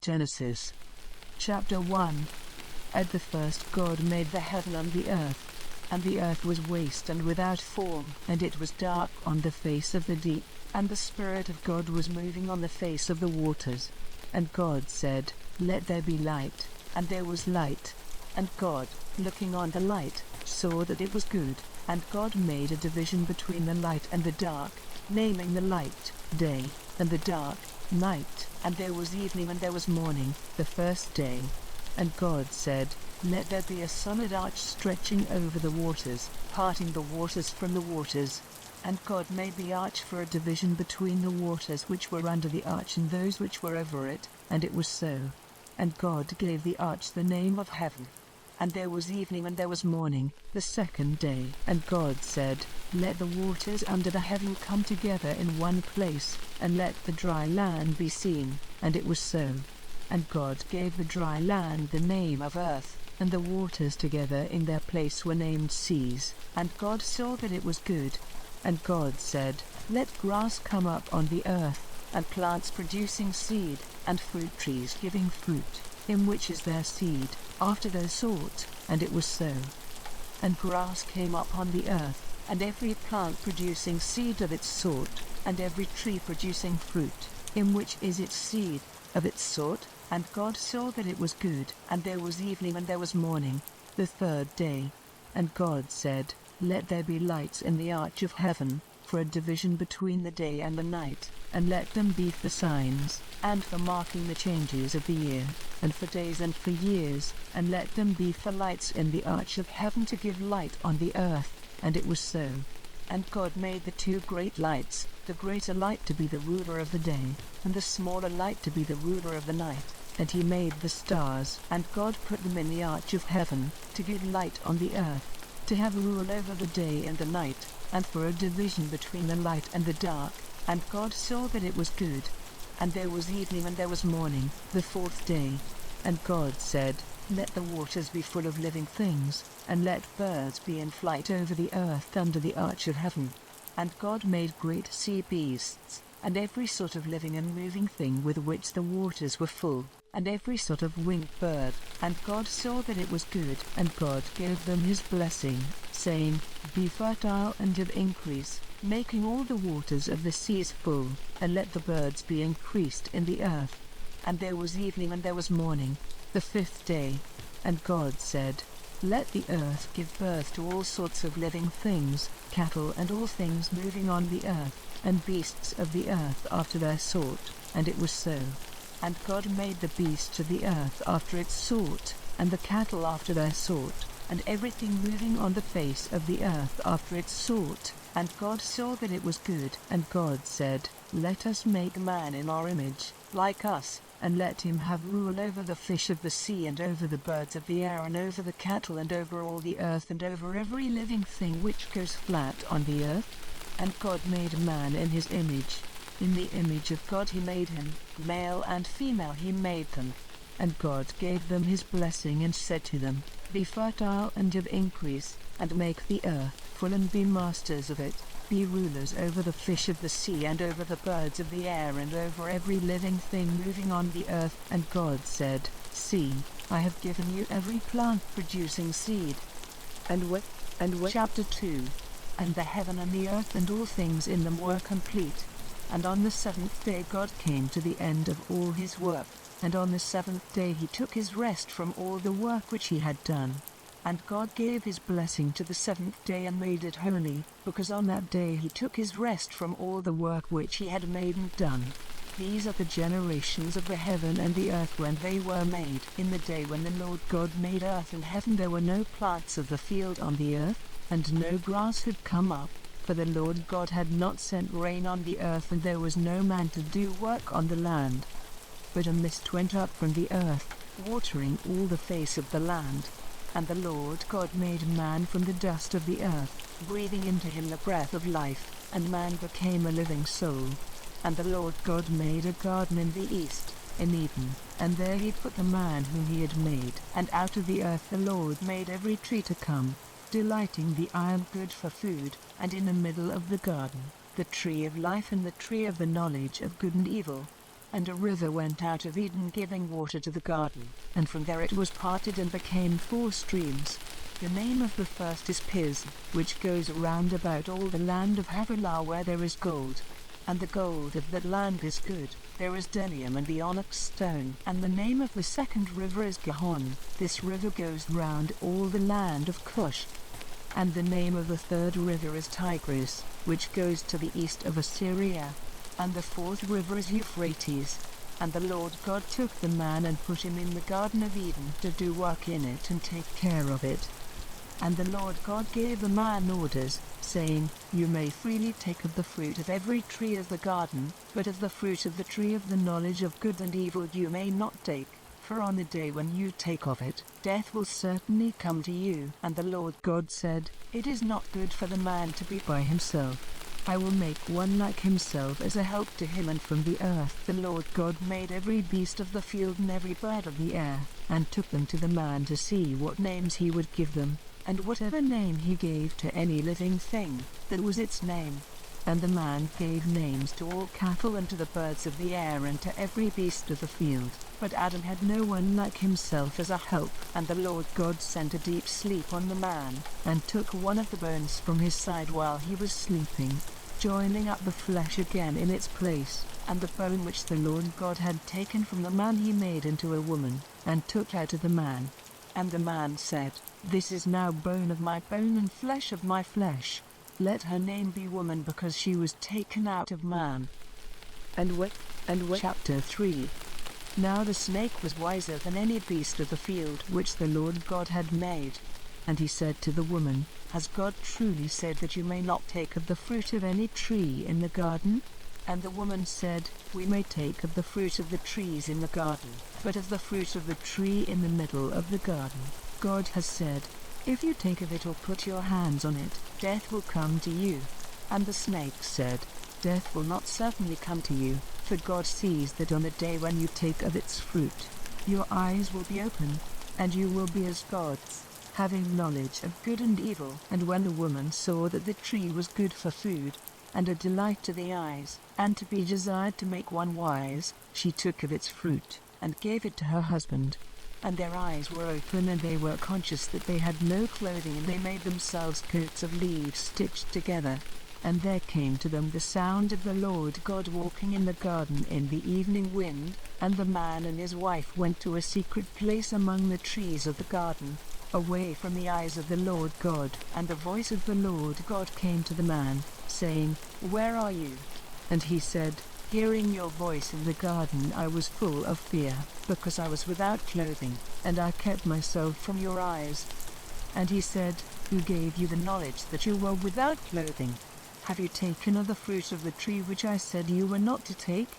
Genesis chapter 1. At the first God made the heaven and the earth was waste and without form, and it was dark on the face of the deep, and the Spirit of God was moving on the face of the waters. And God said, "Let there be light," and there was light. And God, looking on the light, saw that it was good, and God made a division between the light and the dark, naming the light day, and the dark night. And there was evening and there was morning, the first day. And God said, "Let there be a solid arch stretching over the waters, parting the waters from the waters." And God made the arch for a division between the waters which were under the arch and those which were over it, and it was so. And God gave the arch the name of heaven. And there was evening and there was morning, the second day. And God said, "Let the waters under the heaven come together in one place, and let the dry land be seen." And it was so. And God gave the dry land the name of earth, and the waters together in their place were named seas. And God saw that it was good. And God said, "Let grass come up on the earth, and plants producing seed, and fruit trees giving fruit, in which is their seed, after their sort." And it was so. And grass came up on the earth, and every plant producing seed of its sort, and every tree producing fruit, in which is its seed, of its sort. And God saw that it was good. And there was evening and there was morning, the third day. And God said, "Let there be lights in the arch of heaven, for a division between the day and the night, and let them be for signs, and for marking the changes of the year, and for days and for years, and let them be for lights in the arch of heaven to give light on the earth." And it was so. And God made the two great lights, the greater light to be the ruler of the day, and the smaller light to be the ruler of the night. And he made the stars, and God put them in the arch of heaven, to give light on the earth, to have rule over the day and the night, and for a division between the light and the dark. And God saw that it was good. And there was evening and there was morning, the fourth day. And God said, "Let the waters be full of living things, and let birds be in flight over the earth under the arch of heaven." And God made great sea beasts, and every sort of living and moving thing with which the waters were full, and every sort of winged bird. And God saw that it was good. And God gave them his blessing, saying, "Be fertile and have increase, making all the waters of the seas full, and let the birds be increased in the earth." And there was evening and there was morning, the fifth day. And God said, "Let the earth give birth to all sorts of living things, cattle and all things moving on the earth, and beasts of the earth after their sort." And it was so. And God made the beasts of the earth after its sort, and the cattle after their sort, and everything moving on the face of the earth after its sort. And God saw that it was good. And God said, "Let us make man in our image, like us, and let him have rule over the fish of the sea, and over the birds of the air, and over the cattle, and over all the earth, and over every living thing which goes flat on the earth." And God made man in his image. In the image of God he made him, male and female he made them. And God gave them his blessing and said to them, "Be fertile and have increase, and make the earth full and be masters of it. Be rulers over the fish of the sea, and over the birds of the air, and over every living thing moving on the earth." And God said, "See, I have given you every plant producing seed." And what? Chapter 2. And the heaven and the earth and all things in them were complete. And on the seventh day God came to the end of all his work, and on the seventh day he took his rest from all the work which he had done. And God gave his blessing to the seventh day and made it holy, because on that day he took his rest from all the work which he had made and done. These are the generations of the heaven and the earth when they were made. In the day when the Lord God made earth and heaven, there were no plants of the field on the earth, and no grass had come up, for the Lord God had not sent rain on the earth, and there was no man to do work on the land. But a mist went up from the earth, watering all the face of the land. And the Lord God made man from the dust of the earth, breathing into him the breath of life, and man became a living soul. And the Lord God made a garden in the east, in Eden, and there he put the man whom he had made. And out of the earth the Lord made every tree to come, delighting the eye and good for food, and in the middle of the garden, the tree of life and the tree of the knowledge of good and evil. And a river went out of Eden giving water to the garden, and from there it was parted and became 4 streams. The name of the first is Pis, which goes round about all the land of Havilah where there is gold. And the gold of that land is good, there is bdellium and the onyx stone. And the name of the second river is Gihon, this river goes round all the land of Cush. And the name of the third river is Tigris, which goes to the east of Assyria. And the fourth river is Euphrates. And the Lord God took the man and put him in the Garden of Eden to do work in it and take care of it. And the Lord God gave the man orders, saying, You may freely take of the fruit of every tree of the garden, but of the fruit of the tree of the knowledge of good and evil you may not take, for on the day when you take of it, death will certainly come to you. And the Lord God said, It is not good for the man to be by himself. I will make one like himself as a help to him. And from the earth the Lord God made every beast of the field and every bird of the air, and took them to the man to see what names he would give them. And whatever name he gave to any living thing, that was its name. And the man gave names to all cattle and to the birds of the air and to every beast of the field. But Adam had no one like himself as a help. And the Lord God sent a deep sleep on the man, and took one of the bones from his side while he was sleeping, joining up the flesh again in its place. And the bone which the Lord God had taken from the man he made into a woman, and took her to the man. And the man said, This is now bone of my bone and flesh of my flesh. Let her name be woman, because she was taken out of man. Chapter 3. Now the snake was wiser than any beast of the field which the Lord God had made. And he said to the woman, Has God truly said that you may not take of the fruit of any tree in the garden? And the woman said, We may take of the fruit of the trees in the garden, but of the fruit of the tree in the middle of the garden, God has said, If you take of it or put your hands on it, death will come to you. And the snake said, Death will not certainly come to you, for God sees that on the day when you take of its fruit, your eyes will be open, and you will be as gods, having knowledge of good and evil. And when the woman saw that the tree was good for food, and a delight to the eyes, and to be desired to make one wise, she took of its fruit, and gave it to her husband. And their eyes were open, and they were conscious that they had no clothing, and they made themselves coats of leaves stitched together. And there came to them the sound of the Lord God walking in the garden in the evening wind, and the man and his wife went to a secret place among the trees of the garden, away from the eyes of the Lord God. And the voice of the Lord God came to the man, saying, Where are you? And he said, Hearing your voice in the garden I was full of fear, because I was without clothing, and I kept myself from your eyes. And he said, Who gave you the knowledge that you were without clothing? Have you taken of the fruit of the tree which I said you were not to take?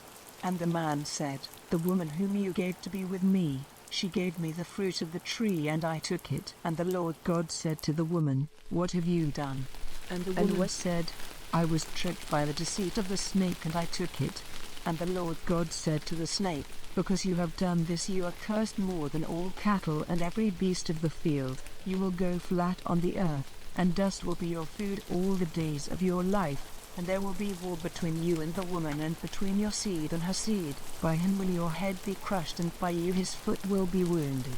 And the man said, The woman whom you gave to be with me, she gave me the fruit of the tree and I took it. And the Lord God said to the woman, What have you done? And the woman said, I was tricked by the deceit of the snake and I took it. And the Lord God said to the snake, Because you have done this you are cursed more than all cattle and every beast of the field. You will go flat on the earth, and dust will be your food all the days of your life. And there will be war between you and the woman, and between your seed and her seed. By him will your head be crushed, and by you his foot will be wounded.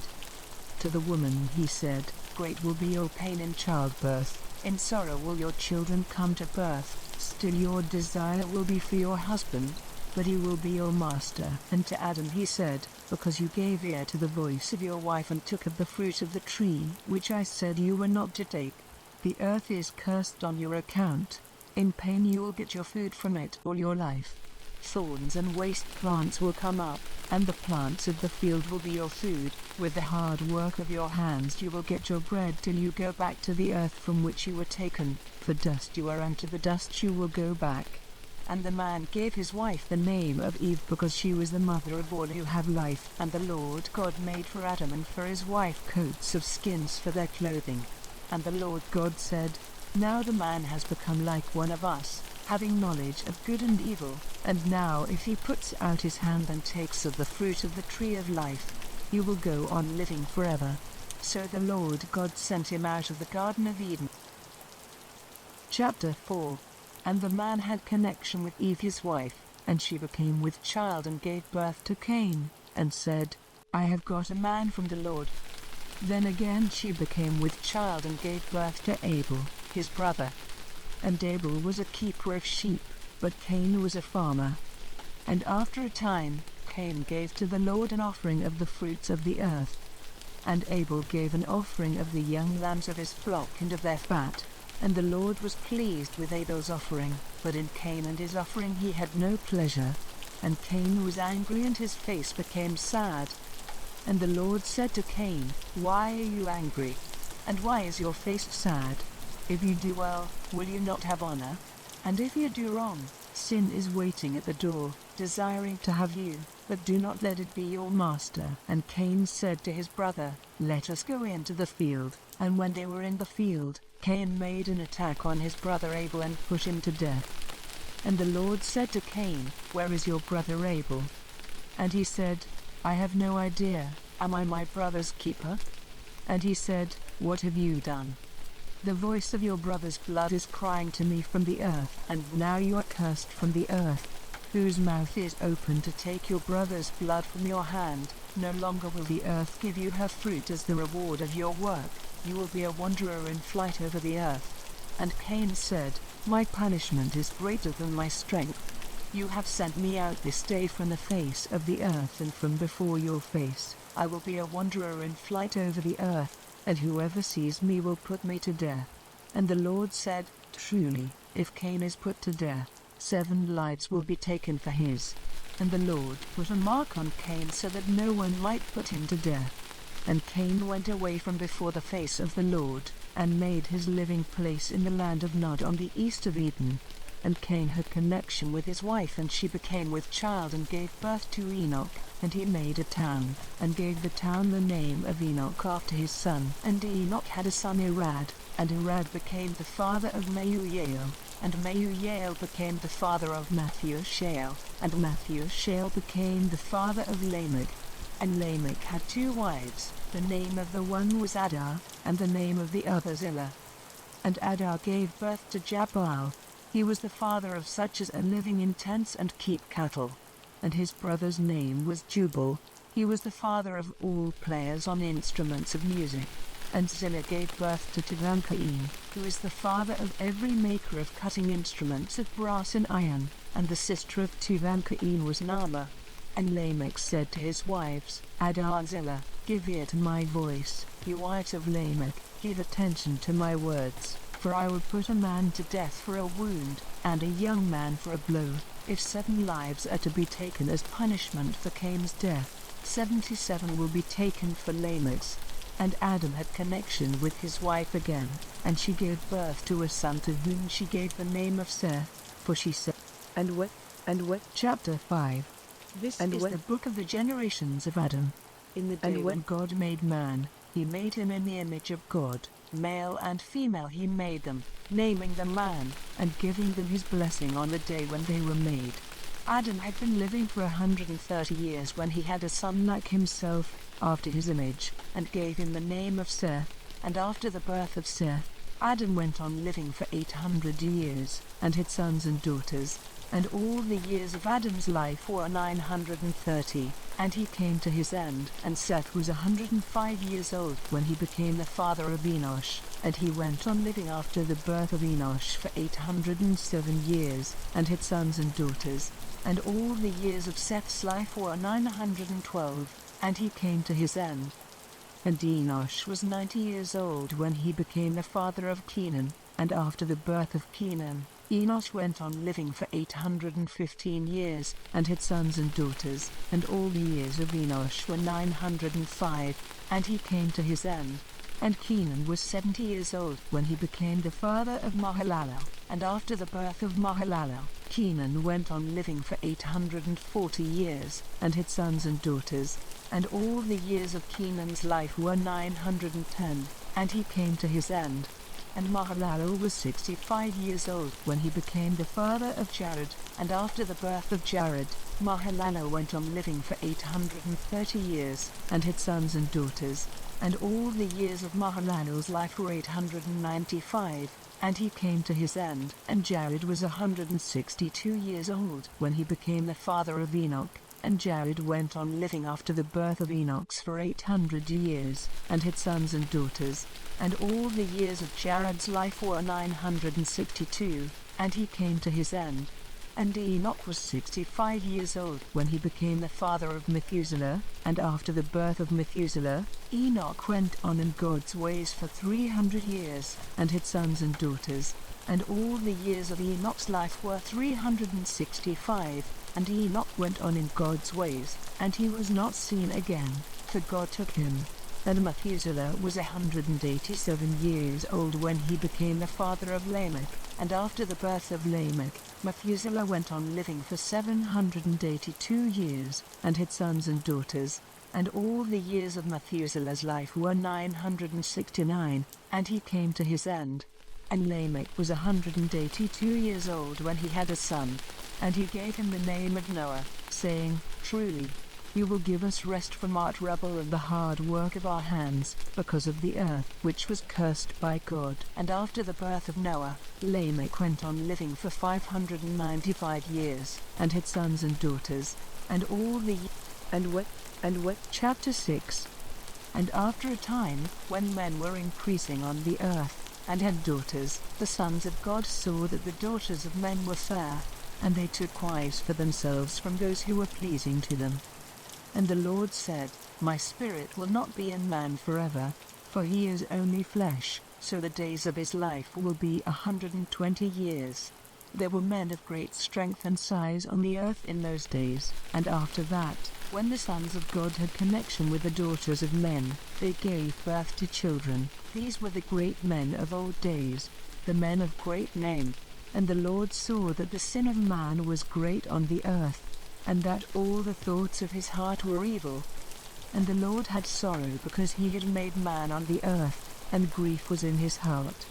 To the woman he said, Great will be your pain in childbirth, in sorrow will your children come to birth. Still your desire will be for your husband, but he will be your master. And to Adam he said, Because you gave ear to the voice of your wife and took of the fruit of the tree which I said you were not to take, the earth is cursed on your account. In pain you will get your food from it all your life. Thorns and waste plants will come up, and the plants of the field will be your food. With the hard work of your hands you will get your bread till you go back to the earth from which you were taken, for dust you are, and to the dust you will go back. And the man gave his wife the name of Eve, because she was the mother of all who have life. And the Lord God made for Adam and for his wife coats of skins for their clothing. And the Lord God said, Now the man has become like one of us, having knowledge of good and evil. And now if he puts out his hand and takes of the fruit of the tree of life, he will go on living forever. So the Lord God sent him out of the Garden of Eden. Chapter 4. And the man had connection with Eve his wife, and she became with child and gave birth to Cain, and said, I have got a man from the Lord. Then again she became with child and gave birth to Abel, his brother. And Abel was a keeper of sheep, but Cain was a farmer. And after a time, Cain gave to the Lord an offering of the fruits of the earth. And Abel gave an offering of the young lambs of his flock and of their fat. And the Lord was pleased with Abel's offering, but in Cain and his offering he had no pleasure. And Cain was angry and his face became sad. And the Lord said to Cain, Why are you angry? And why is your face sad? If you do well, will you not have honor? And if you do wrong, sin is waiting at the door, desiring to have you, but do not let it be your master. And Cain said to his brother, Let us go into the field. And when they were in the field, Cain made an attack on his brother Abel and put him to death. And the Lord said to Cain, Where is your brother Abel? And he said, I have no idea, am I my brother's keeper? And he said, What have you done? The voice of your brother's blood is crying to me from the earth, and now you are cursed from the earth, whose mouth is open to take your brother's blood from your hand. No longer will the earth give you her fruit as the reward of your work. You will be a wanderer in flight over the earth. And Cain said, My punishment is greater than my strength. You have sent me out this day from the face of the earth and from before your face. I will be a wanderer in flight over the earth, and whoever sees me will put me to death. And the Lord said, Truly, if Cain is put to death, 7 lives will be taken for his. And the Lord put a mark on Cain so that no one might put him to death. And Cain went away from before the face of the Lord, and made his living place in the land of Nod on the east of Eden. And Cain had connection with his wife, and she became with child and gave birth to Enoch. And he made a town, and gave the town the name of Enoch after his son. And Enoch had a son Irad, and Irad became the father of Meujael. And Meujael became the father of Mathushael, and Mathushael became the father of Lamech. And Lamech had 2 wives, the name of the one was Adah, and the name of the other Zillah. And Adah gave birth to Jabal. He was the father of such as are living in tents and keep cattle. And his brother's name was Jubal. He was the father of all players on instruments of music. And Zillah gave birth to Tuvancain, who is the father of every maker of cutting instruments of brass and iron. And the sister of Tuvancain was Naamah. And Lamech said to his wives, Adah and Zillah, Give ear to my voice, you wives of Lamech, give attention to my words. For I will put a man to death for a wound, and a young man for a blow. If 7 lives are to be taken as punishment for Cain's death, 77 will be taken for Lamech's. And Adam had connection with his wife again, and she gave birth to a son to whom she gave the name of Seth, for she said, And what? Chapter 5. This is the book of the generations of Adam. In the day when God made man, he made him in the image of God. Male and female he made them, naming them man, and giving them his blessing on the day when they were made. Adam had been living for 130 years when he had a son like himself, after his image, and gave him the name of Seth. And after the birth of Seth, Adam went on living for 800 years, and had sons and daughters. And all the years of Adam's life were 930, and he came to his end. And Seth was 105 years old when he became the father of Enosh, and he went on living after the birth of Enosh for 807 years, and had sons and daughters. And all the years of Seth's life were 912, and he came to his end. And Enosh was 90 years old when he became the father of Kenan, and after the birth of Kenan, Enosh went on living for 815 years, and had sons and daughters, and all the years of Enosh were 905, and he came to his end. And Kenan was 70 years old when he became the father of Mahalalel, and after the birth of Mahalalel, Kenan went on living for 840 years, and had sons and daughters, and all the years of Kenan's life were 910, and he came to his end. And Mahalalel was 65 years old when he became the father of Jared, and after the birth of Jared, Mahalalel went on living for 830 years, and had sons and daughters, and all the years of Mahalalel's life were 895, And he came to his end, and Jared was 162 years old when he became the father of Enoch. And Jared went on living after the birth of Enoch for 800 years, and had sons and daughters. And all the years of Jared's life were 962, and he came to his end. And Enoch was 65 years old when he became the father of Methuselah. And after the birth of Methuselah, Enoch went on in God's ways for 300 years, and had sons and daughters. And all the years of Enoch's life were 365, and Enoch went on in God's ways, and he was not seen again, for God took him. And Methuselah was 187 years old when he became the father of Lamech. And after the birth of Lamech, Methuselah went on living for 782 years, and had sons and daughters. And all the years of Methuselah's life were 969, and he came to his end. And Lamech was 182 years old when he had a son. And he gave him the name of Noah, saying, Truly, you will give us rest from our trouble and the hard work of our hands, because of the earth which was cursed by God. And after the birth of Noah, Lamech went on living for 595 years, and had sons and daughters. And all the chapter 6. And after a time, when men were increasing on the earth, and had daughters, the sons of God saw that the daughters of men were fair, and they took wives for themselves from those who were pleasing to them. And the Lord said, My spirit will not be in man forever, for he is only flesh, so the days of his life will be 120 years. There were men of great strength and size on the earth in those days, and after that, when the sons of God had connection with the daughters of men, they gave birth to children. These were the great men of old days, the men of great name. And the Lord saw that the sin of man was great on the earth, and that all the thoughts of his heart were evil. And the Lord had sorrow because he had made man on the earth, and grief was in his heart.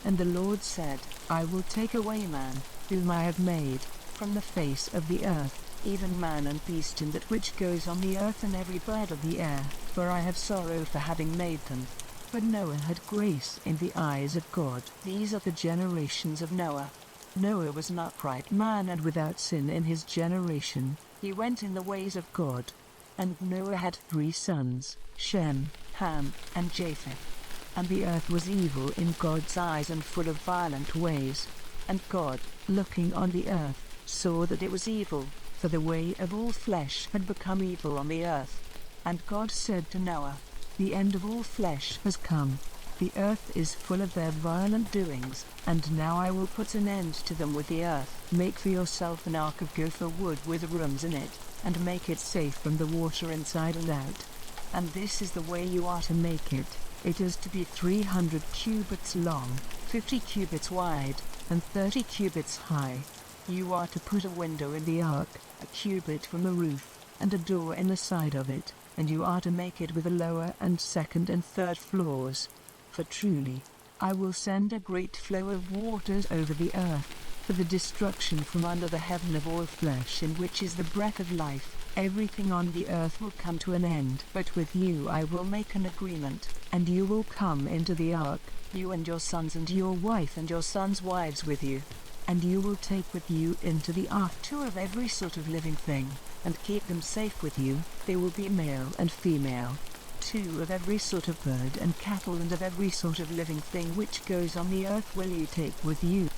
And the Lord said, I will take away man, whom I have made, from the face of the earth, even man and beast and that which goes on the earth and every bird of the air, for I have sorrow for having made them. But Noah had grace in the eyes of God. These are the generations of Noah. Noah was an upright man and without sin in his generation. He went in the ways of God. And Noah had 3 sons, Shem, Ham, and Japheth. And the earth was evil in God's eyes and full of violent ways. And God, looking on the earth, saw that it was evil, for the way of all flesh had become evil on the earth. And God said to Noah, The end of all flesh has come. The earth is full of their violent doings, and now I will put an end to them with the earth. Make for yourself an ark of gopher wood with rooms in it, and make it safe from the water inside and out. And this is the way you are to make it. It is to be 300 cubits long, 50 cubits wide, and 30 cubits high. You are to put a window in the ark, a cubit from the roof, and a door in the side of it, and you are to make it with the lower and second and third floors. For truly, I will send a great flow of waters over the earth, for the destruction from under the heaven of all flesh in which is the breath of life. Everything on the earth will come to an end. But with you I will make an agreement, and you will come into the ark, you and your sons and your wife and your sons' wives with you. And you will take with you into the ark 2 of every sort of living thing, and keep them safe with you. They will be male and female. 2 of every sort of bird and cattle and of every sort of living thing which goes on the earth will you take with you.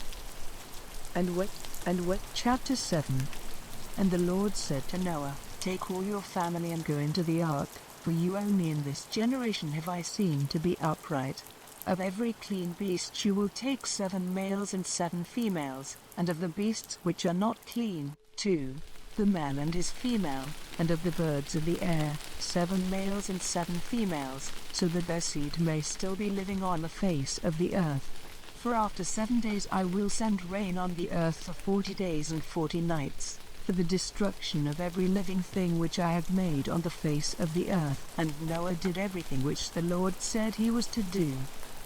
And what? Chapter 7. And the Lord said to Noah, Take all your family and go into the ark, for you only in this generation have I seen to be upright. Of every clean beast you will take 7 males and 7 females, and of the beasts which are not clean, 2, the male and his female, and of the birds of the air, 7 males and 7 females, so that their seed may still be living on the face of the earth. For after 7 days I will send rain on the earth for 40 days and 40 nights, for the destruction of every living thing which I have made on the face of the earth. And Noah did everything which the Lord said he was to do.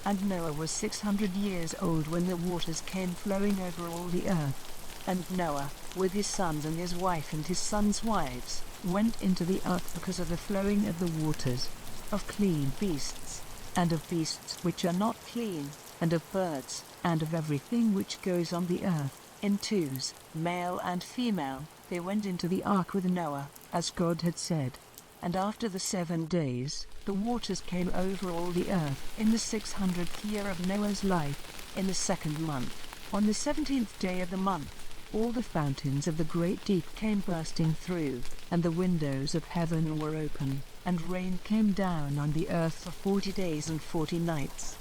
And Noah was 600 years old when the waters came flowing over all the earth. And Noah, with his sons and his wife and his sons' wives, went into the ark because of the flowing of the waters, of clean beasts, and of beasts which are not clean. and of birds, and of everything which goes on the earth, in twos, male and female, they went into the ark with Noah, as God had said. And after the 7 days, the waters came over all the earth, in the 600th year of Noah's life, in the 2nd month. On the 17th day of the month, all the fountains of the great deep came bursting through, and the windows of heaven were open, and rain came down on the earth for 40 days and 40 nights.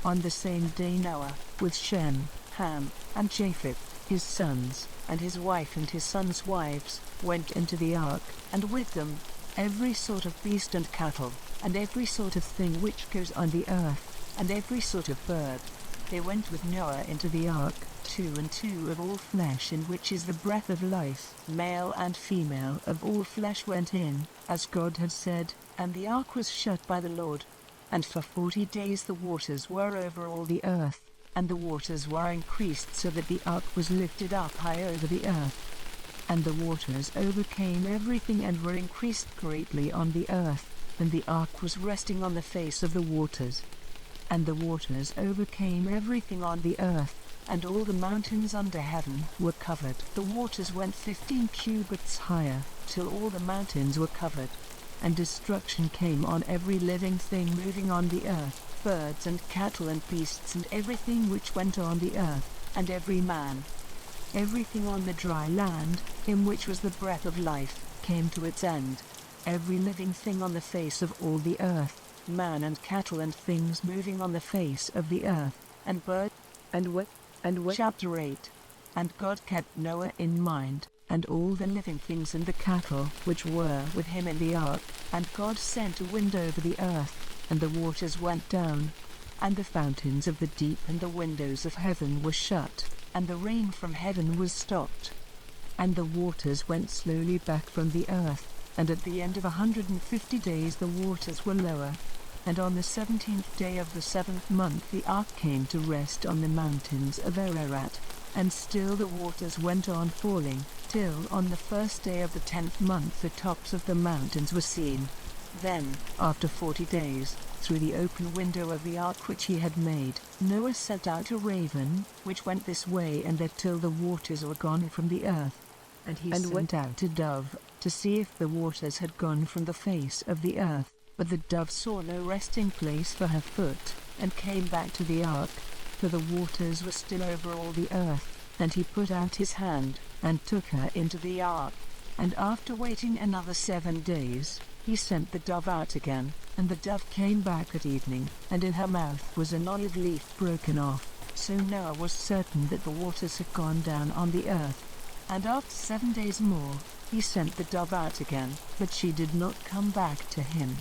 On the same day Noah, with Shem, Ham, and Japheth, his sons, and his wife and his sons' wives, went into the ark, and with them every sort of beast and cattle, and every sort of thing which goes on the earth, and every sort of bird. They went with Noah into the ark, 2 and 2 of all flesh, in which is the breath of life, male and female of all flesh went in, as God had said, and the ark was shut by the Lord. And for 40 days the waters were over all the earth, and the waters were increased so that the ark was lifted up high over the earth. And the waters overcame everything and were increased greatly on the earth, and the ark was resting on the face of the waters. And the waters overcame everything on the earth, and all the mountains under heaven were covered. The waters went 15 cubits higher, till all the mountains were covered. And destruction came on every living thing moving on the earth, birds and cattle and beasts and everything which went on the earth, and every man. Everything on the dry land, in which was the breath of life, came to its end. Every living thing on the face of all the earth, man and cattle and things moving on the face of the earth, and bird, and what? Chapter 8. And God kept Noah in mind, and all the living things and the cattle which were with him in the ark, and God sent a wind over the earth, and the waters went down, and the fountains of the deep and the windows of heaven were shut, and the rain from heaven was stopped. And the waters went slowly back from the earth, and at the end of 150 days the waters were lower. And on the 17th day of the 7th month the ark came to rest on the mountains of Ararat, and still the waters went on falling, till on the 1st day of the 10th month the tops of the mountains were seen. Then, after 40 days, through the open window of the ark which he had made, Noah sent out a raven, which went this way and that till the waters were gone from the earth. And he sent out a dove, to see if the waters had gone from the face of the earth. But the dove saw no resting place for her foot, and came back to the ark, for the waters were still over all the earth. And he put out his hand, and took her into the ark. And after waiting another 7 days, he sent the dove out again, and the dove came back at evening, and in her mouth was an olive leaf broken off. So Noah was certain that the waters had gone down on the earth. And after 7 days more, he sent the dove out again, but she did not come back to him.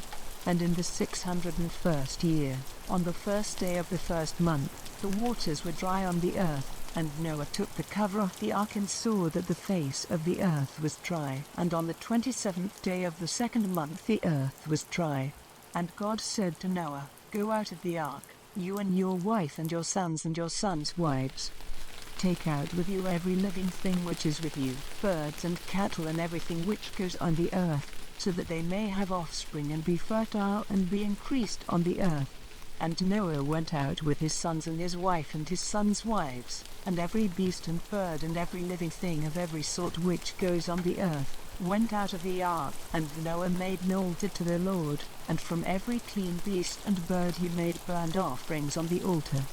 And in the 601st year, on the 1st day of the 1st month, the waters were dry on the earth, and Noah took the cover off the ark and saw that the face of the earth was dry. And on the 27th day of the 2nd month the earth was dry. And God said to Noah, "Go out of the ark, you and your wife and your sons' wives. Take out with you every living thing which is with you, birds and cattle and everything which goes on the earth, so that they may have offspring and be fertile and be increased on the earth." And Noah went out with his sons and his wife and his sons' wives, and every beast and bird and every living thing of every sort which goes on the earth, went out of the ark. And Noah made an altar to the Lord, and from every clean beast and bird he made burnt offerings on the altar.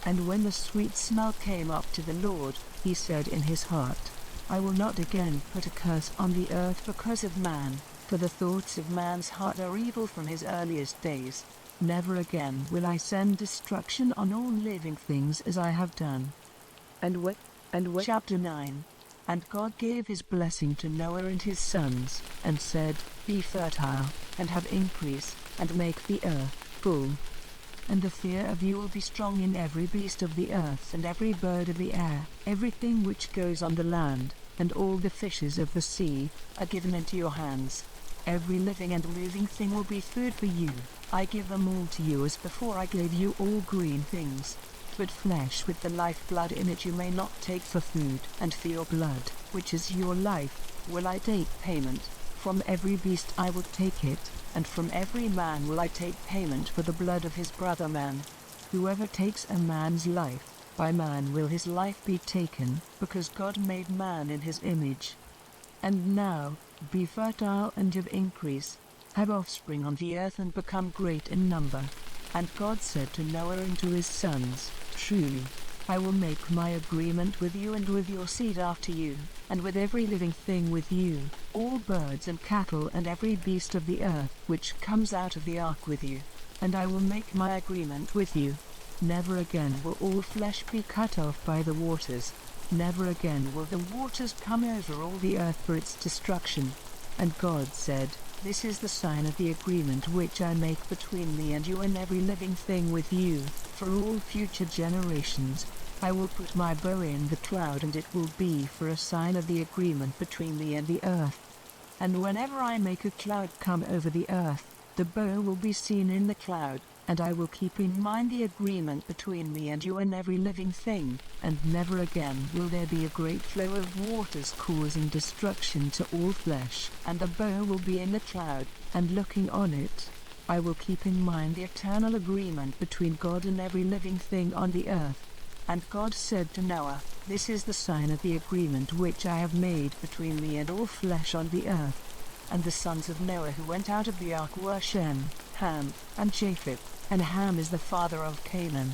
And when the sweet smell came up to the Lord, he said in his heart, "I will not again put a curse on the earth because of man, for the thoughts of man's heart are evil from his earliest days. Never again will I send destruction on all living things as I have done." And what? Chapter 9. And God gave his blessing to Noah and his sons, and said, "Be fertile, and have increase, and make the earth full. And the fear of you will be strong in every beast of the earth and every bird of the air, everything which goes on the land, and all the fishes of the sea, are given into your hands. Every living and moving thing will be food for you. I give them all to you as before I gave you all green things. But flesh with the lifeblood in it you may not take for food, and for your blood, which is your life, will I take payment. From every beast I will take it, and from every man will I take payment for the blood of his brother man. Whoever takes a man's life, by man will his life be taken, because God made man in his image. And now, be fertile and have increase, have offspring on the earth and become great in number. And God said to Noah and to his sons, Truly, I will make my agreement with you and with your seed after you, and with every living thing with you, all birds and cattle and every beast of the earth which comes out of the ark with you. And I will make my agreement with you. Never again will all flesh be cut off by the waters. Never again will the waters come over all the earth for its destruction. And God said, This is the sign of the agreement which I make between me and you and every living thing with you, for all future generations. I will put my bow in the cloud, and it will be for a sign of the agreement between me and the earth. And whenever I make a cloud come over the earth, the bow will be seen in the cloud. And I will keep in mind the agreement between me and you and every living thing, and never again will there be a great flow of waters causing destruction to all flesh. And the bow will be in the cloud, and looking on it, I will keep in mind the eternal agreement between God and every living thing on the earth. And God said to Noah, This is the sign of the agreement which I have made between me and all flesh on the earth. And the sons of Noah who went out of the ark were Shem, Ham, and Japheth. And Ham is the father of Canaan.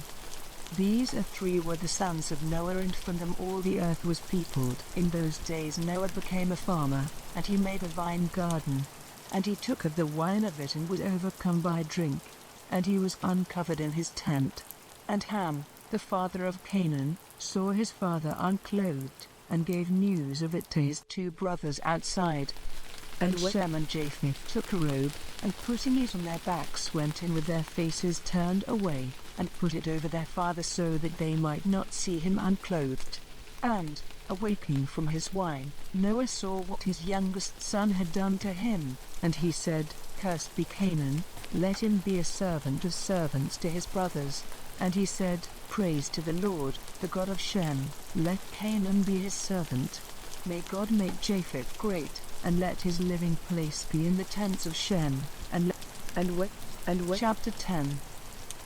These three were the sons of Noah, and from them all the earth was peopled. In those days Noah became a farmer, and he made a vine garden. And he took of the wine of it and was overcome by drink. And he was uncovered in his tent. And Ham, the father of Canaan, saw his father unclothed, and gave news of it to his two brothers outside. And Shem and Japheth took a robe, and putting it on their backs went in with their faces turned away, and put it over their father so that they might not see him unclothed. And, awaking from his wine, Noah saw what his youngest son had done to him, and he said, Cursed be Canaan, let him be a servant of servants to his brothers. And he said, Praise to the Lord, the God of Shem, let Canaan be his servant. May God make Japheth great, and let his living place be in the tents of Shem. Chapter 10.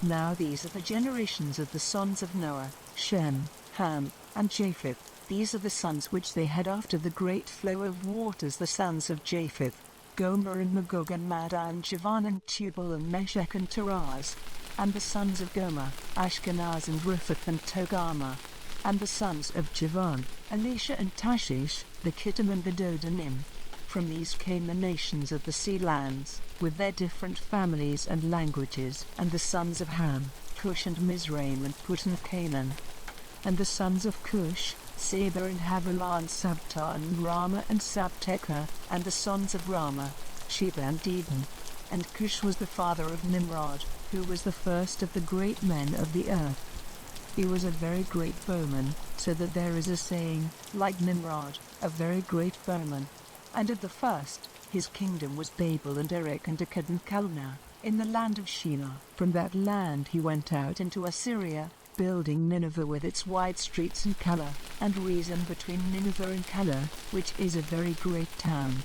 Now these are the generations of the sons of Noah, Shem, Ham, and Japheth. These are the sons which they had after the great flow of waters, the sons of Japheth, Gomer and Magog and Madai and Javan and Tubal and Meshech and Tiras. And the sons of Gomer, Ashkenaz and Riphath and Togarmah. And the sons of Javan, Elisha and Tashish, the Kittim and the Dodanim. From these came the nations of the sea lands, with their different families and languages. And the sons of Ham, Cush and Mizraim and Put and Canaan. And the sons of Cush, Seba and Havilah and Sabta and Rama and Sabteka. And the sons of Rama, Sheba and Dedan. And Cush was the father of Nimrod, who was the first of the great men of the earth. He was a very great bowman, so that there is a saying, like Nimrod, a very great bowman. And of the first, his kingdom was Babel and Erech and Akkad and Calneh, in the land of Shinar. From that land he went out into Assyria, building Nineveh with its wide streets and Calah, and Rezin between Nineveh and Calah, which is a very great town.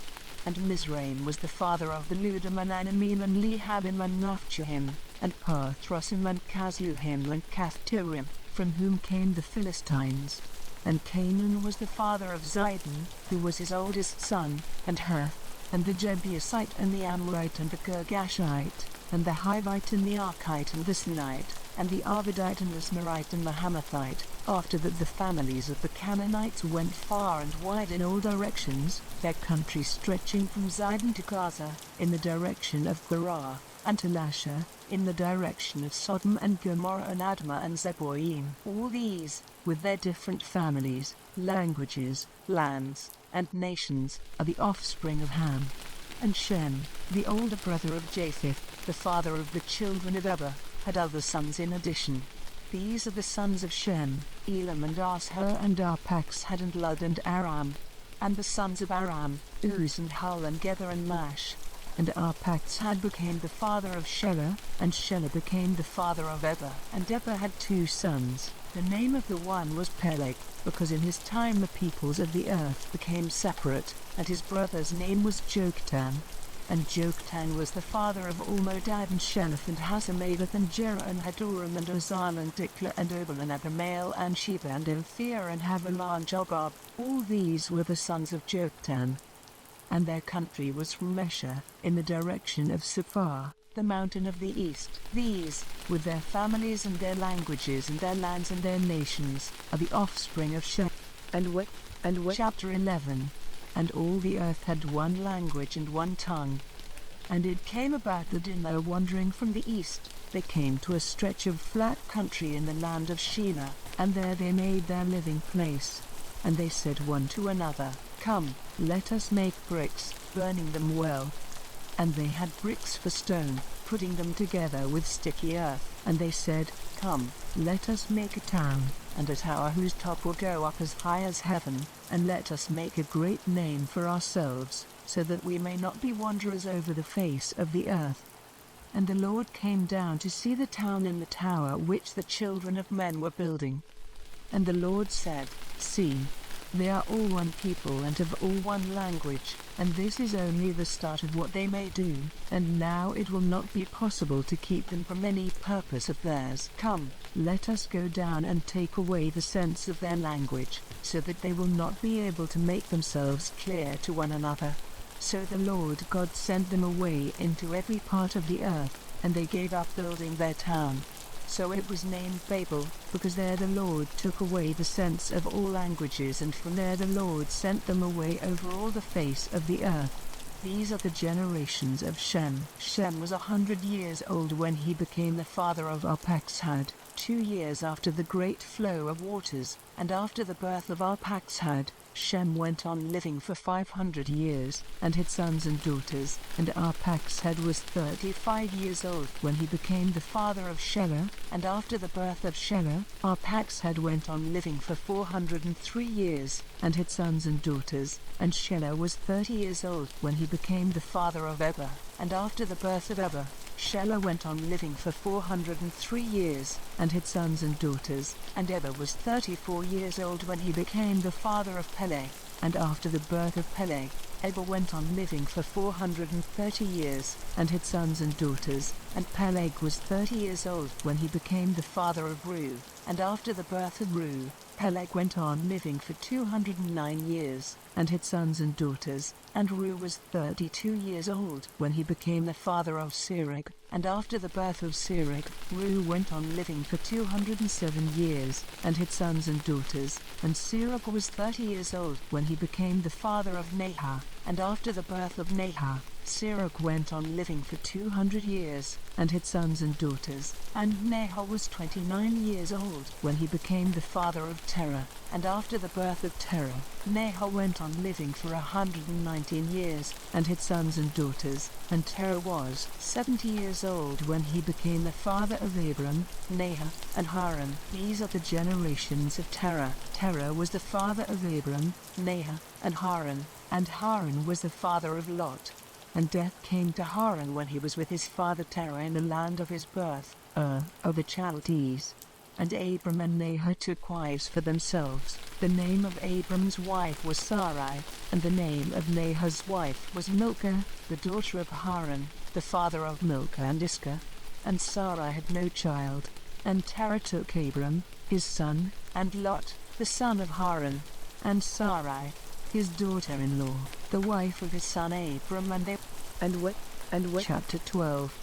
And Mizraim was the father of the Ludim and Anamim and Lehabim and Naphtuhim, and Pathrusim and Casluhim and Caphtorim, from whom came the Philistines. And Canaan was the father of Zidon, who was his oldest son, and Heth, and the Jebusite and the Amorite and the Girgashite, and the Hivite and the Archite and the Sinite, and the Arvadite and the Smarite and the Hamathite. After that the families of the Canaanites went far and wide in all directions, their country stretching from Zidon to Gaza, in the direction of Gerar, and to Lasha, in the direction of Sodom and Gomorrah and Admah and Zeboim. All these, with their different families, languages, lands, and nations, are the offspring of Ham. And Shem, the older brother of Japheth, the father of the children of Eber, had other sons in addition. These are the sons of Shem, Elam and Ashur and Arpachshad and Lud and Aram. And the sons of Aram, Uz and Hul and Gether and Mash. And Arpachshad became the father of Shelah, and Shelah became the father of Eber. And Eber had two sons. The name of the one was Peleg, because in his time the peoples of the earth became separate, and his brother's name was Joktan. And Joktan was the father of Almodad and Sheleph and Hazarmaveth and Jerah and Hadoram and Ozal and Dikla and Obal and Abimael and Sheba and Ilphir and Havilah and Jogab. All these were the sons of Joktan. And their country was from Mesha, in the direction of Sephar, the mountain of the east. These, with their families and their languages and their lands and their nations, are the offspring of Shem. And what? Chapter 11. And all the earth had one language and one tongue. And it came about that in their wandering from the east, they came to a stretch of flat country in the land of Shelah, and there they made their living place. And they said one to another, Come, let us make bricks, burning them well. And they had bricks for stone, putting them together with sticky earth. And they said, Come, let us make a town, and a tower whose top will go up as high as heaven, and let us make a great name for ourselves, so that we may not be wanderers over the face of the earth. And the Lord came down to see the town and the tower which the children of men were building. And the Lord said, See, they are all one people and have all one language, and this is only the start of what they may do, and now it will not be possible to keep them from any purpose of theirs. Come, let us go down and take away the sense of their language, so that they will not be able to make themselves clear to one another. So the Lord God sent them away into every part of the earth, and they gave up building their town. So it was named Babel, because there the Lord took away the sense of all languages, and from there the Lord sent them away over all the face of the earth. These are the generations of Shem. Shem was 100 years old when he became the father of Arphaxad, 2 years after the great flow of waters, and after the birth of Arphaxad, Shem went on living for 500 years, and had sons and daughters, and Arphaxad was 35 years old when he became the father of Shelah, and after the birth of Shelah, Arphaxad went on living for 403 years, and had sons and daughters, and Shelah was 30 years old when he became the father of Eber, and after the birth of Eber, Shelah went on living for 403 years, and had sons and daughters, and Eber was 34 years old when he became the father of Peleg, and after the birth of Peleg, Eber went on living for 430 years, and had sons and daughters, and Peleg was 30 years old when he became the father of Reu, and after the birth of Reu, Peleg went on living for 209 years, and had sons and daughters, and Reu was 32 years old when he became the father of Serug, and after the birth of Serug, Reu went on living for 207 years, and had sons and daughters, and Serug was 30 years old when he became the father of Nahah, and after the birth of Nahah, Serug went on living for 200 years, and had sons and daughters, and Nahor was 29 years old when he became the father of Terah, and after the birth of Terah, Nahor went on living for 119 years, and had sons and daughters, and Terah was 70 years old when he became the father of Abram, Nahor, and Haran. These are the generations of Terah. Terah was the father of Abram, Nahor, and Haran was the father of Lot. And death came to Haran when he was with his father Terah in the land of his birth, of the Chaldees. And Abram and Nahor took wives for themselves. The name of Abram's wife was Sarai, and the name of Nahor's wife was Milcah, the daughter of Haran, the father of Milcah and Iscah. And Sarai had no child. And Terah took Abram, his son, and Lot, the son of Haran, and Sarai, his daughter-in-law, the wife of his son Abram, and what? Chapter 12.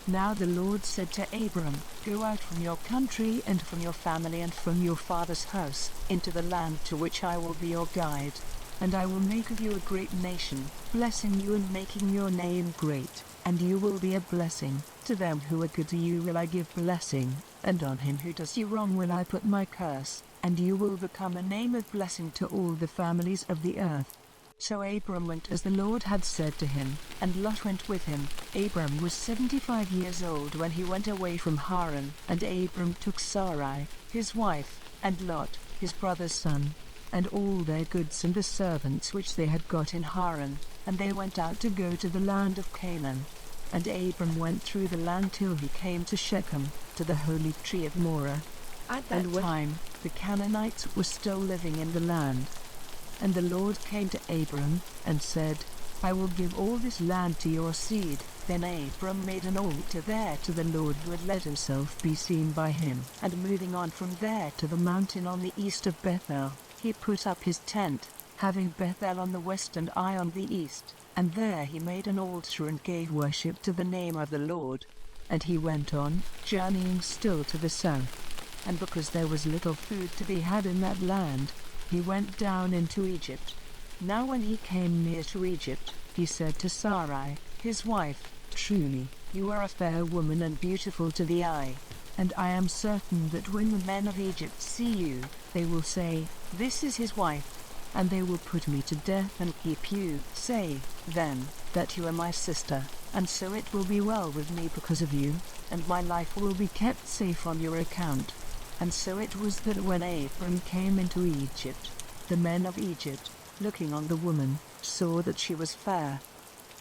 Now the Lord said to Abram, Go out from your country and from your family and from your father's house, into the land to which I will be your guide. And I will make of you a great nation, blessing you and making your name great, and you will be a blessing. To them who are good to you will I give blessing, and on him who does you wrong will I put my curse, and you will become a name of blessing to all the families of the earth. So Abram went as the Lord had said to him, and Lot went with him. Abram was 75 years old when he went away from Haran, and Abram took Sarai, his wife, and Lot, his brother's son, and all their goods and the servants which they had got in Haran, and they went out to go to the land of Canaan. And Abram went through the land till he came to Shechem, to the holy tree of Moreh. At that time, the Canaanites were still living in the land. And the Lord came to Abram, and said, I will give all this land to your seed. Then Abram made an altar there to the Lord who had let himself be seen by him. And moving on from there to the mountain on the east of Bethel, he put up his tent, having Bethel on the west and Ai on the east. And there he made an altar and gave worship to the name of the Lord. And he went on, journeying still to the south. And because there was little food to be had in that land, he went down into Egypt. Now when he came near to Egypt, he said to Sarai, his wife, "Truly, you are a fair woman and beautiful to the eye. And I am certain that when the men of Egypt see you, they will say, 'This is his wife,' and they will put me to death and keep you. Say, then, that you are my sister, and so it will be well with me because of you, and my life will be kept safe on your account." And so it was that when Abram came into Egypt, the men of Egypt, looking on the woman, saw that she was fair.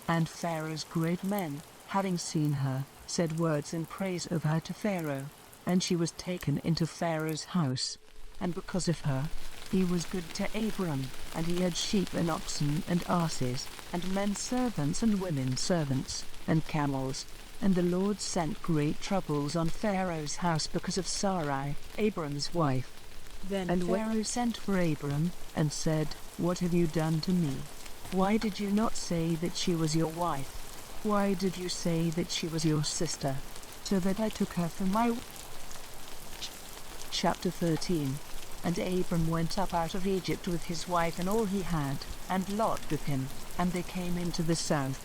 And Pharaoh's great men, having seen her, said words in praise of her to Pharaoh, and she was taken into Pharaoh's house. And because of her, he was good to Abram, and he had sheep and oxen and asses, and men servants and women servants, and camels. And the Lord sent great troubles on Pharaoh's house because of Sarai, Abram's wife. Then Pharaoh sent for Abram, and said, "What have you done to me? Why did you not say that she was your wife? Why did you say that she was your sister? So that I took her for my Chapter 13. And Abram went up out of Egypt with his wife and all he had, and Lot with him, and they came into the south.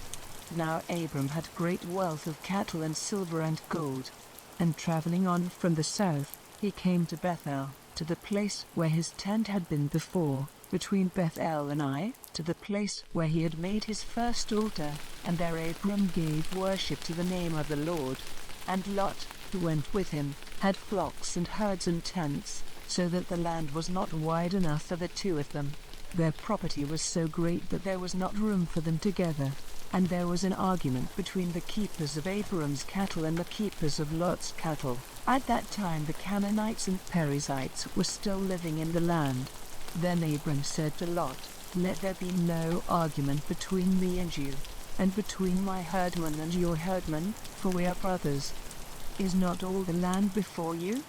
Now Abram had great wealth of cattle and silver and gold. And traveling on from the south, he came to Bethel, to the place where his tent had been before, between Bethel and Ai, to the place where he had made his first altar, and there Abram gave worship to the name of the Lord. And Lot, who went with him, had flocks and herds and tents, so that the land was not wide enough for the two of them. Their property was so great that there was not room for them together. And there was an argument between the keepers of Abram's cattle and the keepers of Lot's cattle. At that time the Canaanites and Perizzites were still living in the land. Then Abram said to Lot, "Let there be no argument between me and you, and between my herdmen and your herdmen, for we are brothers. Is not all the land before you?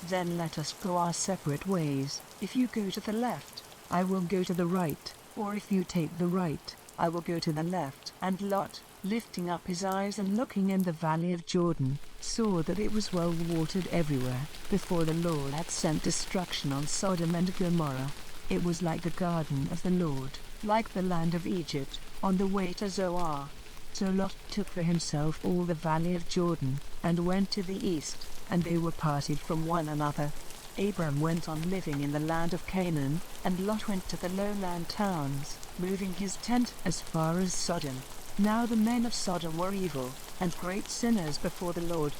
Then let us go our separate ways. If you go to the left, I will go to the right, or if you take the right, I will go to the left." And Lot, lifting up his eyes and looking in the valley of Jordan, saw that it was well watered everywhere, before the Lord had sent destruction on Sodom and Gomorrah. It was like the garden of the Lord, like the land of Egypt, on the way to Zoar. So Lot took for himself all the valley of Jordan, and went to the east, and they were parted from one another. Abram went on living in the land of Canaan, and Lot went to the lowland towns, moving his tent as far as Sodom. Now the men of Sodom were evil, and great sinners before the Lord.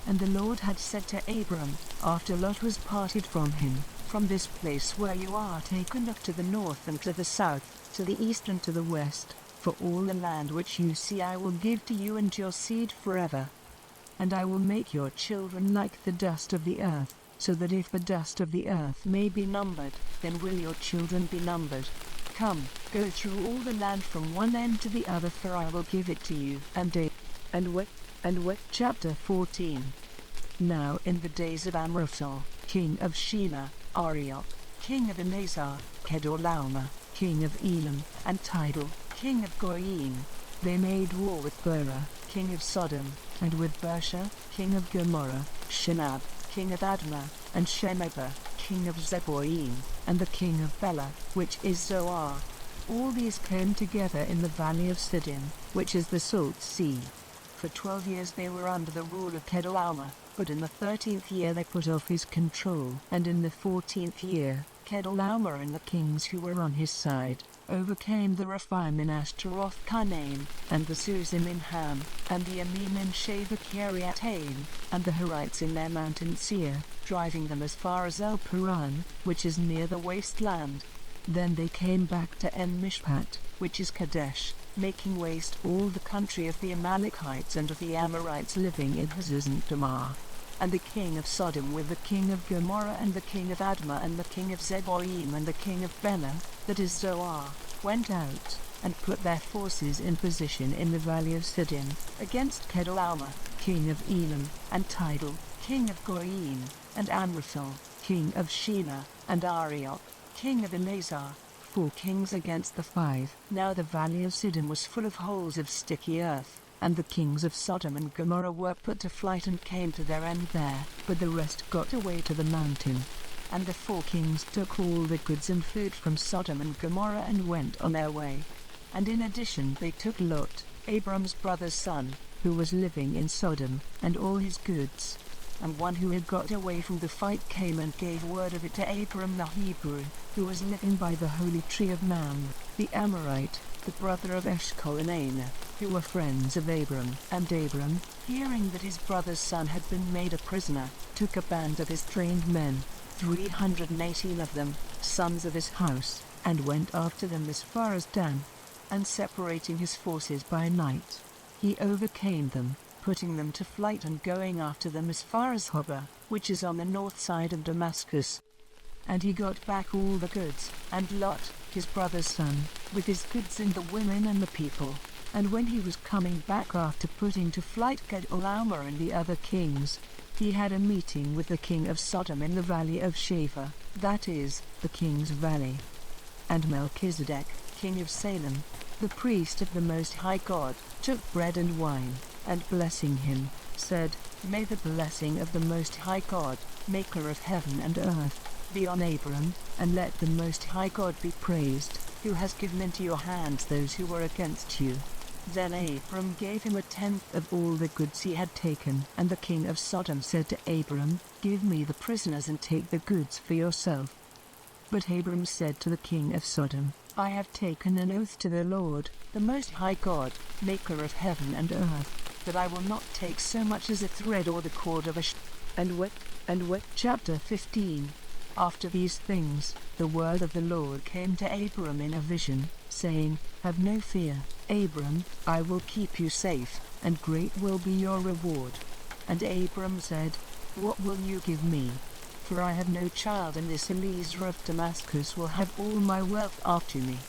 And the Lord had said to Abram, after Lot was parted from him, "From this place where you are taken look to the north and to the south, to the east and to the west, for all the land which you see I will give to you and your seed forever. And I will make your children like the dust of the earth, so that if the dust of the earth may be numbered, then will your children be numbered. Come, go through all the land from one end to the other, for I will give it to you." Chapter 14. Now in the days of Amraphel, king of Shelah, Arioch, king of Elazar, Kedorlaomer, king of Elam, and Tidal, king of Goyim, they made war with Bera, king of Sodom, and with Bersha, king of Gomorrah, Shinab, king of Admah, and Shemeber, king of Zeboim, and the king of Bela, which is Zoar. All these came together in the valley of Siddim, which is the Salt Sea. For 12 years they were under the rule of Kedorlaomer, but in the 13th year they put off his control, and in the 14th year, Kedorlaomer and the kings who were on his side overcame the Rephaim in Ashtaroth Karnaim, and the Suzim in Ham, and the Emim in Shaveh Kiriataim, and the Horites in their mountain Seir, driving them as far as El Paran, which is near the wasteland. Then they came back to En Mishpat, which is Kadesh, making waste all the country of the Amalekites and of the Amorites living in Hazazon Tamar. And the king of Sodom with the king of Gomorrah and the king of Admah and the king of Zeboim and the king of Bela, that is Zoar, went out, and put their forces in position in the valley of Siddim, against Kedorlaomer, king of Elam, and Tidal, king of Goyim, and Amraphel, king of Shelah, and Arioch, king of Elazar, 4 kings against the 5. Now the valley of Siddim was full of holes of sticky earth, and the kings of Sodom and Gomorrah were put to flight and came to their end there, but the rest got away to the mountain. And the 4 kings took all the goods and food from Sodom and Gomorrah and went on their way. And in addition they took Lot, Abram's brother's son, who was living in Sodom, and all his goods. And one who had got away from the fight came and gave word of it to Abram the Hebrew, who was living by the holy tree of Mamre, the Amorite, the brother of Eshcol and Aner, who were friends of Abram. And Abram, hearing that his brother's son had been made a prisoner, took a band of his trained men, 318 of them, sons of his house, and went after them as far as Dan. And separating his forces by night, he overcame them, putting them to flight and going after them as far as Hobah, which is on the north side of Damascus. And he got back all the goods, and Lot, his brother's son, with his goods and the women and the people. And when he was coming back after putting to flight Kedorlaomer and the other kings, he had a meeting with the king of Sodom in the valley of Shaveh, that is, the king's valley. And Melchizedek, king of Salem, the priest of the Most High God, took bread and wine, and blessing him, said, May the blessing of the Most High God, maker of heaven and earth, be on Abram, and let the Most High God be praised, who has given into your hands those who were against you. Then Abram gave him 1/10 of all the goods he had taken. And the king of Sodom said to Abram, Give me the prisoners and take the goods for yourself. But Abram said to the king of Sodom, I have taken an oath to the Lord, the Most High God, maker of heaven and earth, that I will not take so much as a thread or the cord of a And what? Chapter 15. After these things, the word of the Lord came to Abram in a vision, saying, Have no fear, Abram, I will keep you safe, and great will be your reward. And Abram said, What will you give me? For I have no child, and this Eliezer of Damascus will have all my wealth after me.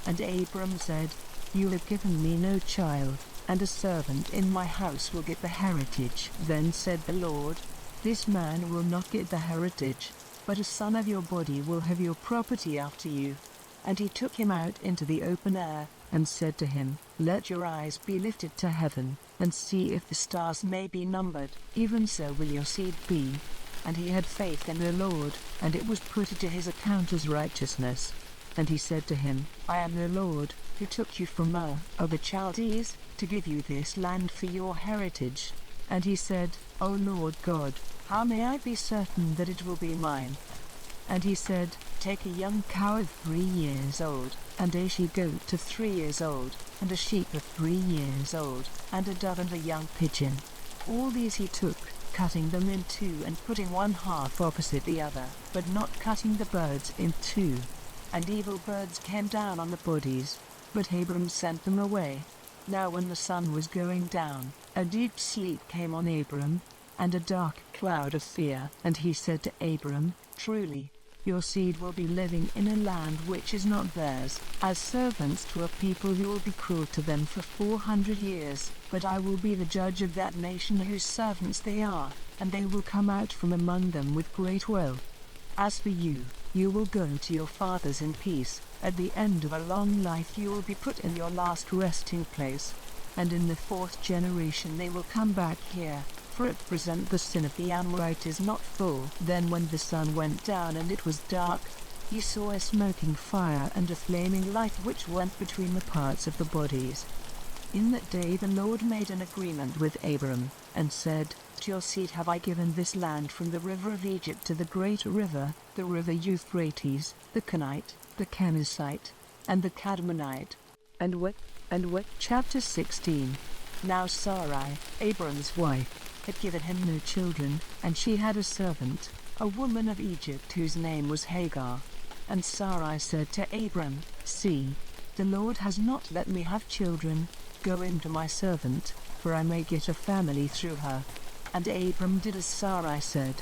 And Abram said, You have given me no child, and a servant in my house will get the heritage. Then said the Lord, This man will not get the heritage, but a son of your body will have your property after you. And he took him out into the open air, and said to him, Let your eyes be lifted to heaven, and see if the stars may be numbered, even so will your seed be. And he had faith in the Lord, and it was put to his account as righteousness. And he said to him, I am the Lord, who took you from Ur of the Chaldees, to give you this land for your heritage. And he said, O Lord God, how may I be certain that it will be mine? And he said, Take a young cow of 3 years old, and a she-goat of 3 years old, and a sheep of 3 years old, and a dove and a young pigeon. All these he took, cutting them in two and putting one half opposite the other, but not cutting the birds in two. And evil birds came down on the bodies, but Abram sent them away. Now when the sun was going down, a deep sleep came on Abram, and a dark cloud of fear. And he said to Abram, Truly, your seed will be living in a land which is not theirs. As servants to a people you will be cruel to them for 400 years, but I will be the judge of that nation whose servants they are, and they will come out from among them with great wealth. As for you, you will go to your fathers in peace. At the end of a long life you will be put in your last resting place. And in the 4th generation they will come back here, for at present the sin of the Amorite is not full. Then when the sun went down and it was dark, he saw a smoking fire and a flaming light which went between the parts of the bodies. In that day the Lord made an agreement with Abram, and said, To your seed have I given this land from the river of Egypt to the great river, the river Euphrates, the Kenite, the Kenizzite, and the Cadmonite. And what? Chapter 16. Now Sarai, Abram's wife, had given him no children, and she had a servant, a woman of Egypt whose name was Hagar. And Sarai said to Abram, See, the Lord has not let me have children. Go in to my servant, for I may get a family through her. And Abram did as Sarai said.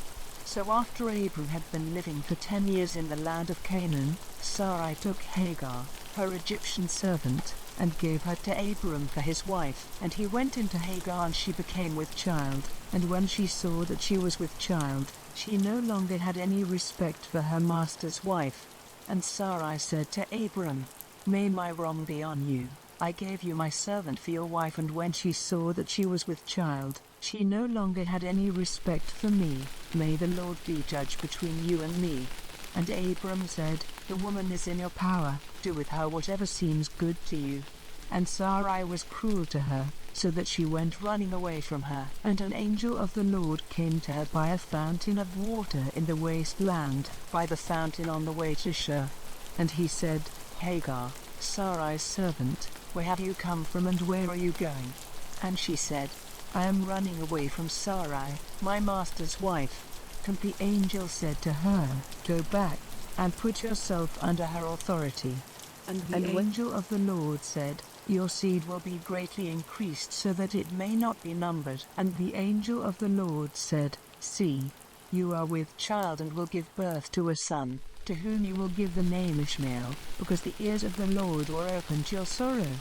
So after Abram had been living for 10 years in the land of Canaan, Sarai took Hagar, her Egyptian servant, and gave her to Abram for his wife. And he went into Hagar, and she became with child. And when she saw that she was with child, she no longer had any respect for her master's wife. And Sarai said to Abram, "May my wrong be on you. I gave you my servant for your wife." And when she saw that she was with child, she no longer had any respect for me. May the Lord be judge between you and me. And Abram said, "The woman is in your power, do with her whatever seems good to you." And Sarai was cruel to her, so that she went running away from her. And an angel of the Lord came to her by a fountain of water in the wasteland, by the fountain on the way to Shur. And he said, "Hagar, Sarai's servant, where have you come from and where are you going?" And she said, "I am running away from Sarai, my master's wife." And the angel said to her, "Go back, and put yourself under her authority." And the angel of the Lord said, "Your seed will be greatly increased so that it may not be numbered." And the angel of the Lord said, "See, you are with child and will give birth to a son, to whom you will give the name Ishmael, because the ears of the Lord were open to your sorrow.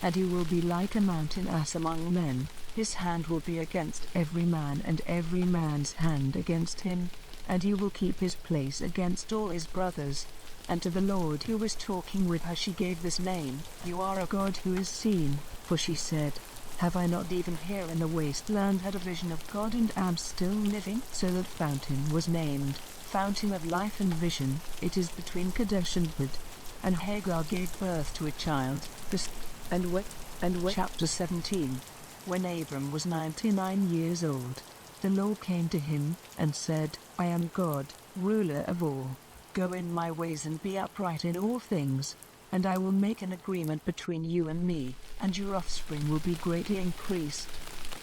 And he will be like a mountain ass among men. His hand will be against every man and every man's hand against him, and he will keep his place against all his brothers." And to the Lord who was talking with her she gave this name, "You are a God who is seen," for she said, "Have I not even here in the wasteland had a vision of God and am still living?" So that fountain was named Fountain of Life and Vision. It is between Kadesh and Bud. And Hagar gave birth to a child. Chapter 17. When Abram was 99 years old, the Lord came to him and said, "I am God, ruler of all. Go in my ways and be upright in all things, and I will make an agreement between you and me, and your offspring will be greatly increased."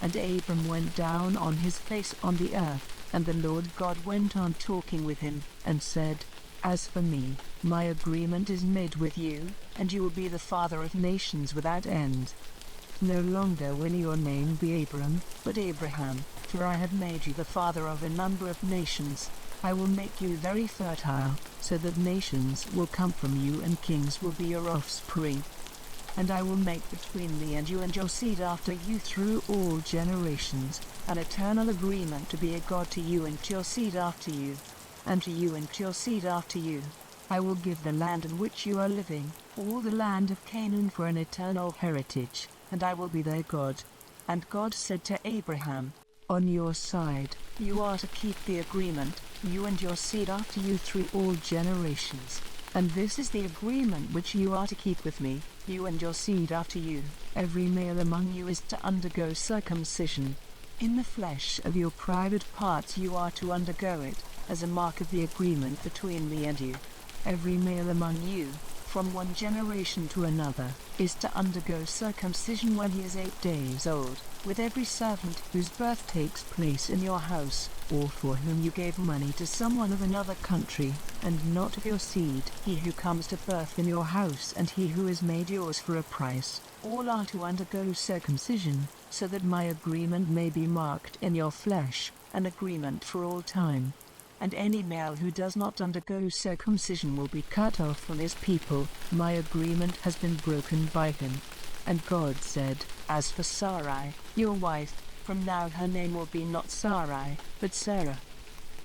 And Abram went down on his face on the earth, and the Lord God went on talking with him, and said, "As for me, my agreement is made with you, and you will be the father of nations without end. No longer will your name be Abram, but Abraham, for I have made you the father of a number of nations. I will make you very fertile, so that nations will come from you and kings will be your offspring. And I will make between me and you and your seed after you through all generations, an eternal agreement to be a God to you and to your seed after you, and to you and to your seed after you. I will give the land in which you are living, all the land of Canaan for an eternal heritage, and I will be their God." And God said to Abraham, "On your side, you are to keep the agreement, you and your seed after you through all generations. And this is the agreement which you are to keep with me, you and your seed after you. Every male among you is to undergo circumcision. In the flesh of your private parts you are to undergo it, as a mark of the agreement between me and you. Every male among you, from one generation to another, is to undergo circumcision when he is 8 days old, with every servant whose birth takes place in your house, or for whom you gave money to someone of another country, and not of your seed, he who comes to birth in your house and he who is made yours for a price. All are to undergo circumcision, so that my agreement may be marked in your flesh, an agreement for all time. And any male who does not undergo circumcision will be cut off from his people. My agreement has been broken by him." And God said, "As for Sarai, your wife, from now her name will be not Sarai, but Sarah.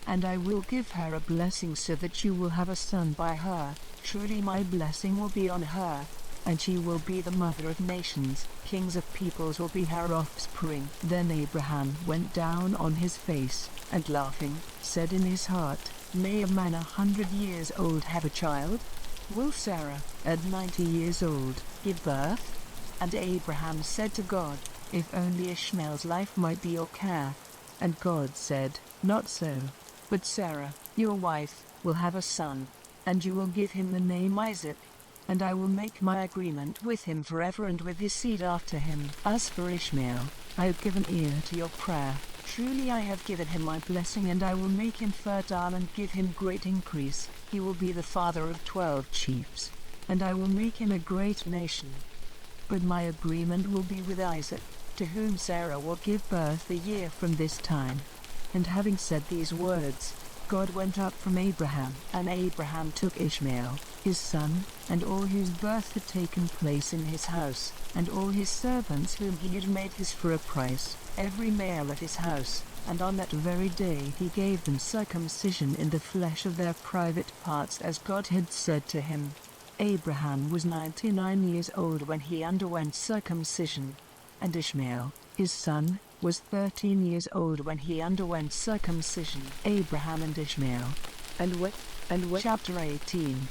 And I will give her a blessing so that you will have a son by her. Truly my blessing will be on her, and she will be the mother of nations. Kings of peoples will be her offspring." Then Abraham went down on his face, and laughing, said in his heart, "May a man 100 years old have a child? Will Sarah, at 90 years old, give birth?" And Abraham said to God, "If only Ishmael's life might be your care." And God said, "Not so, but Sarah, your wife, will have a son, and you will give him the name Isaac. And I will make my agreement with him forever and with his seed after him. As for Ishmael, I have given ear to your prayer. Truly I have given him my blessing, and I will make him fertile and give him great increase. He will be the father of 12 chiefs, and I will make him a great nation. But my agreement will be with Isaac, to whom Sarah will give birth a year from this time." And having said these words, God went up from Abraham, and Abraham took Ishmael, his son, and all whose birth had taken place in his house, and all his servants whom he had made his for a price, every male at his house. And on that very day he gave them circumcision in the flesh of their private parts, as God had said to him. Abraham was 99 years old when he underwent circumcision. And Ishmael, his son, was 13 years old when he underwent circumcision. Abraham and Ishmael. And what? Chapter 18.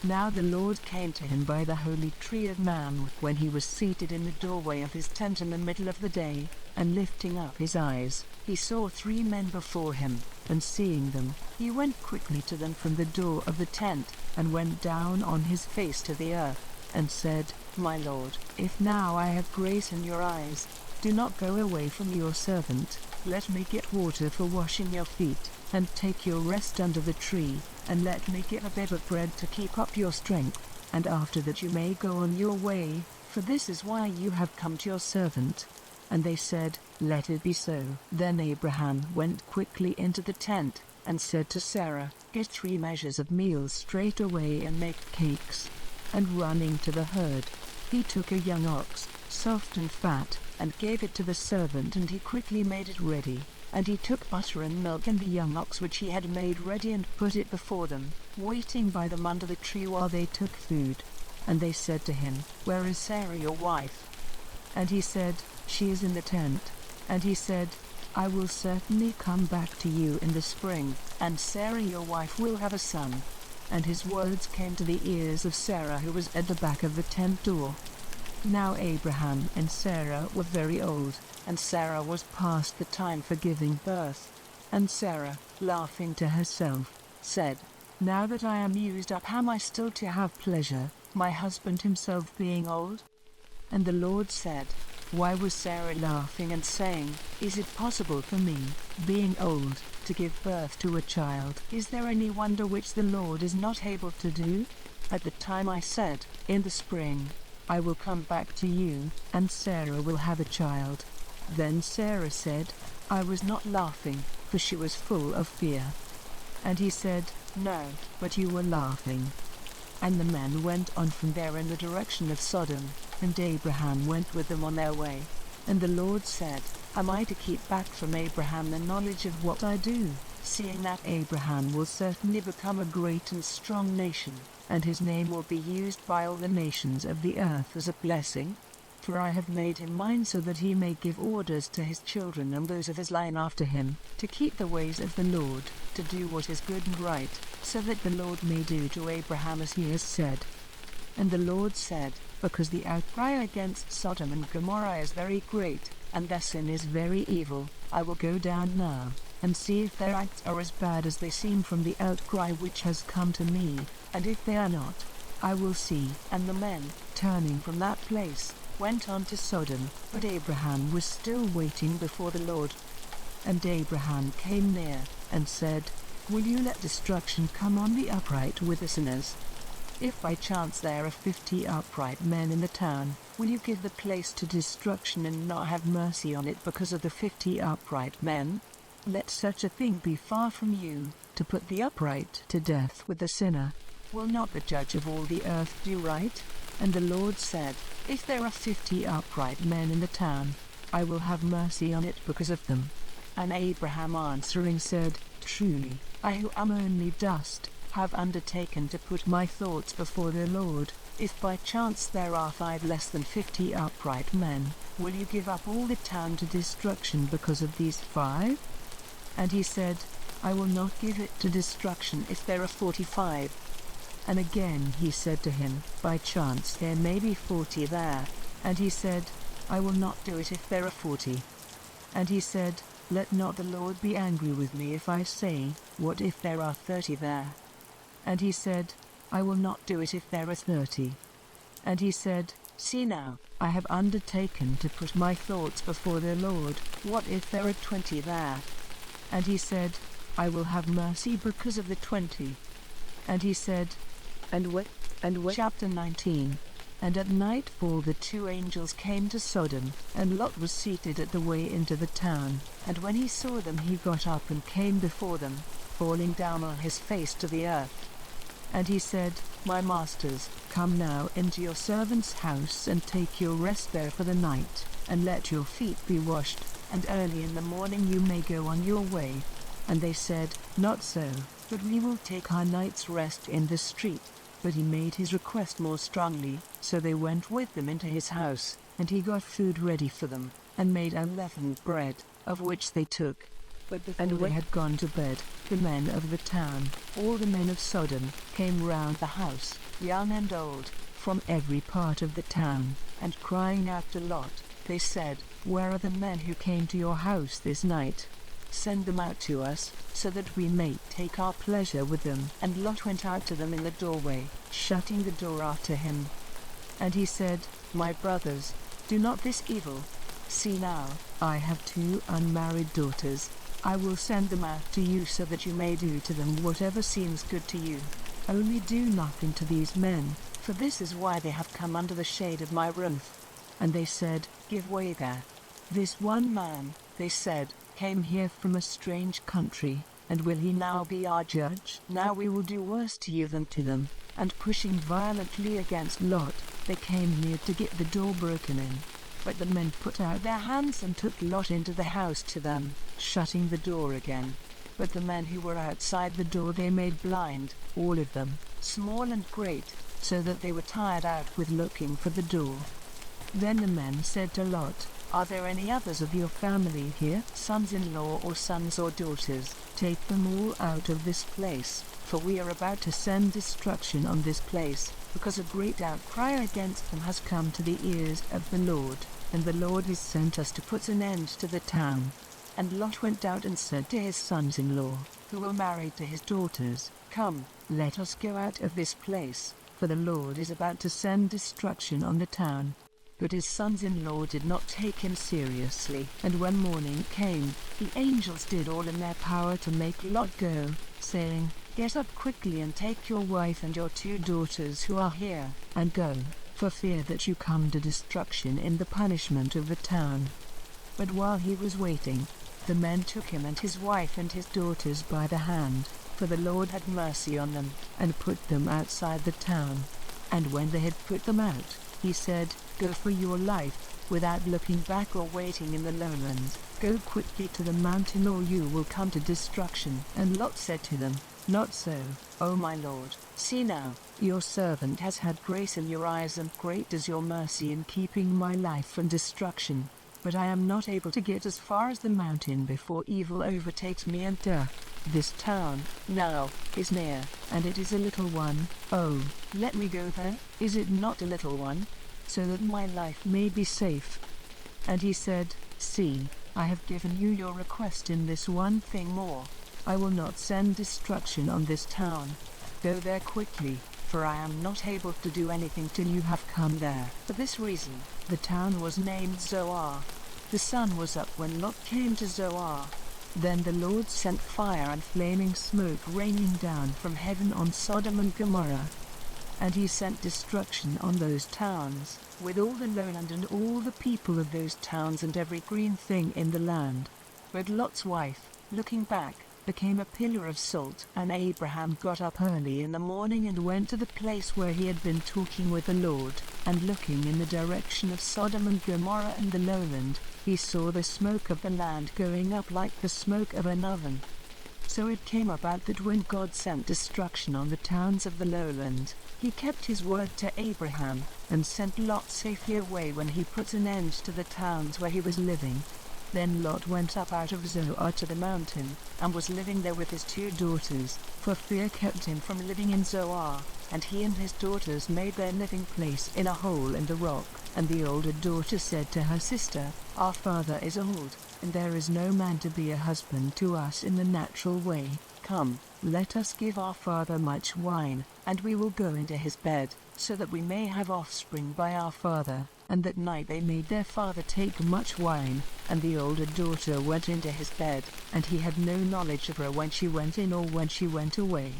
Now the Lord came to him by the holy tree of Mamre when he was seated in the doorway of his tent in the middle of the day, and lifting up his eyes, he saw 3 men before him, and seeing them, he went quickly to them from the door of the tent, and went down on his face to the earth, and said, My Lord, if now I have grace in your eyes, do not go away from your servant. Let me get water for washing your feet, and take your rest under the tree, and let me get a bit of bread to keep up your strength, and after that you may go on your way, for this is why you have come to your servant. And they said, Let it be so. Then Abraham went quickly into the tent, and said to Sarah, Get 3 measures of meal straight away and make cakes. And running to the herd, he took a young ox, soft and fat, and gave it to the servant, and he quickly made it ready. And he took butter and milk and the young ox which he had made ready, and put it before them, waiting by them under the tree while they took food. And they said to him, Where is Sarah your wife? And he said, She is in the tent. And he said, I will certainly come back to you in the spring, and Sarah your wife will have a son. And his words came to the ears of Sarah, who was at the back of the tent door. Now Abraham and Sarah were very old, and Sarah was past the time for giving birth. And Sarah, laughing to herself, said, Now that I am used up, am I still to have pleasure, my husband himself being old? And the Lord said, Why was Sarah laughing and saying, Is it possible for me, being old, to give birth to a child? Is there any wonder which the Lord is not able to do? At the time I said, In the spring, I will come back to you, and Sarah will have a child. Then Sarah said, I was not laughing, for she was full of fear. And he said, No, but you were laughing. And the men went on from there in the direction of Sodom, and Abraham went with them on their way. And the Lord said, Am I to keep back from Abraham the knowledge of what I do, seeing that Abraham will certainly become a great and strong nation, and his name will be used by all the nations of the earth as a blessing? For I have made him mine so that he may give orders to his children and those of his line after him, to keep the ways of the Lord, to do what is good and right, so that the Lord may do to Abraham as he has said. And the Lord said, Because the outcry against Sodom and Gomorrah is very great, and their sin is very evil, I will go down now, and see if their acts are as bad as they seem from the outcry which has come to me, and if they are not, I will see. And the men, turning from that place, went on to Sodom, but Abraham was still waiting before the Lord. And Abraham came near, and said, Will you let destruction come on the upright with the sinners? If by chance there are 50 upright men in the town, will you give the place to destruction and not have mercy on it because of the 50 upright men? Let such a thing be far from you, to put the upright to death with the sinner. Will not the judge of all the earth do right? And the Lord said, If there are 50 upright men in the town, I will have mercy on it because of them. And Abraham answering said, Truly, I who am only dust, have undertaken to put my thoughts before the Lord. If by chance there are 5 less than 50 upright men, will you give up all the town to destruction because of these 5? And he said, I will not give it to destruction if there are 45. And again he said to him, By chance there may be 40 there. And he said, I will not do it if there are 40. And he said, Let not the Lord be angry with me if I say, What if there are 30 there? And he said, I will not do it if there are 30. And he said, See now, I have undertaken to put my thoughts before the Lord, what if there are 20 there? And he said, I will have mercy because of the 20. And he said, And what? Chapter 19. And at nightfall the 2 angels came to Sodom, and Lot was seated at the way into the town. And when he saw them he got up and came before them, falling down on his face to the earth. And he said, My masters, come now into your servant's house and take your rest there for the night, and let your feet be washed, and early in the morning you may go on your way. And they said, Not so, but we will take our night's rest in the street. But he made his request more strongly, so they went with them into his house, and he got food ready for them, and made unleavened bread, of which they took. But before they had gone to bed, the men of the town, all the men of Sodom, came round the house, young and old, from every part of the town, and crying out to Lot, they said, Where are the men who came to your house this night? Send them out to us, so that we may take our pleasure with them. And Lot went out to them in the doorway, shutting the door after him. And he said, My brothers, do not this evil. See now, I have 2 unmarried daughters. I will send them out to you so that you may do to them whatever seems good to you. Only do nothing to these men, for this is why they have come under the shade of my roof. And they said, Give way there. This one man, they said, came here from a strange country, and will he now be our judge? Now we will do worse to you than to them. And pushing violently against Lot, they came near to get the door broken in. But the men put out their hands and took Lot into the house to them, shutting the door again. But the men who were outside the door they made blind, all of them, small and great, so that they were tired out with looking for the door. Then the men said to Lot, Are there any others of your family here, sons-in-law or sons or daughters? Take them all out of this place, for we are about to send destruction on this place, because a great outcry against them has come to the ears of the Lord, and the Lord has sent us to put an end to the town. And Lot went out and said to his sons-in-law, who were married to his daughters, Come, let us go out of this place, for the Lord is about to send destruction on the town. But his sons-in-law did not take him seriously, and when morning came, the angels did all in their power to make Lot go, saying, Get up quickly and take your wife and your 2 daughters who are here, and go, for fear that you come to destruction in the punishment of the town. But while he was waiting, the men took him and his wife and his daughters by the hand, for the Lord had mercy on them, and put them outside the town. And when they had put them out, he said, Go for your life, without looking back or waiting in the lowlands. Go quickly to the mountain or you will come to destruction. And Lot said to them, Not so, O my Lord. See now, your servant has had grace in your eyes, and great is your mercy in keeping my life from destruction. But I am not able to get as far as the mountain before evil overtakes me and death. This town, now, is near, and it is a little one. Oh, let me go there, is it not a little one? So that my life may be safe. And he said, See, I have given you your request in this one thing more. I will not send destruction on this town. Go there quickly, for I am not able to do anything till you have come there. For this reason, the town was named Zoar. The sun was up when Lot came to Zoar. Then the Lord sent fire and flaming smoke raining down from heaven on Sodom and Gomorrah. And he sent destruction on those towns, with all the lowland and all the people of those towns and every green thing in the land. But Lot's wife, looking back, became a pillar of salt. And Abraham got up early in the morning and went to the place where he had been talking with the Lord, and looking in the direction of Sodom and Gomorrah and the lowland, he saw the smoke of the land going up like the smoke of an oven. So it came about that when God sent destruction on the towns of the lowland, he kept his word to Abraham, and sent Lot safely away when he put an end to the towns where he was living. Then Lot went up out of Zoar to the mountain, and was living there with his 2 daughters, for fear kept him from living in Zoar, and he and his daughters made their living place in a hole in the rock. And the older daughter said to her sister, Our father is old, and there is no man to be a husband to us in the natural way. Come, let us give our father much wine, and we will go into his bed, so that we may have offspring by our father. And that night they made their father take much wine, and the older daughter went into his bed, and he had no knowledge of her when she went in or when she went away.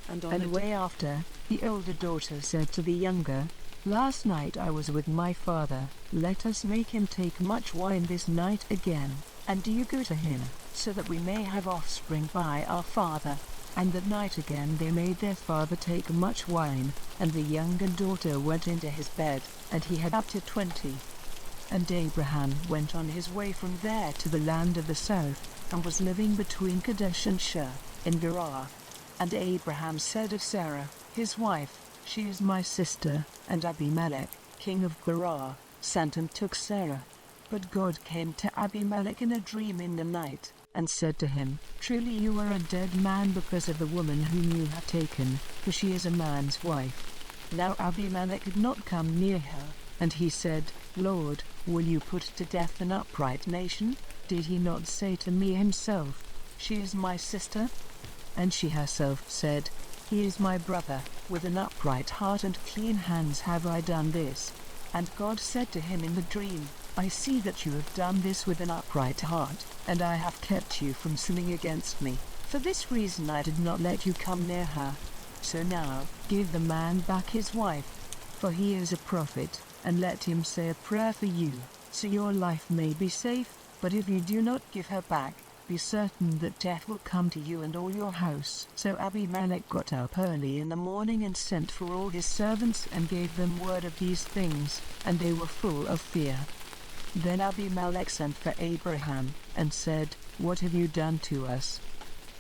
And on the way after, the older daughter said to the younger, Last night I was with my father, let us make him take much wine this night again, and do you go to him, so that we may have offspring by our father. And that night again they made their father take much wine, and the younger daughter went into his bed, and he had up to 20. And Abraham went on his way from there to the land of the south, and was living between Kadesh and Shur, in Gerar. And Abraham said of Sarah, his wife, she is my sister, and Abimelech, king of Gerar, sent and took Sarah. But God came to Abimelech in a dream in the night, and said to him, truly you are a dead man because of the woman whom you have taken, for she is a man's wife. Now Abimelech had not come near her, and he said, Lord, will you put to death an upright nation? Did he not say to me himself, she is my sister? And she herself said, he is my brother, with an upright heart and clean hands have I done this. And God said to him in the dream, I see that you have done this with an upright heart, and I have kept you from sinning against me. For this reason I did not let you come near her. So now, give the man back his wife, for he is a prophet, and let him say a prayer for you, so your life may be safe. But if you do not give her back, be certain that death will come to you and all your house. So Abimelech got up early in the morning and sent for all his servants and gave them word of these things, and they were full of fear. Then Abimelech sent for Abraham, and said, what have you done to us?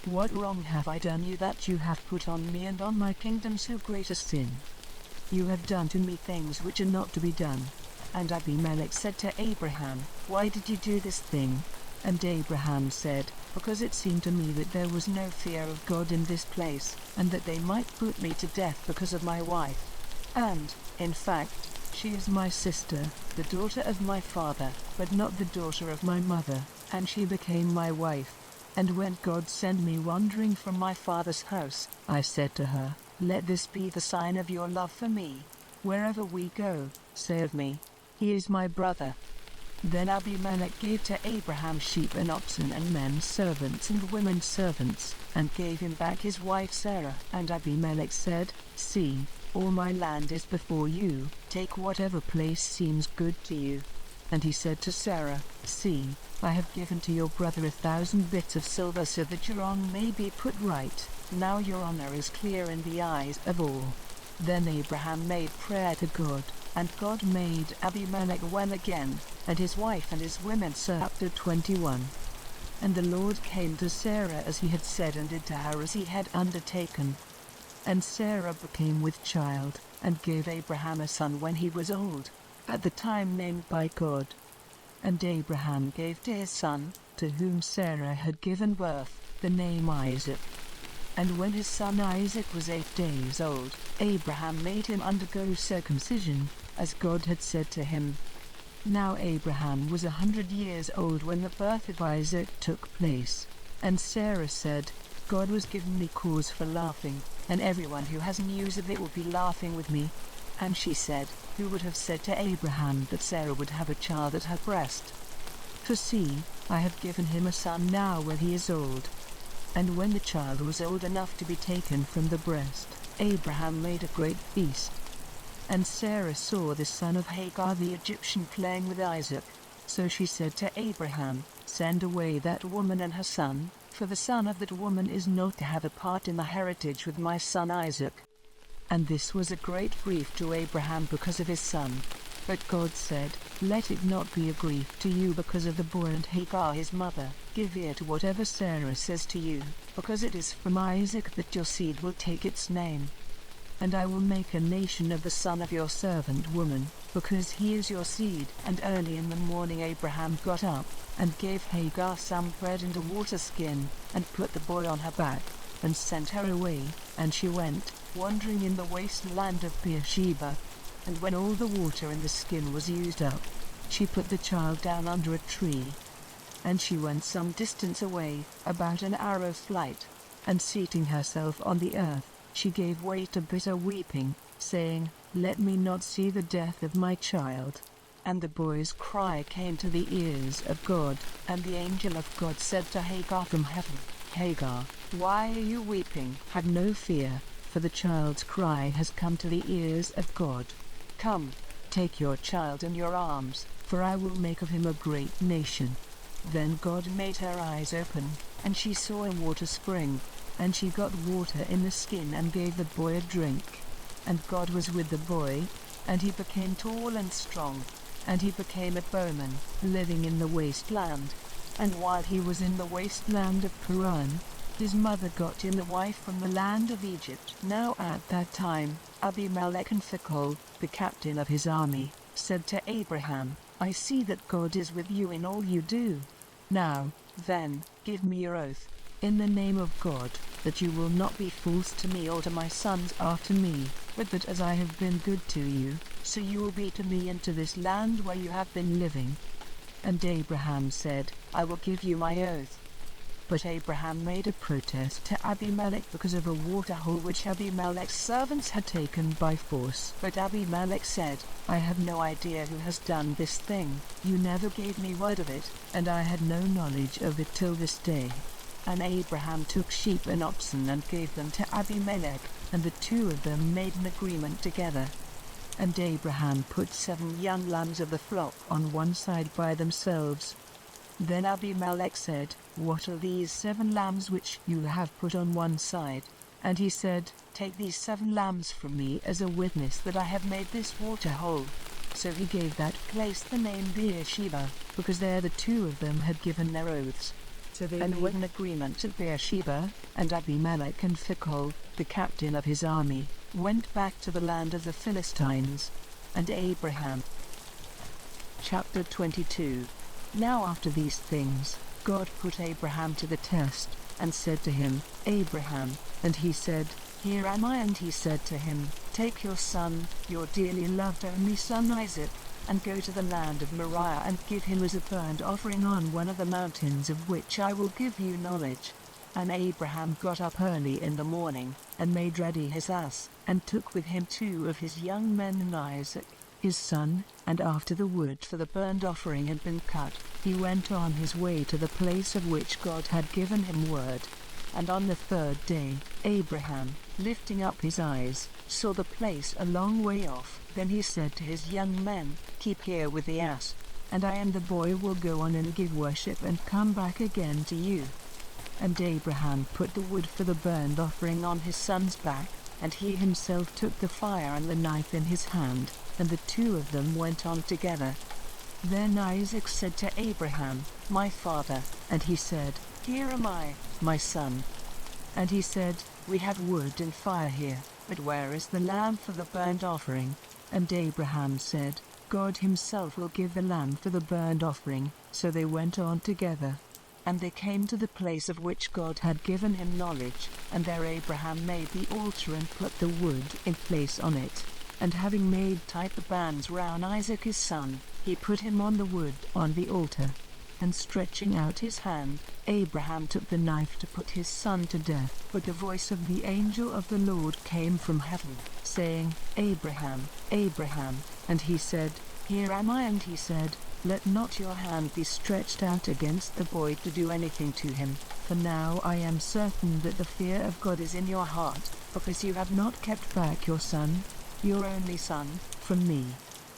What wrong have I done you that you have put on me and on my kingdom so great a sin? You have done to me things which are not to be done. And Abimelech said to Abraham, why did you do this thing? And Abraham said, because it seemed to me that there was no fear of God in this place, and that they might put me to death because of my wife. And, in fact, she is my sister, the daughter of my father, but not the daughter of my mother, and she became my wife. And when God sent me wandering from my father's house, I said to her, let this be the sign of your love for me. Wherever we go, say of me, he is my brother. Then Abimelech gave to Abraham sheep and oxen and men servants and women servants, and gave him back his wife Sarah. And Abimelech said, see, all my land is before you, take whatever place seems good to you. And he said to Sarah, see, I have given to your brother 1,000 bits of silver so that your honor may be put right. Now your honor is clear in the eyes of all. Then Abraham made prayer to God, and God made Abimelech well again, and his wife and his women. Chapter 21. And the Lord came to Sarah as he had said, and did to her as he had undertaken. And Sarah became with child, and gave Abraham a son when he was old, at the time named by God. And Abraham gave to his son, to whom Sarah had given birth, the name Isaac. And when his son Isaac was 8 days old, Abraham made him undergo circumcision, as God had said to him. Now Abraham was 100 years old when the birth of Isaac took place. And Sarah said, God has given me cause for laughing, and everyone who has news of it will be laughing with me. And she said, who would have said to Abraham that Sarah would have a child at her breast? For see, I have given him a son now when he is old. And when the child was old enough to be taken from the breast, Abraham made a great feast. And Sarah saw the son of Hagar the Egyptian playing with Isaac. So she said to Abraham, send away that woman and her son, for the son of that woman is not to have a part in the heritage with my son Isaac. And this was a great grief to Abraham because of his son. But God said, let it not be a grief to you because of the boy and Hagar his mother. Give ear to whatever Sarah says to you, because it is from Isaac that your seed will take its name. And I will make a nation of the son of your servant woman, because he is your seed. And early in the morning Abraham got up, and gave Hagar some bread and a water skin, and put the boy on her back, and sent her away, and she went, wandering in the wasteland of Beersheba. And when all the water in the skin was used up, she put the child down under a tree. And she went some distance away, about an arrow's flight, and seating herself on the earth, she gave way to bitter weeping, saying, let me not see the death of my child. And the boy's cry came to the ears of God, and the angel of God said to Hagar from heaven, Hagar, why are you weeping? Have no fear, for the child's cry has come to the ears of God. Come, take your child in your arms, for I will make of him a great nation. Then God made her eyes open, and she saw a water spring, And she got water in the skin and gave the boy a drink. And God was with the boy, and he became tall and strong. And he became a bowman, living in the wasteland. And while he was in the wasteland of Paran, his mother got him a wife from the land of Egypt. Now at that time, Abimelech and Phicol, the captain of his army, said to Abraham, I see that God is with you in all you do. Now, then, give me your oath, in the name of God, that you will not be false to me or to my sons after me, but that as I have been good to you, so you will be to me and to this land where you have been living. And Abraham said, I will give you my oath. But Abraham made a protest to Abimelech because of a waterhole which Abimelech's servants had taken by force. But Abimelech said, I have no idea who has done this thing. You never gave me word of it, and I had no knowledge of it till this day. And Abraham took sheep and oxen and gave them to Abimelech, and the two of them made an agreement together. And Abraham put 7 young lambs of the flock on one side by themselves. Then Abimelech said, What are these 7 lambs which you have put on one side? And he said, Take these 7 lambs from me as a witness that I have made this water whole. So he gave that place the name Beersheba, because there the two of them had given their oaths. So they made an agreement at Beersheba, and Abimelech and Phicol, the captain of his army, went back to the land of the Philistines. And Abraham. Chapter 22. Now after these things, God put Abraham to the test, and said to him, Abraham, and he said, Here am I. And he said to him, Take your son, your dearly loved only son Isaac, and go to the land of Moriah and give him as a burnt offering on one of the mountains of which I will give you knowledge. And Abraham got up early in the morning, and made ready his ass, and took with him 2 of his young men and Isaac, his son, and after the wood for the burnt offering had been cut, he went on his way to the place of which God had given him word. And on the 3rd day, Abraham, lifting up his eyes, saw the place a long way off. Then he said to his young men, Keep here with the ass, and I and the boy will go on and give worship and come back again to you. And Abraham put the wood for the burnt offering on his son's back, and he himself took the fire and the knife in his hand, and the two of them went on together. Then Isaac said to Abraham, My father, and he said, Here am I, my son. And he said, We have wood and fire here, but where is the lamb for the burnt offering? And Abraham said, God himself will give the lamb for the burnt offering. So they went on together. And they came to the place of which God had given him knowledge, and there Abraham made the altar and put the wood in place on it. And having made tight the bands round Isaac his son, he put him on the wood on the altar. And stretching out his hand, Abraham took the knife to put his son to death. But the voice of the angel of the Lord came from heaven, saying, Abraham, Abraham. And he said, Here am I. And he said, Let not your hand be stretched out against the boy to do anything to him, for now I am certain that the fear of God is in your heart, because you have not kept back your son, your only son, from me.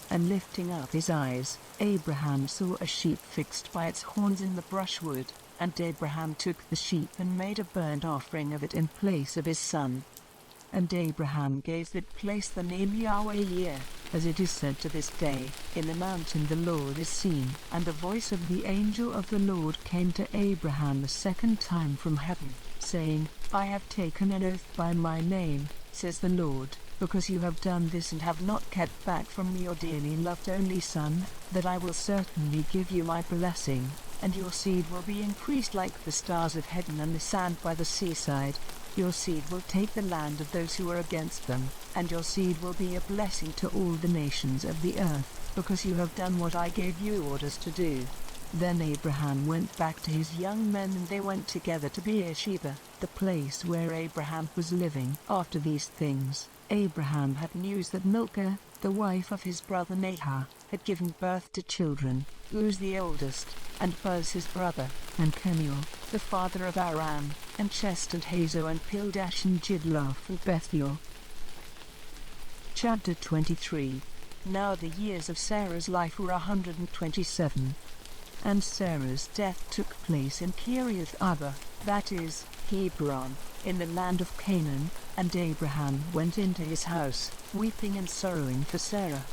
And lifting up his eyes, Abraham saw a sheep fixed by its horns in the brushwood, and Abraham took the sheep and made a burnt offering of it in place of his son. And Abraham gave that place the name Yahweh-Yireh, as it is said to this day, In the mountain the Lord is seen. And the voice of the angel of the Lord came to Abraham the 2nd time from heaven, saying, I have taken an oath by my name, says the Lord, because you have done this and have not kept back from me your dearly loved only son, that I will certainly give you my blessing, and your seed will be increased like the stars of heaven and the sand by the seaside. Your seed will take the land of those who are against them, and your seed will be a blessing to all the nations of the earth, because you have done what I gave you orders to do. Then Abraham went back to his young men, and they went together to Beersheba, the place where Abraham was living. After these things, Abraham had news that Milcah, the wife of his brother Nahor, had given birth to children, Uz the oldest, and Buz his brother, and Kemuel, the father of Aram, and Chest and Hazo and Pildash and Jidlaph and Bethuel. Chapter 23. Now the years of Sarah's life were 127. And Sarah's death took place in Kiriath Arba, that is, Hebron, in the land of Canaan, and Abraham went into his house, weeping and sorrowing for Sarah.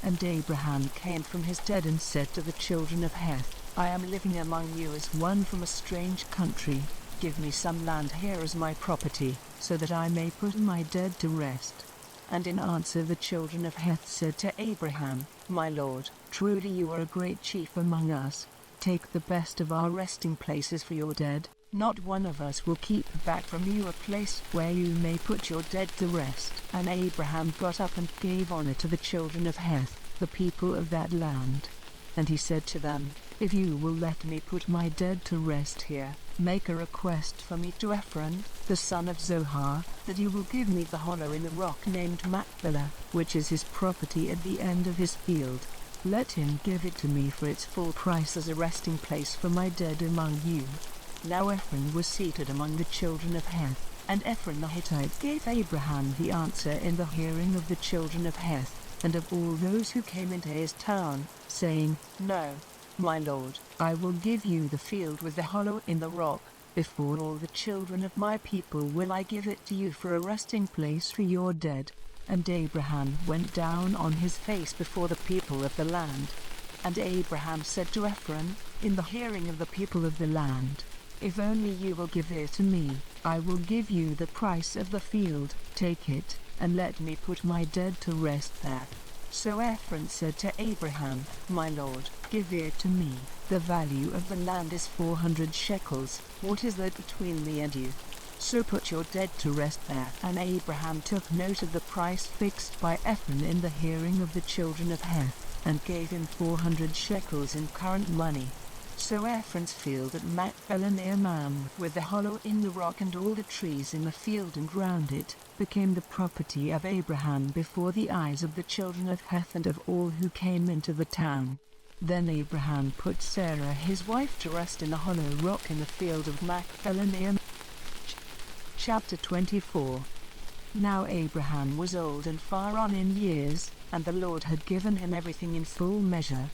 And Abraham came from his dead and said to the children of Heth, I am living among you as one from a strange country. Give me some land here as my property, so that I may put my dead to rest. And in answer the children of Heth said to Abraham, My lord, truly you are a great chief among us. Take the best of our resting places for your dead. Not one of us will keep back from you a place where you may put your dead to rest. And Abraham got up and gave honor to the children of Heth, the people of that land. And he said to them, If you will let me put my dead to rest here, make a request for me to Ephron, the son of Zohar, that he will give me the hollow in the rock named Machpelah, which is his property at the end of his field. Let him give it to me for its full price as a resting place for my dead among you. Now Ephron was seated among the children of Heth, and Ephron the Hittite gave Abraham the answer in the hearing of the children of Heth, and of all those who came into his town, saying, No, my lord, I will give you the field with the hollow in the rock. Before all the children of my people will I give it to you for a resting place for your dead. And Abraham went down on his face before the people of the land. And Abraham said to Ephron, in the hearing of the people of the land, If only you will give it to me, I will give you the price of the field. Take it, and let me put my dead to rest there. So Ephron said to Abraham, My lord, give it to me. The value of the land is 400 shekels. What is that between me and you? So put your dead to rest there. And Abraham took note of the price fixed by Ephron in the hearing of the children of Heth, and gave him 400 shekels in current money. So Ephron's field at Machpelah near Mamre, with the hollow in the rock and all the trees in the field and round it, became the property of Abraham before the eyes of the children of Heth and of all who came into the town. Then Abraham put Sarah his wife to rest in the hollow rock in the field of Machpelah near Chapter 24. Now Abraham was old and far on in years, and the Lord had given him everything in full measure.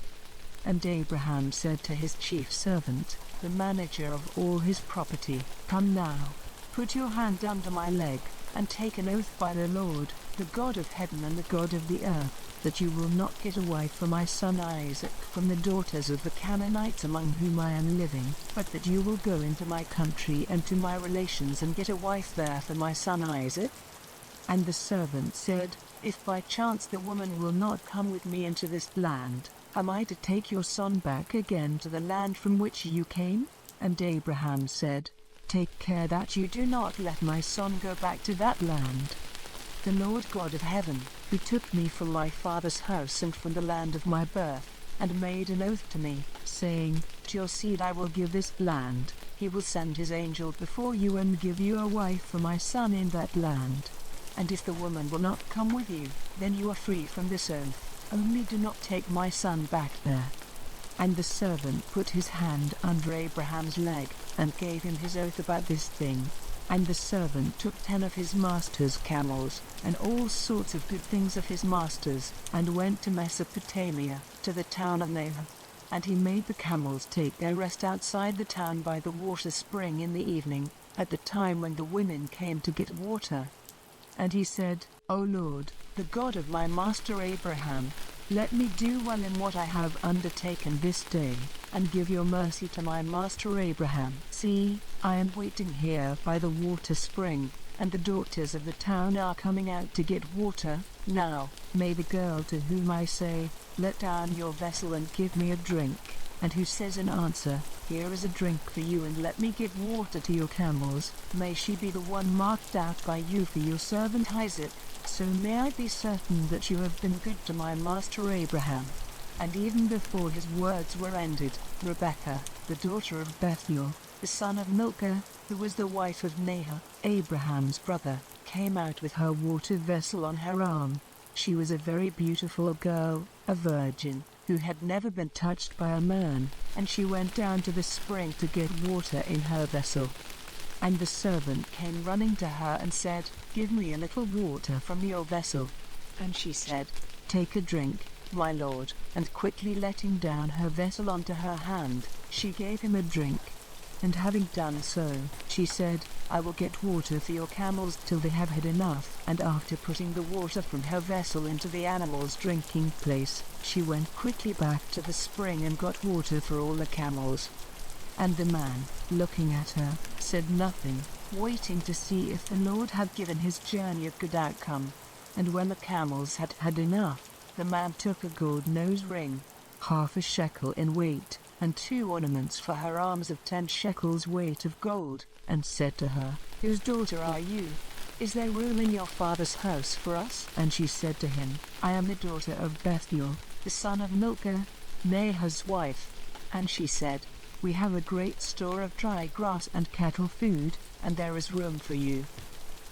And Abraham said to his chief servant, the manager of all his property, Come now, put your hand under my leg, and take an oath by the Lord, the God of heaven and the God of the earth, that you will not get a wife for my son Isaac from the daughters of the Canaanites among whom I am living, but that you will go into my country and to my relations and get a wife there for my son Isaac. And the servant said, If by chance the woman will not come with me into this land, am I to take your son back again to the land from which you came? And Abraham said, Take care that you do not let my son go back to that land. The Lord God of heaven, who took me from my father's house and from the land of my birth, and made an oath to me, saying, To your seed I will give this land, he will send his angel before you and give you a wife for my son in that land. And if the woman will not come with you, then you are free from this oath, only do not take my son back there. And the servant put his hand under Abraham's leg, and gave him his oath about this thing. And the servant took 10 of his master's camels, and all sorts of good things of his master's, and went to Mesopotamia, to the town of Nahor. And he made the camels take their rest outside the town by the water spring in the evening, at the time when the women came to get water. And he said, O Lord, the God of my master Abraham, let me do well in what I have undertaken this day, and give your mercy to my master Abraham. See, I am waiting here by the water spring, and the daughters of the town are coming out to get water. Now, may the girl to whom I say, Let down your vessel and give me a drink, and who says in answer, Here is a drink for you and let me give water to your camels, may she be the one marked out by you for your servant Isaac. So may I be certain that you have been good to my master Abraham. And even before his words were ended, Rebekah, the daughter of Bethuel, the son of Milcah, who was the wife of Nahor, Abraham's brother, came out with her water vessel on her arm. She was a very beautiful girl, a virgin, who had never been touched by a man, and she went down to the spring to get water in her vessel. And the servant came running to her and said, Give me a little water from your vessel. And she said, Take a drink. my lord," and quickly letting down her vessel onto her hand, she gave him a drink. And having done so, she said, "I will get water for your camels till they have had enough." And after putting the water from her vessel into the animals' drinking place, she went quickly back to the spring and got water for all the camels. And the man, looking at her, said nothing, waiting to see if the Lord had given his journey a good outcome. And when the camels had had enough, the man took a gold nose ring, half a shekel in weight, and 2 ornaments for her arms of 10 shekels weight of gold, and said to her, "Whose daughter are you? Is there room in your father's house for us?" And she said to him, "I am the daughter of Bethuel, the son of Milcah, Nahor's wife." And she said, "We have a great store of dry grass and cattle food, and there is room for you."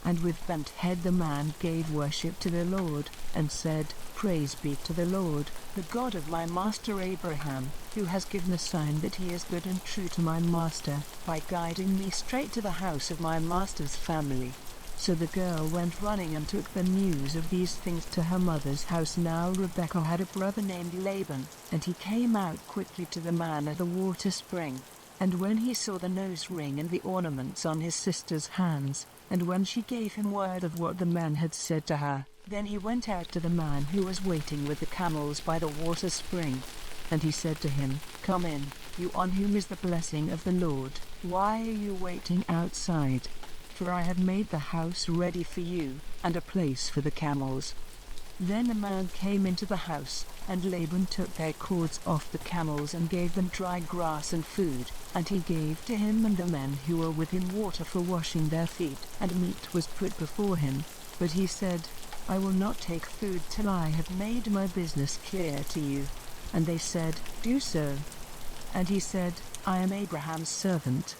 And with bent head the man gave worship to the Lord, and said, "Praise be to the Lord, the God of my master Abraham, who has given a sign that he is good and true to my master, by guiding me straight to the house of my master's family." So the girl went running and took the news of these things to her mother's house. Now Rebekah had a brother named Laban, and he came out quickly to the man at the water spring. And when he saw the nose ring and the ornaments on his sister's hands, and when she gave him word of what the man had said to her, then he went out to the man who was waiting with the camels by the water spring. And he said to him, "Come in, you on whom is the blessing of the Lord. Why are you waiting outside? For I have made the house ready for you, and a place for the camels." Then the man came into the house, and Laban took their cords off the camels and gave them dry grass and food, and he gave to him and the men who were with him water for washing their feet, and meat was put before him. But he said, "I will not take food till I have made my business clear to you." And they said, "Do so." And he said, "I am Abraham's servant.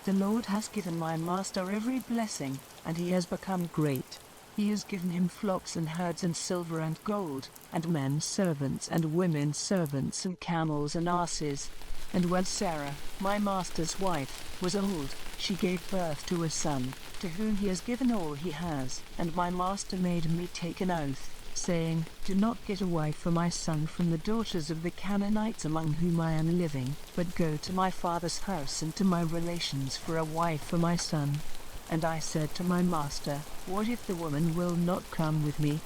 The Lord has given my master every blessing, and he has become great. He has given him flocks and herds and silver and gold, and men servants and women servants and camels and asses. And when Sarah, my master's wife, was old, she gave birth to a son, to whom he has given all he has. And my master made me take an oath, saying, 'Do not get a wife for my son from the daughters of the Canaanites among whom I am living, but go to my father's house and to my relations for a wife for my son.' And I said to my master, 'What if the woman will not come with me?'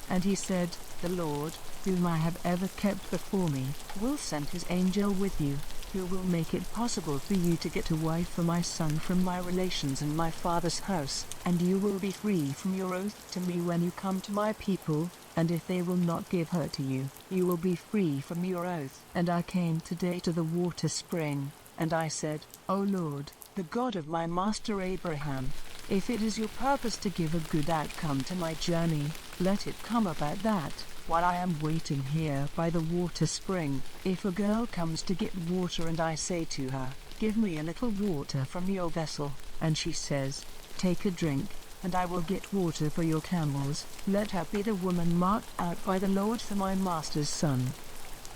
And he said, 'The Lord, whom I have ever kept before me, will send his angel with you, who will make it possible for you to get a wife for my son from my relations and my father's house, and you will be free from your oath to me when you come to my people, and if they will not give her to you, you will be free from your oath.' And I came today to the water spring, and I said, 'O Lord, the God of my master Abraham, if it is your purpose to give a good outcome to my journey, let it come about that, while I am waiting here by the water spring, if a girl comes to get water and I say to her, "Give me a little water from your vessel," and she says, "Take a drink, and I will get water for your camels," let her be the woman marked out by the Lord for my master's son."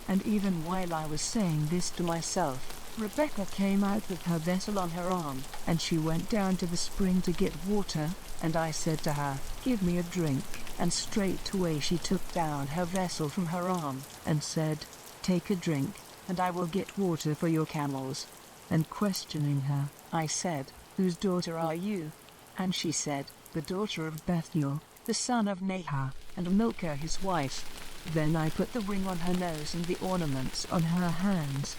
And even while I was saying this to myself, Rebekah came out with her vessel on her arm, and she went down to the spring to get water, and I said to her, "Give me a drink," and straightway she took down her vessel from her arm, and said, "Take a drink, and I will get water for your camels." And questioning her, I said, "Whose daughter are you?" And she said, "The daughter of Bethuel, the son of Nahor, and Milcah his wife." Then I put the ring on her nose and the ornaments on her hands.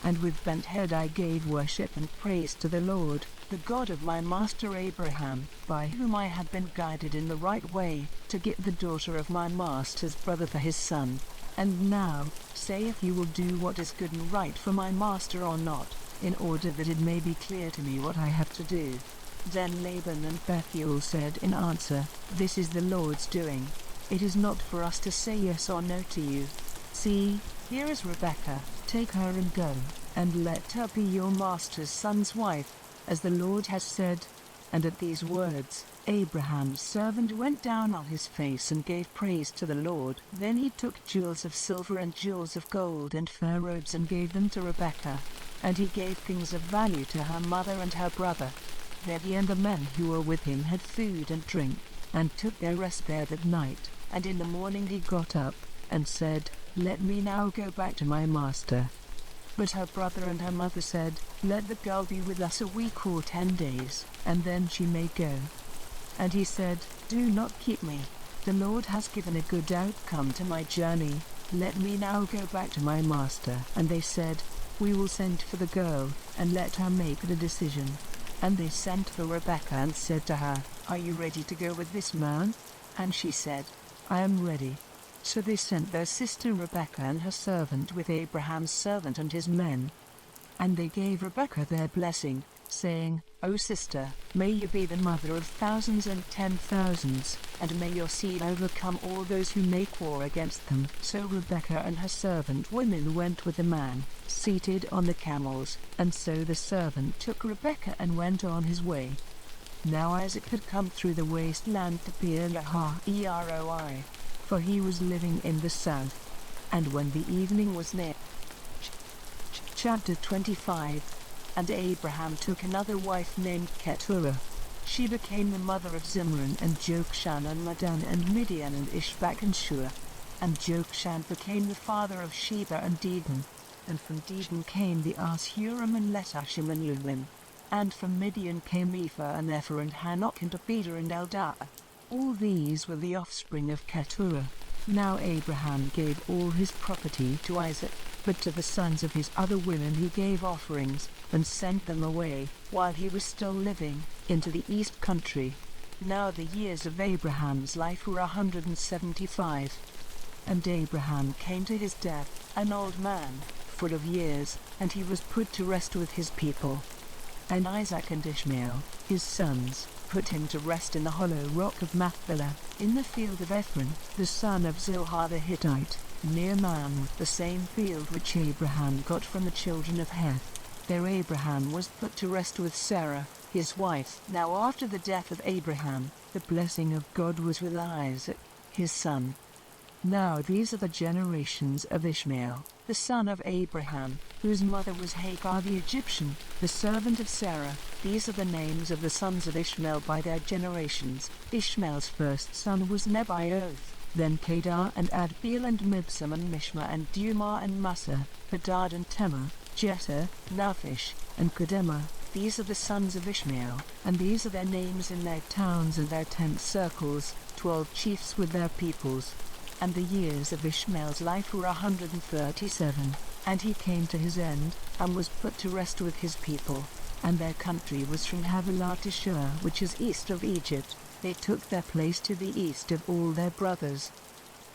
And with bent head I gave worship and praise to the Lord, the God of my master Abraham, by whom I had been guided in the right way, to get the daughter of my master's brother for his son. And now, say if you will do what is good and right for my master or not, in order that it may be clear to me what I have to do." Then Laban and Bethuel said in answer, "This is the Lord's doing. It is not for us to say yes or no to you. See, here is Rebekah, take her and go, and let her be your master's son's wife, as the Lord has said." And at these words, Abraham's servant went down on his face and gave praise to the Lord. Then he took jewels of silver and jewels of gold and fur robes and gave them to Rebekah. And he gave things of value to her mother and her brother. Then he and the men who were with him had food and drink, and took their rest there that night. And in the morning he got up, and said, "Let me now go back to my master." But her brother and her mother said, "Let the girl be with us a week or 10 days, and then she may go." And he said, "Do not keep me. The Lord has given a good outcome to my journey. Let me now go back to my master." And they said, "We will send for the girl, and let her make the decision." And they sent for Rebekah and said to her, "Are you ready to go with this man?" And she said, "I am ready." So they sent their sister Rebekah and her servant with Abraham's servant and his men. And they gave Rebekah their blessing, saying, "O sister, may you be the mother of thousands and 10,000s, and may your seed overcome all those who make war against them." So Rebekah and her servant women went with the man, seated on the camels, and so the servant took Rebekah and went on his way. Now Isaac had come through the wasteland to Beer-lahai, for he was living in the south. And when the evening was near. Chapter 25. And Abraham took another wife named Keturah. She became the mother of Zimran and Jokshan and Medan and Midian and Ishbak and Shua. And Jokshan became the father of Sheba and Dedan. And from Dedan came the Ashurim and Letashim and Lulim. And from Midian came Ephah and Epher and Hanok and Abida and Eldah. All these were the offspring of Keturah. Now Abraham gave all his property to Isaac, but to the sons of his other women he gave offerings, and sent them away, while he was still living, into the east country. Now the years of Abraham's life were 175. And Abraham came to his death, an old man, full of years, and he was put to rest with his people. And Isaac and Ishmael, his sons, put him to rest in the hollow rock of Machpelah, in the field of Ephron, the son of Zilhah the Hittite, near Mamre, the same field which Abraham got from the children of Heth. There Abraham was put to rest with Sarah, his wife. Now after the death of Abraham, the blessing of God was with Isaac, his son. Now these are the generations of Ishmael, the son of Abraham, whose mother was Hagar the Egyptian, the servant of Sarah. These are the names of the sons of Ishmael by their generations. Ishmael's first son was Nebaioth, then Kedar and Adbeel and Mibsam and Mishma and Dumah and Massa, Hadad and Tema, Jether, Naphish, and Kedemah. These are the sons of Ishmael, and these are their names in their towns and their tent circles, 12 chiefs with their peoples. And the years of Ishmael's life were 137, and he came to his end, and was put to rest with his people. And their country was from Havilah to Shur, which is east of Egypt. They took their place to the east of all their brothers.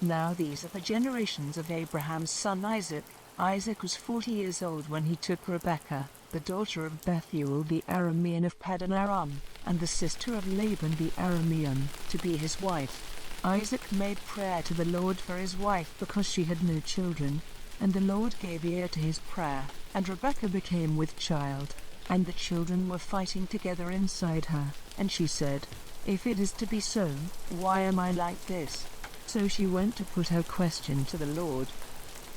Now these are the generations of Abraham's son Isaac. Isaac was 40 years old when he took Rebekah, the daughter of Bethuel the Aramean of Paddan Aram, and the sister of Laban the Aramean, to be his wife. Isaac made prayer to the Lord for his wife because she had no children, and the Lord gave ear to his prayer, and Rebekah became with child, and the children were fighting together inside her, and she said, "If it is to be so, why am I like this?" So she went to put her question to the Lord.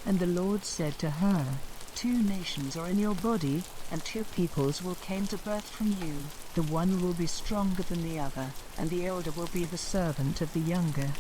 And the Lord said to her, "2 nations are in your body, and 2 peoples will come to birth from you. The one will be stronger than the other, and the elder will be the servant of the younger."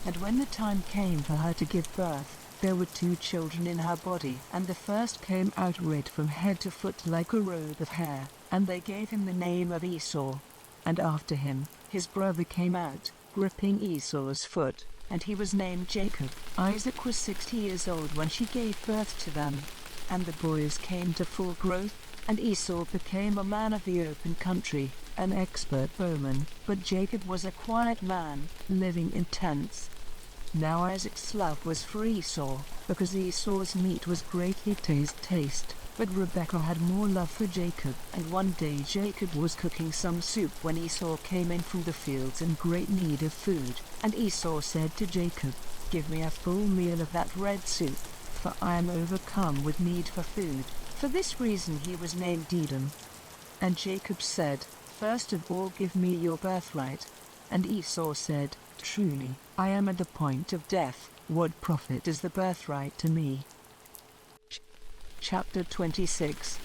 And when the time came for her to give birth, there were 2 children in her body, and the first came out red from head to foot like a robe of hair, and they gave him the name of Esau. And after him, his brother came out, gripping Esau's foot, and he was named Jacob. Isaac was 60 years old when she gave birth to them. And the boys came to full growth, and Esau became a man of the open country, an expert bowman, but Jacob was a quiet man, living in tents. Now Isaac's love was for Esau, because Esau's meat was greatly taste, but Rebekah had more love for Jacob. And one day Jacob was cooking some soup when Esau came in from the fields in great need of food, and Esau said to Jacob, "Give me a full meal of that red soup, for I am overcome with need for food." For this reason he was named Edom. And Jacob said, "First of all give me your birthright." And Esau said, "Truly, I am at the point of death. What profit is the birthright to me?" Chapter 26.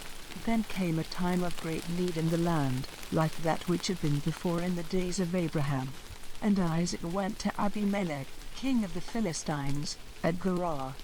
Then came a time of great need in the land, like that which had been before in the days of Abraham. And Isaac went to Abimelech, king of the Philistines, at Gerar.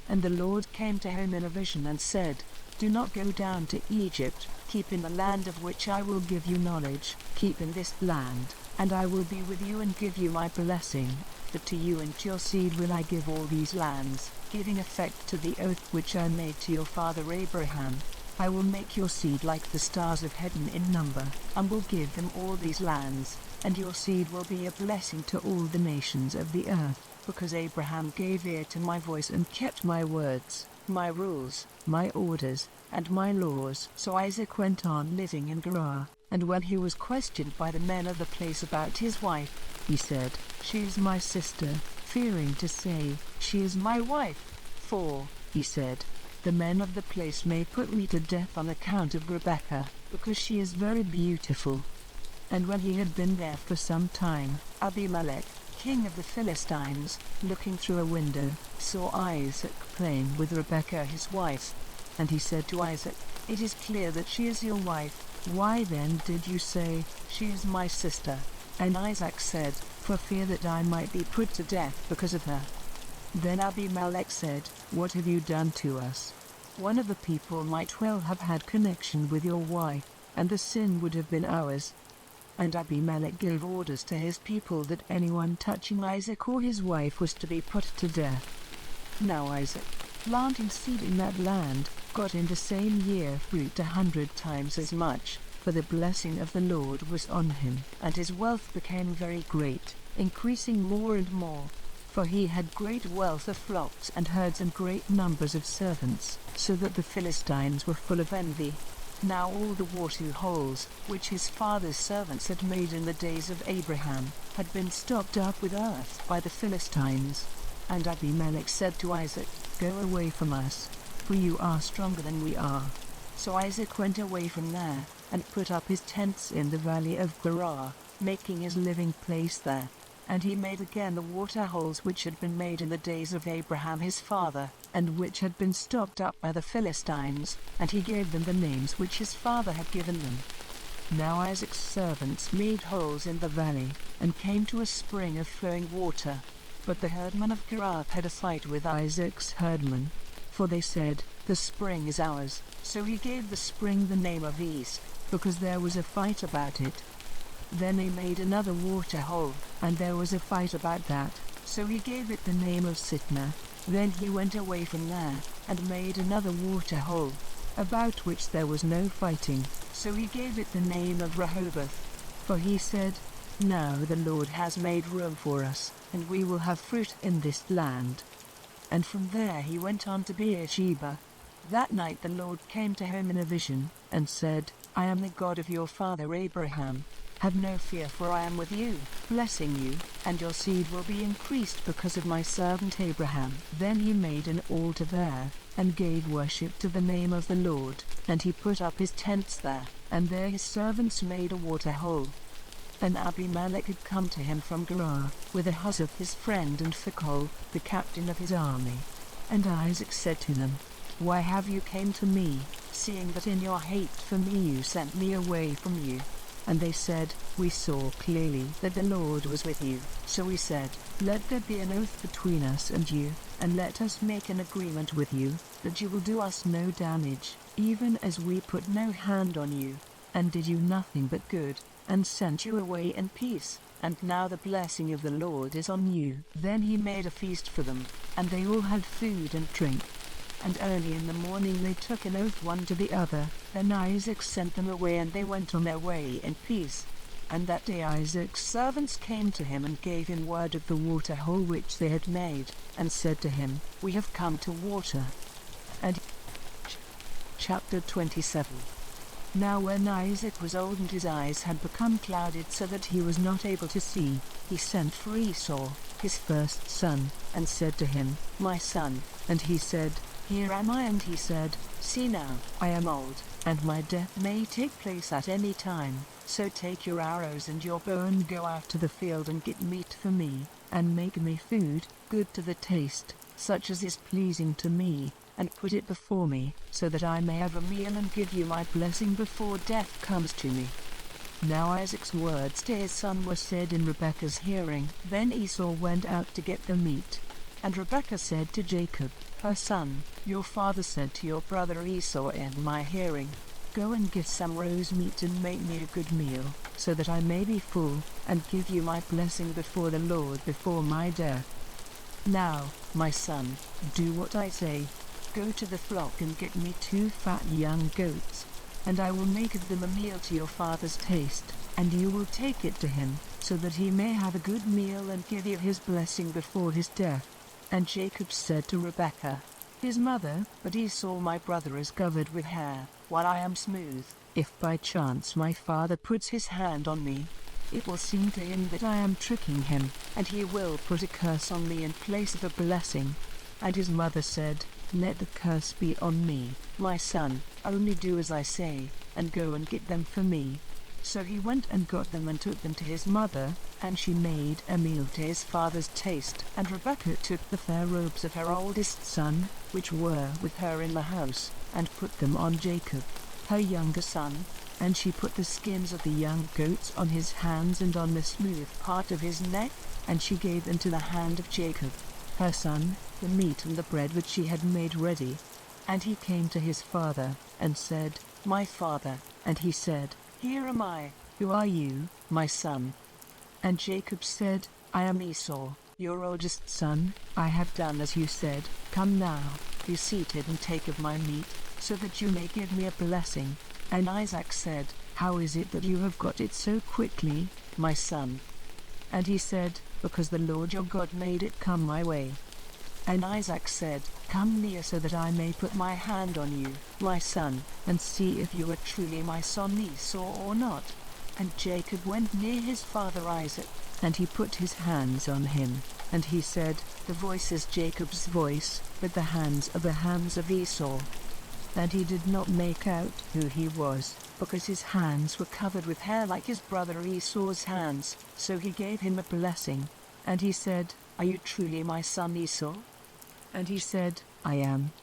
And the Lord came to him in a vision and said, "Do not go down to Egypt, keep in the land of which I will give you knowledge, keep in this land, and I will be with you and give you my blessing, for to you and to your seed will I give all these lands, giving effect to the oath which I made to your father Abraham. I will make your seed like the stars of heaven in number, and will give them all these lands, and your seed will be a blessing to all the nations of the earth, because Abraham gave ear to my voice and kept my words, my rules, my orders, and my laws." So Isaac went on living in Gerar, and when he was questioned by the men of the place about his wife, he said, "She is my sister," fearing to say, "She is my wife. For," he said, "the men of the place may put me to death on account of Rebekah, because she is very beautiful." And when he had been there for some time, Abimelech, king of the Philistines, looking through a window, saw Isaac playing with Rebekah his wife. And he said to Isaac, "It is clear that she is your wife. Why then did you say, 'She is my sister'?" And Isaac said, "For fear that I might be put to death because of her." Then Abimelech said, "What have you done to us? One of the people might well have had connection with your wife, and the sin would have been ours." And Abimelech gave orders to his people that anyone touching Isaac or his wife was to be put to death. Now Isaac, planting seed in that land, got in the same year fruit 100 times as much, for the blessing of the Lord was on him, and his wealth became very great, increasing more and more. For he had great wealth of flocks and herds and great numbers of servants, so that the Philistines were full of envy. Now all the water holes, which his father's servants had made in the days of Abraham, had been stopped up with earth by the Philistines. And Abimelech said to Isaac, "Go away from us, for you are stronger than we are." So Isaac went away from there, and put up his tents in the valley of Gerar, making his living place there. And he made again the water holes which had been made in the days of Abraham his father, and which had been stopped up by the Philistines, and he gave them the names which his father had given them. Now Isaac's servants made holes in the valley, and came to a spring of flowing water. But the herdmen of Gerar had a fight with Isaac's herdmen, for they said, "The spring is ours." So he gave the spring the name of East, because there was a fight about it. Then they made another water hole, and there was a fight about that, so he gave it the name of Sitnah. Then he went away from there, and made another water hole, about which there was no fighting, so he gave it the name of Rehoboth. For he said, "Now the Lord has made room for us, and we will have fruit in this land." And from there he went on to Beersheba. That night the Lord came to him in a vision, and said, "I am the God of your father Abraham. Have no fear, for I am with you, blessing you, and your seed will be increased because of my servant Abraham." Then he made an altar there, and gave worship to the name of the Lord, and he put up his tents there, and there his servants made a water hole. And Abimelech had come to him from Gerar, with Ahuzzath his friend and Phicol, the captain of his army. And Isaac said to them, "Why have you came to me, seeing that in your hate for me you sent me away from you?" And they said, "We saw clearly that the Lord was with you." So we said, "Let there be an oath between us and you, and let us make an agreement with you, that you will do us no damage, even as we put no hand on you, and did you nothing but good, and sent you away in peace. And now the blessing of the Lord is on you." Then he made a feast for them, and they all had food and drink. And early in the morning they took an oath one to the other. Then Isaac sent them away, and they went on their way in peace. And that day Isaac's servants came to him and gave him word of the water hole which they had made, and said to him, "We have come to water." And Chapter 27. Now when Isaac was old and his eyes had become clouded so that he was not able to see, he sent for Esau, his first son, and said to him, "My son." And he said, "Here am I." And he said, "See now, I am old, and my death may take place at any time. So take your arrows and your bow and go out to the field and get meat for me, and make me food, good to the taste, such as is pleasing to me, and put it before me, so that I may have a meal and give you my blessing before death comes to me." Now Isaac's words to his son were said in Rebekah's hearing. Then Esau went out to get the meat. And Rebekah said to Jacob, her son, your father said to your brother Esau in my hearing, go and get some roast meat and make me a good meal, so that I may be full, and give you my blessing before the Lord before my death. Now, my son, do what I say. Go to the flock and get me 2 fat young goats, and I will make of them a meal to your father's taste, and you will take it to him, so that he may have a good meal and give you his blessing before his death. And Jacob said to Rebekah, his mother, but Esau my brother is covered with hair, while I am smooth. If by chance my father puts his hand on me, it will seem to him that I am tricking him, and he will put a curse on me in place of a blessing. And his mother said, let the curse be on me, my son, only do as I say, and go and get them for me. So he went and got them and took them to his mother, and she made a meal to his father's taste. And Rebekah took the fair robes of her oldest son, which were with her in the house, and put them on Jacob, her younger son, and she put the skins of the young goats on his hands and on the smooth part of his neck, and she gave into the hand of Jacob, her son, the meat and the bread which she had made ready. And he came to his father, and said, my father. And he said, here am I. Who are you, my son? And Jacob said, I am Esau, your oldest son. I have done as you said. Come now, be seated and take of my meat, so that you may give me a blessing. And Isaac said, how is it that you have got it so quickly, my son? And he said, because the Lord your God made it come my way. And Isaac said, come near so that I may put my hand on you, my son, and see if you are truly my son Esau or not. And Jacob went near his father Isaac, and he put his hands on him. And he said, the voice is Jacob's voice, but the hands are the hands of Esau. And he did not make out who he was, because his hands were covered with hair like his brother Esau's hands. So he gave him a blessing. And he said, are you truly my son Esau? And he said, I am.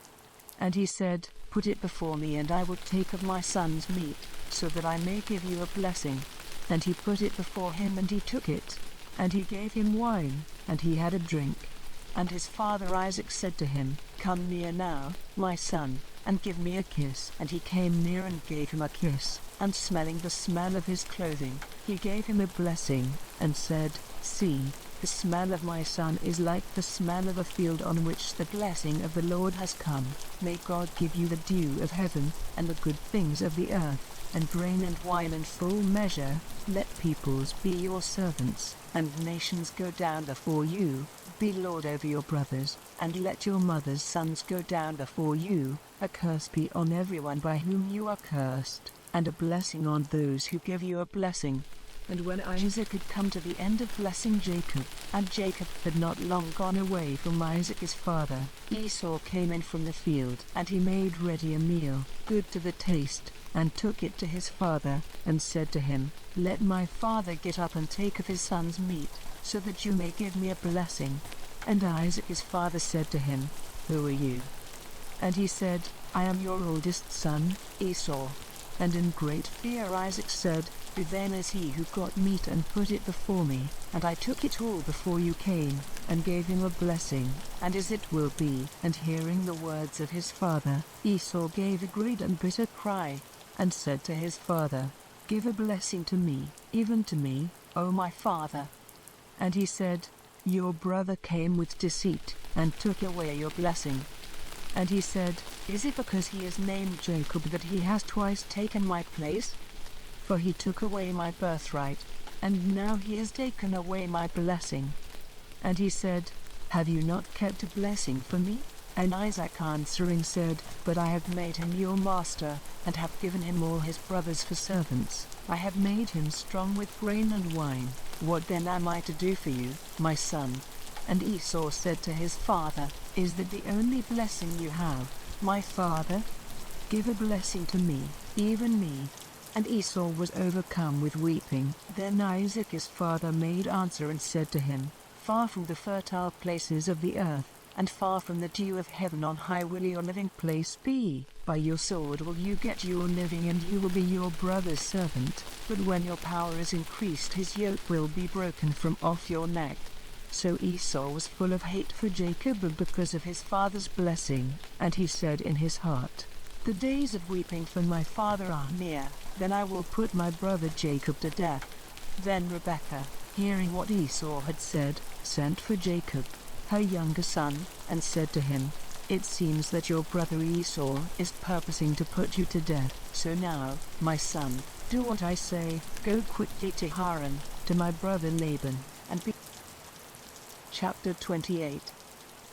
And he said, put it before me, and I will take of my son's meat, so that I may give you a blessing. And he put it before him, and he took it. And he gave him wine, and he had a drink. And his father Isaac said to him, come near now, my son, and give me a kiss. And he came near and gave him a kiss, and smelling the smell of his clothing, he gave him a blessing, and said, see, the smell of my son is like the smell of a field on which the blessing of the Lord has come. May God give you the dew of heaven, and the good things of the earth, and grain and wine in full measure. Let peoples be your servants, and nations go down before you. Be lord over your brothers, and let your mother's sons go down before you. A curse be on everyone by whom you are cursed, and a blessing on those who give you a blessing. And when Isaac had come to the end of blessing Jacob, and Jacob had not long gone away from Isaac his father, Esau came in from the field, and he made ready a meal, good to the taste, and took it to his father, and said to him, let my father get up and take of his son's meat, so that you may give me a blessing. And Isaac his father said to him, who are you? And he said, I am your oldest son, Esau. And in great fear Isaac said, who then is he who got meat and put it before me? And I took it all before you came, and gave him a blessing, and as it will be. And hearing the words of his father, Esau gave a great and bitter cry, and said to his father, give a blessing to me, even to me, O my father. And he said, your brother came with deceit, and took away your blessing. And he said, is it because he is named Jacob that he has twice taken my place? For he took away my birthright, and now he has taken away my blessing. And he said, have you not kept a blessing for me? And Isaac answering said, but I have made him your master, and have given him all his brothers for servants. I have made him strong with grain and wine. What then am I to do for you, my son? And Esau said to his father, is that the only blessing you have, my father? Give a blessing to me, even me. And Esau was overcome with weeping. Then Isaac his father made answer and said to him, far from the fertile places of the earth, and far from the dew of heaven on high will your living place be. By your sword will you get your living, and you will be your brother's servant. But when your power is increased, his yoke will be broken from off your neck. So Esau was full of hate for Jacob because of his father's blessing, and he said in his heart, "The days of weeping for my father are near, then I will put my brother Jacob to death." Then Rebekah, hearing what Esau had said, sent for Jacob, her younger son, and said to him, "It seems that your brother Esau is purposing to put you to death. So now, my son, do what I say, go quickly to Haran, to my brother Laban, and be." Chapter 28.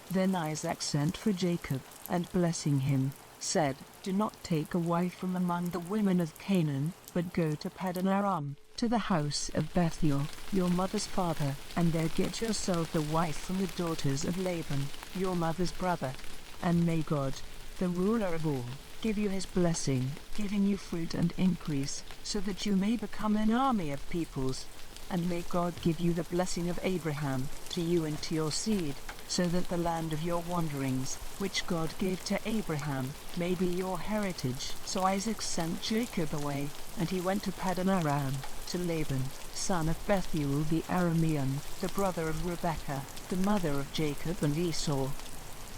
Then Isaac sent for Jacob, and blessing him, said, "Do not take a wife from among the women of Canaan, but go to Paddan Aram, to the house of Bethuel, your mother's father, and there get yourself a wife from the daughters of Laban, your mother's brother. And may God, the ruler of all, give you his blessing, giving you fruit and increase, so that you may become an army of peoples. And may God give you the blessing of Abraham, to you and to your seed, so that the land of your wanderings, which God gave to Abraham, may be your heritage." So Isaac sent Jacob away, and he went to Paddan Aram, to Laban, son of Bethuel the Aramean, the brother of Rebekah, the mother of Jacob and Esau.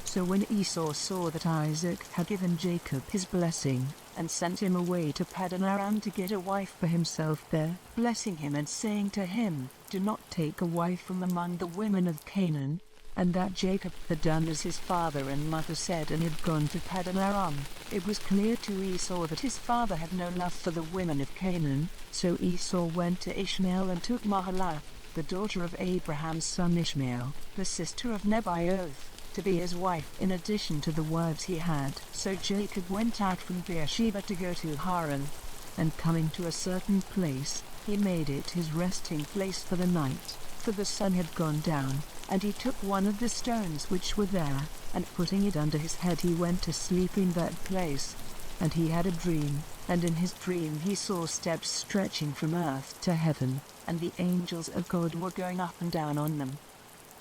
So when Esau saw that Isaac had given Jacob his blessing, and sent him away to Paddan Aram to get a wife for himself there, blessing him and saying to him, "Do not take a wife from among the women of Canaan," and that Jacob had done as his father and mother said and had gone to Paddan Aram, it was clear to Esau that his father had no love for the women of Canaan. So Esau went to Ishmael and took Mahalath, the daughter of Abraham's son Ishmael, the sister of Nebaioth, to be his wife in addition to the wives he had. So Jacob went out from Beersheba to go to Haran, and coming to a certain place, he made it his resting place for the night, for the sun had gone down. And he took one of the stones which were there, and putting it under his head he went to sleep in that place. And he had a dream, and in his dream he saw steps stretching from earth to heaven, and the angels of God were going up and down on them.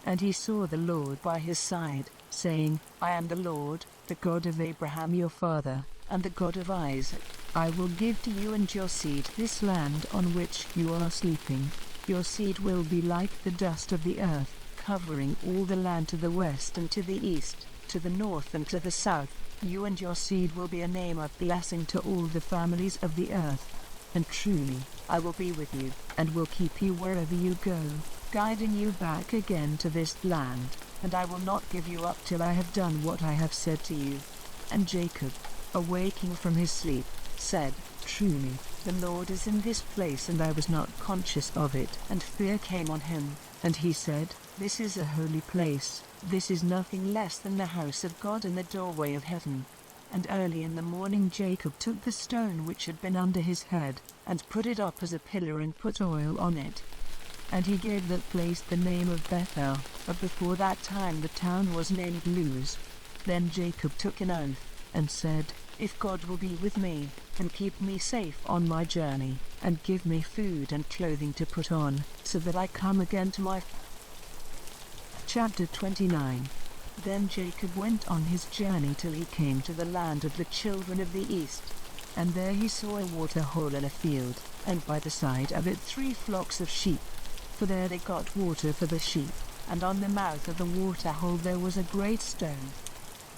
And he saw the Lord by his side, saying, "I am the Lord, the God of Abraham your father, and the God of Isaac. I will give to you and your seed this land on which you are sleeping. Your seed will be like the dust of the earth, covering all the land to the west and to the east, to the north and to the south. You and your seed will be a name of blessing to all the families of the earth. And truly, I will be with you, and will keep you wherever you go, guiding you back again to this land, and I will not give you up till I have done what I have said to you." And Jacob, awaking from his sleep, said, "Truly, the Lord is in this place, and I was not conscious of it." And fear came on him, and he said, "This is a holy place, this is nothing less than the house of God and the doorway of heaven." And early in the morning Jacob took the stone which had been under his head, and put it up as a pillar and put oil on it. And he gave that place the name of Bethel, but before that time the town was named Luz. Then Jacob took an oath, and said, "If God will be with me, and keep me safe on my journey, and give me food and clothing to put on, so that I come again to my..." Chapter 29. Then Jacob went on his journey till he came to the land of the children of the east. And there he saw a water hole in a field, and by the side of it 3 flocks of sheep. For there they got water for the sheep, and on the mouth of the water hole there was a great stone.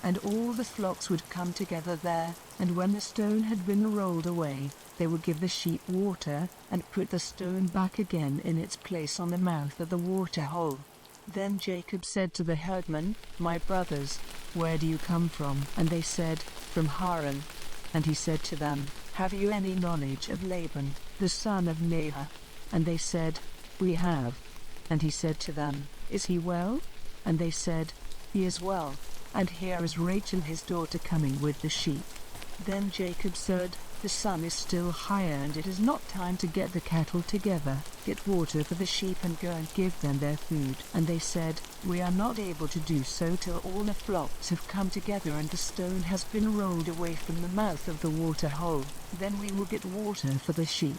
And all the flocks would come together there, and when the stone had been rolled away, they would give the sheep water, and put the stone back again in its place on the mouth of the water hole. Then Jacob said to the herdmen, "My brothers, where do you come from?" And they said, "From Haran." And he said to them, "Have you any knowledge of Laban, the son of Nahor?" And they said, "We have." And he said to them, "Is he well?" And they said, "He is well, and here is Rachel his daughter coming with the sheep." Then Jacob said, "The sun is still higher, and it is not time to get the cattle together. Get water for the sheep and go and give them their food." And they said, "We are not able to do so till all the flocks have come together and the stone has been rolled away from the mouth of the water hole. Then we will get water for the sheep."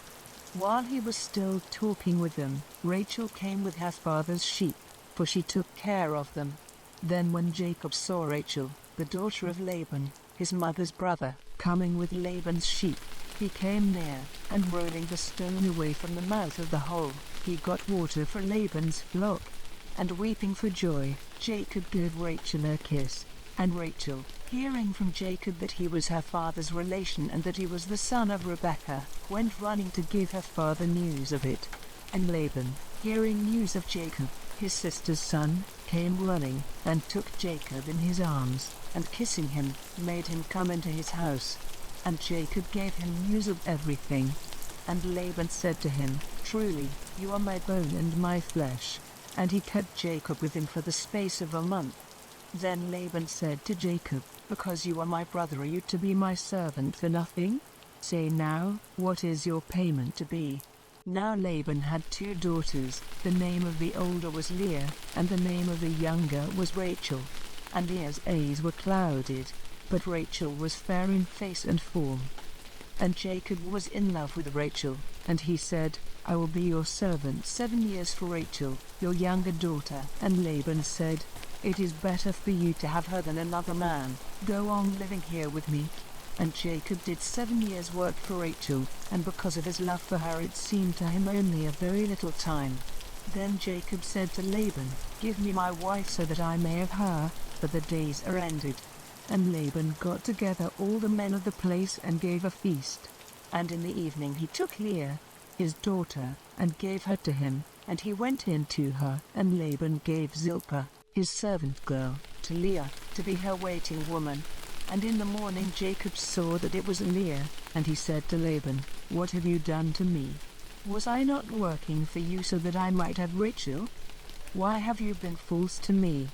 While he was still talking with them, Rachel came with her father's sheep, for she took care of them. Then when Jacob saw Rachel, the daughter of Laban, his mother's brother, coming with Laban's sheep, he came near, and rolling the stone away from the mouth of the hole, he got water for Laban's flock. and weeping for joy, Jacob gave Rachel a kiss. And Rachel, hearing from Jacob that he was her father's relation and that he was the son of Rebekah, went running to give her father news of it. And Laban, hearing news of Jacob, his sister's son, came running, and took Jacob in his arms, and kissing him, made him come into his house. And Jacob gave him news of everything. And Laban said to him, Truly, you are my bone and my flesh. And he kept Jacob with him for the space of a month. Then Laban said to Jacob, Because you are my brother, are you to be my servant for nothing? Say now, what is your payment to be? Now Laban had 2 daughters, the name of the older was Leah, and the name of the younger was Rachel. And Leah's eyes were clouded, but Rachel was fair in face and form. And Jacob was in love with Rachel, and he said, I will be your servant 7 years for Rachel, your younger daughter. And Laban said, It is better for you to have her than another man. Go on living here with me. And Jacob did 7 years' work for Rachel, and because of his love for her it seemed to him only a very little time. Then Jacob said to Laban, Give me my wife so that I may have her, for the days are ended. And Laban got together all the men of the place and gave a feast. And in the evening he took Leah, his daughter, and gave her to him, and he went in to her. And Laban gave Zilpah, his servant girl, to Leah, to be her waiting woman. And in the morning Jacob saw that it was Leah, and he said to Laban, What have you done to me? Was I not working for you so that I might have Rachel? Why have you been false to me?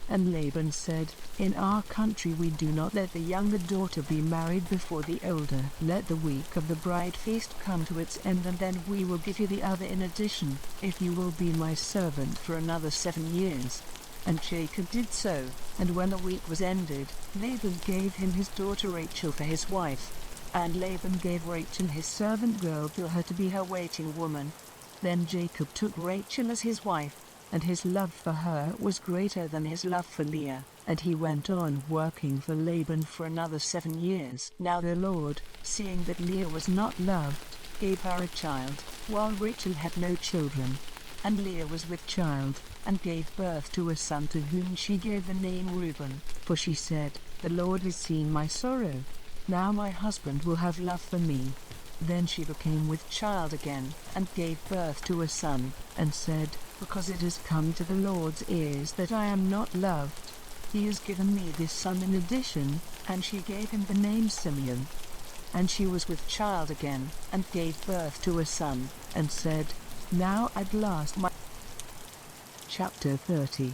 And Laban said, In our country we do not let the younger daughter be married before the older. Let the week of the bride feast come to its end, and then we will give you the other in addition, if you will be my servant for another 7 years. And Jacob did so, and when the week was ended, Laban gave him his daughter Rachel for his wife. And Laban gave Rachel his servant girl Bilhah to be her waiting woman. Then Jacob took Rachel as his wife, and his love for her was greater than his love for Leah, and he went on working for Laban for another 7 years. Now the Lord, seeing that Leah was not loved, gave her a child, while Rachel had no children. And Leah was with child, and gave birth to a son to whom she gave the name Reuben, for she said, The Lord has seen my sorrow. Now my husband will have love for me. Then she became with child again, and gave birth to a son, and said, Because it has come to the Lord's ears that I am not loved, he has given me this son in addition, and she gave him the name Simeon. And she was with child again, and gave birth to a son, and said, Now at last my... Chapter 30.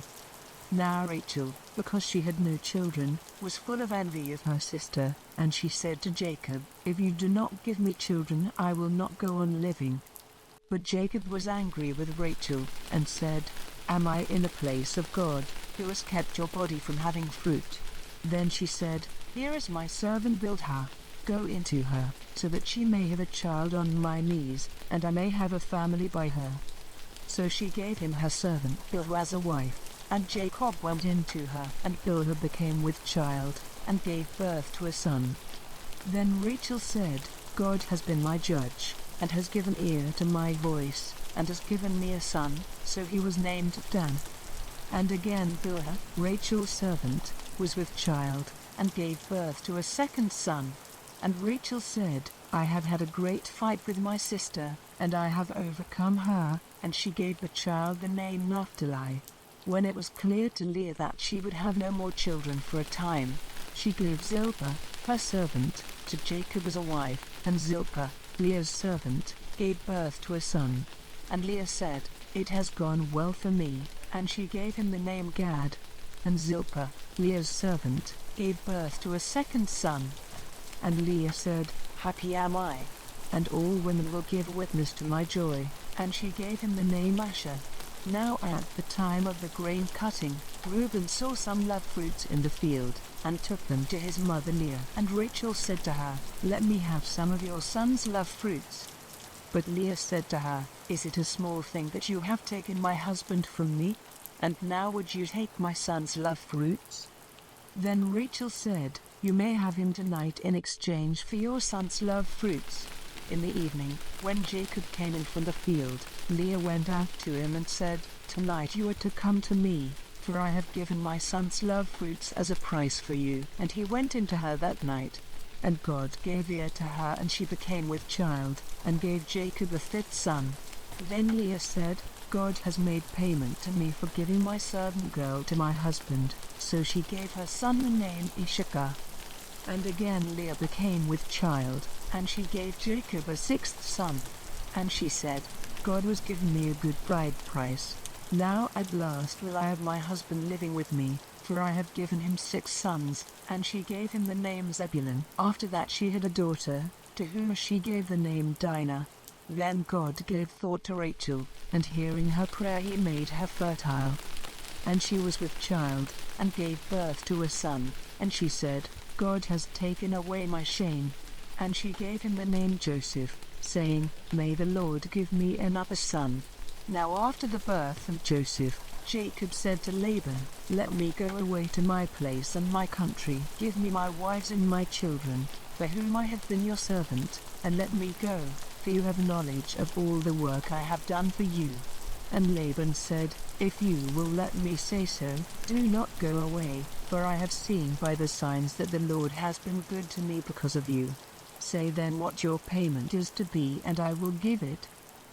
Now Rachel, because she had no children, was full of envy of her sister, and she said to Jacob, If you do not give me children, I will not go on living. But Jacob was angry with Rachel, and said, Am I in the place of God, who has kept your body from having fruit? Then she said, Here is my servant Bilhah. Go into her, so that she may have a child on my knees, and I may have a family by her. So she gave him her servant Bilhah as a wife. And Jacob went into her, and Bilhah became with child, and gave birth to a son. Then Rachel said, God has been my judge, and has given ear to my voice, and has given me a son, so he was named Dan. And again Bilhah, Rachel's servant, was with child, and gave birth to a second son. And Rachel said, I have had a great fight with my sister, and I have overcome her, and she gave the child the name Naphtali. When it was clear to Leah that she would have no more children for a time, she gave Zilpah, her servant, to Jacob as a wife, and Zilpah, Leah's servant, gave birth to a son. And Leah said, It has gone well for me, and she gave him the name Gad. And Zilpah, Leah's servant, gave birth to a second son. And Leah said, Happy am I, and all women will give witness to my joy, and she gave him the name Asher. Now at the time of the grain cutting, Reuben saw some love fruits in the field, and took them to his mother Leah. And Rachel said to her, Let me have some of your son's love fruits. But Leah said to her, Is it a small thing that you have taken my husband from me? And now would you take my son's love fruits? Then Rachel said, You may have him tonight in exchange for your son's love fruits. In the evening, when Jacob came in from the field, Leah went out to him and said, "Tonight you are to come to me, for I have given my son's love fruits as a price for you." And he went into her that night. And God gave ear to her, and she became with child, and gave Jacob a fifth son. Then Leah said, "God has made payment to me for giving my servant girl to my husband." So she gave her son the name Issachar. And again Leah became with child, and she gave Jacob a sixth son. And she said, "God has given me a good bride price. Now at last will I have my husband living with me, for I have given him 6 sons." And she gave him the name Zebulun. After that she had a daughter, to whom she gave the name Dinah. Then God gave thought to Rachel, and hearing her prayer he made her fertile. And she was with child, and gave birth to a son, and she said, "God has taken away my shame." And she gave him the name Joseph, saying, "May the Lord give me another son." Now after the birth of Joseph, Jacob said to Laban, "Let me go away to my place and my country. Give me my wives and my children, for whom I have been your servant, and let me go, for you have knowledge of all the work I have done for you." And Laban said, "If you will let me say so, do not go away, for I have seen by the signs that the Lord has been good to me because of you. Say then what your payment is to be, and I will give it."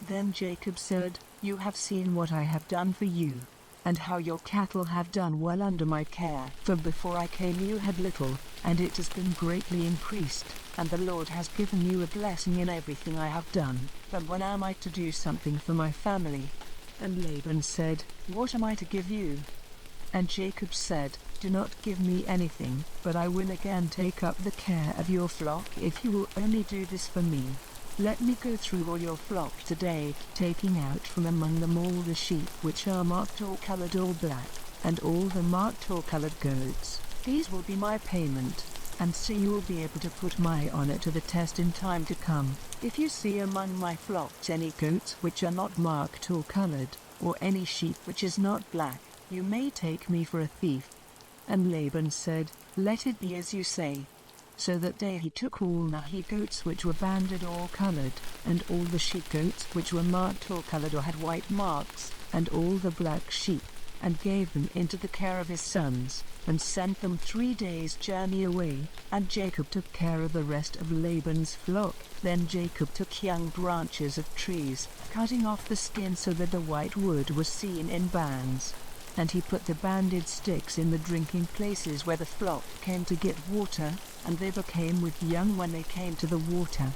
Then Jacob said, "You have seen what I have done for you, and how your cattle have done well under my care. For before I came you had little, and it has been greatly increased, and the Lord has given you a blessing in everything I have done. But when am I to do something for my family?" And Laban said, "What am I to give you?" And Jacob said, "Do not give me anything, but I will again take up the care of your flock if you will only do this for me. Let me go through all your flock today, taking out from among them all the sheep which are marked or colored or black, and all the marked or colored goats. These will be my payment, and so you will be able to put my honor to the test in time to come. If you see among my flocks any goats which are not marked or colored, or any sheep which is not black, you may take me for a thief." And Laban said, "Let it be as you say." So that day he took all the he-goats which were banded or colored, and all the she-goats which were marked or colored or had white marks, and all the black sheep, and gave them into the care of his sons, and sent them 3 days' journey away, and Jacob took care of the rest of Laban's flock. Then Jacob took young branches of trees, cutting off the skin so that the white wood was seen in bands. And he put the banded sticks in the drinking places where the flock came to get water, and they became with young when they came to the water.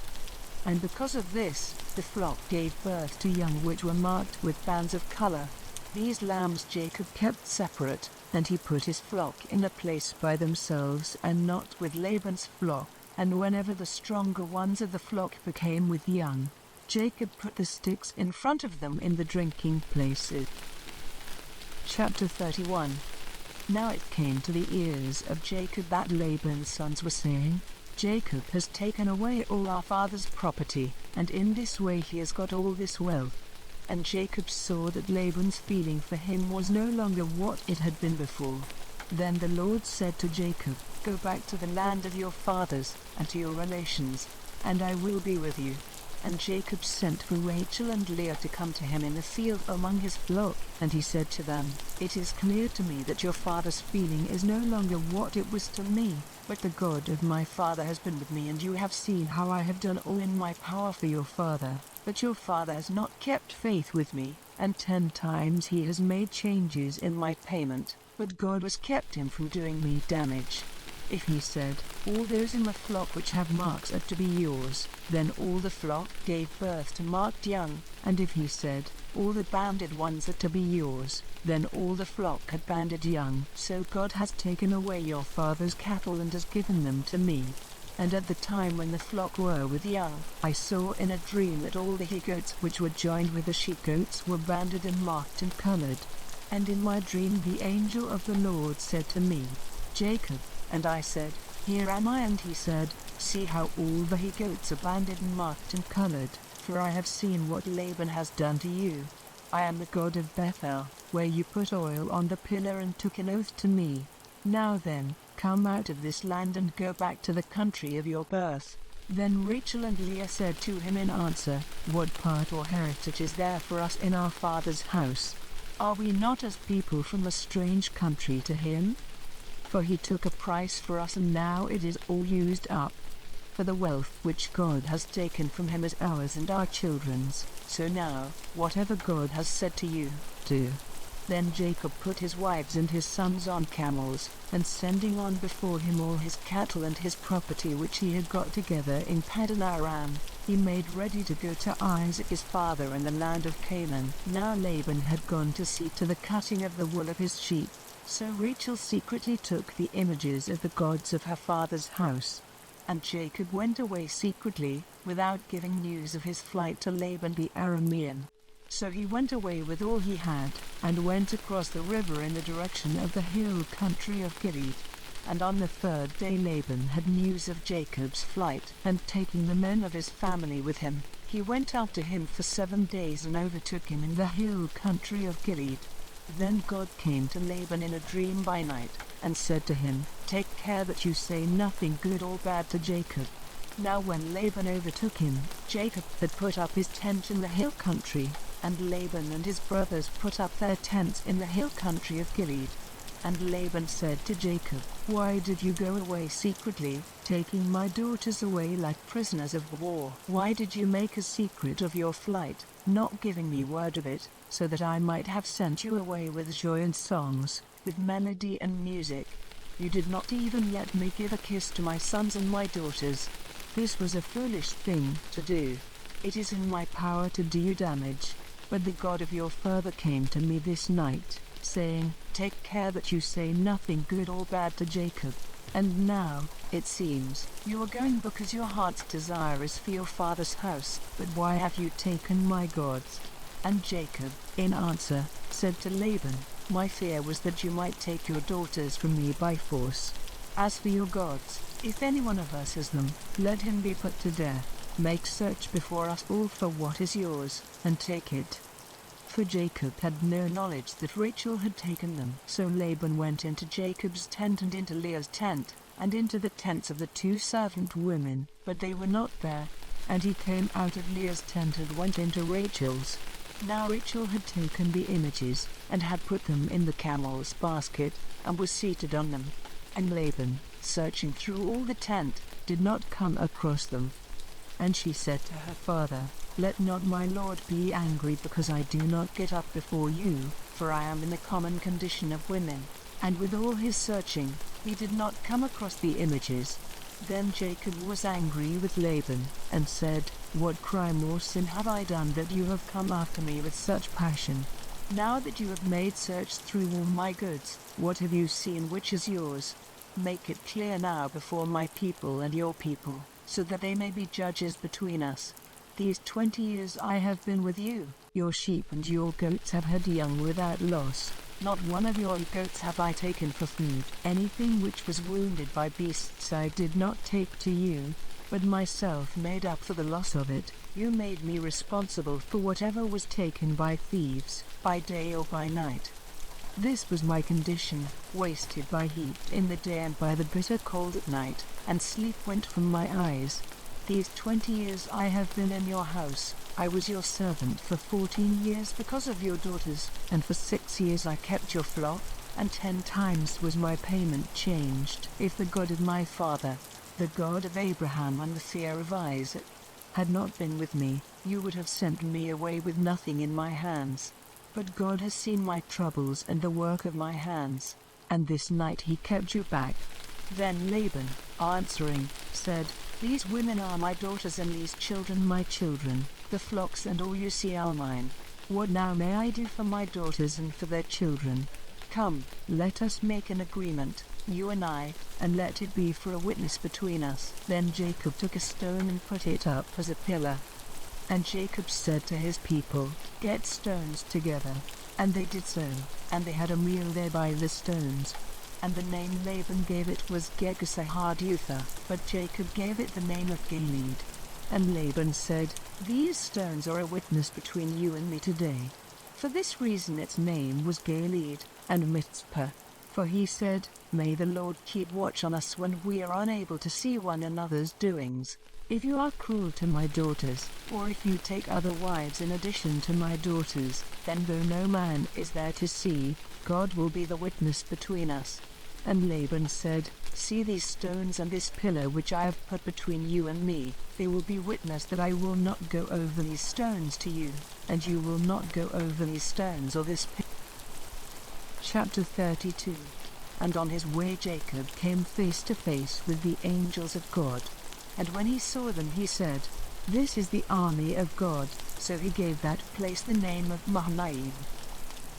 And because of this, the flock gave birth to young which were marked with bands of color. These lambs Jacob kept separate, and he put his flock in a place by themselves and not with Laban's flock. And whenever the stronger ones of the flock became with young, Jacob put the sticks in front of them in the drinking places. Chapter 31. Now it came to the ears of Jacob that Laban's sons were saying, "Jacob has taken away all our father's property, and in this way he has got all this wealth." And Jacob saw that Laban's feeling for him was no longer what it had been before. Then the Lord said to Jacob, "Go back to the land of your fathers, and to your relations, and I will be with you." And Jacob sent for Rachel and Leah to come to him in the field among his flock, and he said to them, "It is clear to me that your father's feeling is no longer what it was to me, but the God of my father has been with me, and you have seen how I have done all in my power for your father. But your father has not kept faith with me, and 10 times he has made changes in my payment, but God has kept him from doing me damage. If he said, 'All those in the flock which have marks are to be yours,' then all the flock gave birth to marked young, and if he said, 'All the banded ones are to be yours,' then all the flock had banded young. So God has taken away your father's cattle and has given them to me. And at the time when the flock were with young, I saw in a dream that all the he-goats which were joined with the she-goats were banded and marked and colored. And in my dream the angel of the Lord said to me, 'Jacob.' And I said, 'Here am I.' And he said, 'See how all the he-goats are banded and marked and colored, for I have seen what Laban has done to you. I am the God of Bethel, where you put oil on the pillar and took an oath to me. Now then, come out of this land and go back to the country of your birth.' Then Rachel and Leah said to him in answer, "What part or heritage is there for us in our father's house? Are we not as people from a strange country to him? For he took a price for us, and now it is all used up. For the wealth which God has taken from him is ours and our children's. So now, whatever God has said to you, do." Then Jacob put his wives and his sons on camels, and sending on before him all his cattle and his property which he had got together in Paddan Aram, he made ready to go to Isaac his father in the land of Canaan. Now Laban had gone to see to the cutting of the wool of his sheep. So Rachel secretly took the images of the gods of her father's house. And Jacob went away secretly, without giving news of his flight to Laban the Aramean. So he went away with all he had, and went across the river in the direction of the hill country of Gilead. And on the third day Laban had news of Jacob's flight, and taking the men of his family with him, he went after him for 7 days and overtook him in the hill country of Gilead. Then God came to Laban in a dream by night, and said to him, "Take care that you say nothing good or bad to Jacob." Now when Laban overtook him, Jacob had put up his tent in the hill country, and Laban and his brothers put up their tents in the hill country of Gilead. And Laban said to Jacob, "Why did you go away secretly, taking my daughters away like prisoners of war? Why did you make a secret of your flight, not giving me word of it, so that I might have sent you away with joy and songs, with melody and music? You did not even let me give a kiss to my sons and my daughters. This was a foolish thing to do. It is in my power to do you damage. But the God of your father came to me this night, saying, 'Take care that you say nothing good or bad to Jacob.' And now, it seems, you are going because your heart's desire is for your father's house. But why have you taken my gods?" And Jacob, in answer, said to Laban, "My fear was that you might take your daughters from me by force. As for your gods, if any one of us has them, let him be put to death. Make search before us all for what is yours, and take it." For Jacob had no knowledge that Rachel had taken them. So Laban went into Jacob's tent and into Leah's tent, and into the tents of the 2 servant women, but they were not there. And he came out of Leah's tent and went into Rachel's. Now Rachel had taken the images, and had put them in the camel's basket, and was seated on them. And Laban, searching through all the tent, did not come across them. And she said to her father, "Let not my lord be angry because I do not get up before you, for I am in the common condition of women." And with all his searching, he did not come across the images. Then Jacob was angry with Laban, and said, "What crime or sin have I done that you have come after me with such passion? Now that you have made search through all my goods, what have you seen which is yours? Make it clear now before my people and your people, so that they may be judges between us. These 20 years I have been with you, your sheep and your goats have had young without loss. Not one of your goats have I taken for food. Anything which was wounded by beasts I did not take to you, but myself made up for the loss of it. You made me responsible for whatever was taken by thieves, by day or by night. This was my condition, wasted by heat in the day and by the bitter cold at night, and sleep went from my eyes. These 20 years I have been in your house. I was your servant for 14 years because of your daughters, and for 6 years I kept your flock, and 10 times was my payment changed. If the God of my father, the God of Abraham and the fear of Isaac, had not been with me, you would have sent me away with nothing in my hands. But God has seen my troubles and the work of my hands, and this night he kept you back." Then Laban, answering, said, "These women are my daughters and these children my children, the flocks and all you see are mine. What now may I do for my daughters and for their children? Come, let us make an agreement, you and I, and let it be for a witness between us." Then Jacob took a stone and put it up as a pillar. And Jacob said to his people, "Get stones together." And they did so, and they had a meal there by the stones. And the name Laban gave it was Gegusahadutha, but Jacob gave it the name of Gilead. And Laban said, "These stones are a witness between you and me today." For this reason its name was Gilead, and Mizpah, For he said, "May the Lord keep watch on us when we are unable to see one another's doings. If you are cruel to my daughters, or if you take other wives in addition to my daughters, then though no man is there to see, God will be the witness between us." And Laban said, "See these stones and this pillar which I have put between you and me, they will be witness that I will not go over these stones to you, and you will not go over these stones or this pillar." Chapter 32. And on his way Jacob came face to face with the angels of God. And when he saw them he said, "This is the army of God," so he gave that place the name of Mahanaim.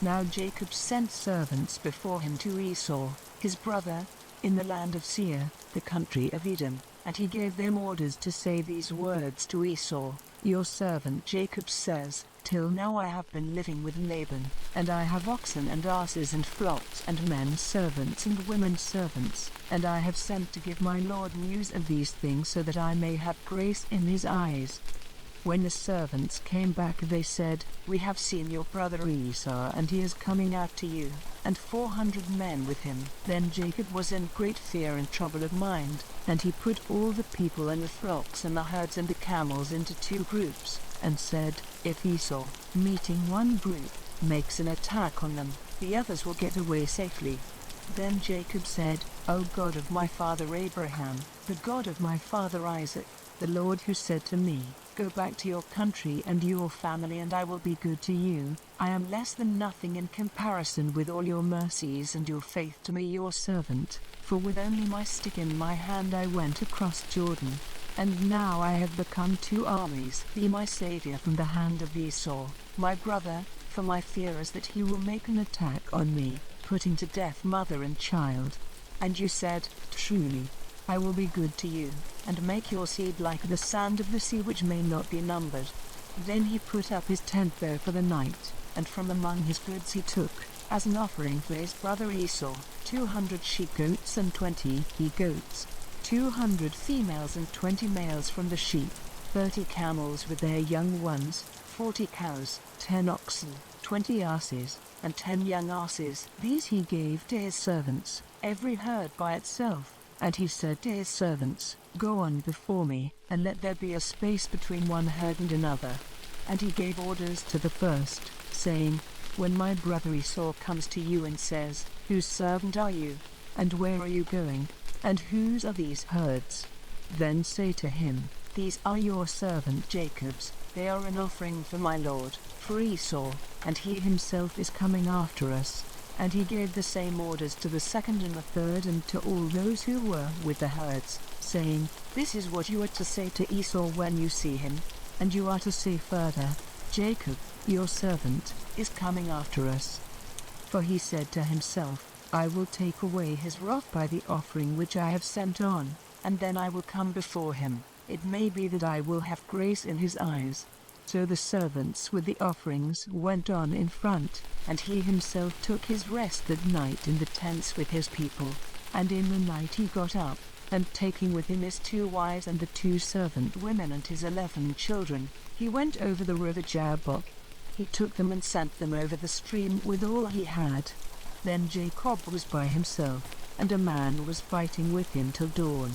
Now Jacob sent servants before him to Esau, his brother, in the land of Seir, the country of Edom, and he gave them orders to say these words to Esau, "Your servant Jacob says, till now I have been living with Laban, and I have oxen and asses and flocks and men servants and women servants, and I have sent to give my lord news of these things so that I may have grace in his eyes." When the servants came back they said, "We have seen your brother Esau, and he is coming out to you, and 400 men with him." Then Jacob was in great fear and trouble of mind, and he put all the people and the flocks and the herds and the camels into 2 groups, and said, "If Esau, meeting one group, makes an attack on them, the others will get away safely." Then Jacob said, "O God of my father Abraham, the God of my father Isaac, the Lord who said to me, 'Go back to your country and your family and I will be good to you,' I am less than nothing in comparison with all your mercies and your faith to me your servant, for with only my stick in my hand I went across Jordan. And now I have become 2 armies. Be my savior from the hand of Esau, my brother, for my fear is that he will make an attack on me, putting to death mother and child." And you said, "Truly, I will be good to you, and make your seed like the sand of the sea which may not be numbered." Then he put up his tent there for the night, and from among his goods he took, as an offering for his brother Esau, 200 she-goats and 20 he-goats, 200 females and 20 males from the sheep, 30 camels with their young ones, 40 cows, 10 oxen, 20 asses, and 10 young asses. These he gave to his servants, every herd by itself. And he said to his servants, "Go on before me, and let there be a space between one herd and another." And he gave orders to the first, saying, "When my brother Esau comes to you and says, 'Whose servant are you? And where are you going? And whose are these herds?' Then say to him, 'These are your servant Jacob's, they are an offering for my lord, for Esau, and he himself is coming after us.'" And he gave the same orders to the second and the third and to all those who were with the herds, saying, "This is what you are to say to Esau when you see him. And you are to say further, 'Jacob, your servant, is coming after us.' For he said to himself, 'I will take away his wrath by the offering which I have sent on, and then I will come before him. It may be that I will have grace in his eyes.' So the servants with the offerings went on in front, and he himself took his rest that night in the tents with his people. And in the night he got up, and taking with him his 2 wives and the 2 servant women and his 11 children, he went over the river Jabbok. He took them and sent them over the stream with all he had. Then Jacob was by himself, and a man was fighting with him till dawn.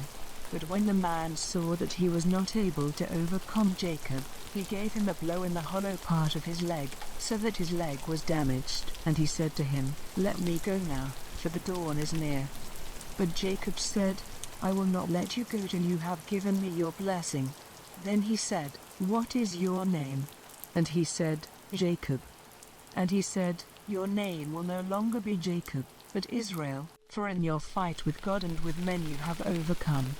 But when the man saw that he was not able to overcome Jacob, he gave him a blow in the hollow part of his leg, so that his leg was damaged. And he said to him, "Let me go now, for the dawn is near." But Jacob said, "I will not let you go till you have given me your blessing." Then he said, "What is your name?" And he said, "Jacob." And he said, "Your name will no longer be Jacob, but Israel, for in your fight with God and with men you have overcome."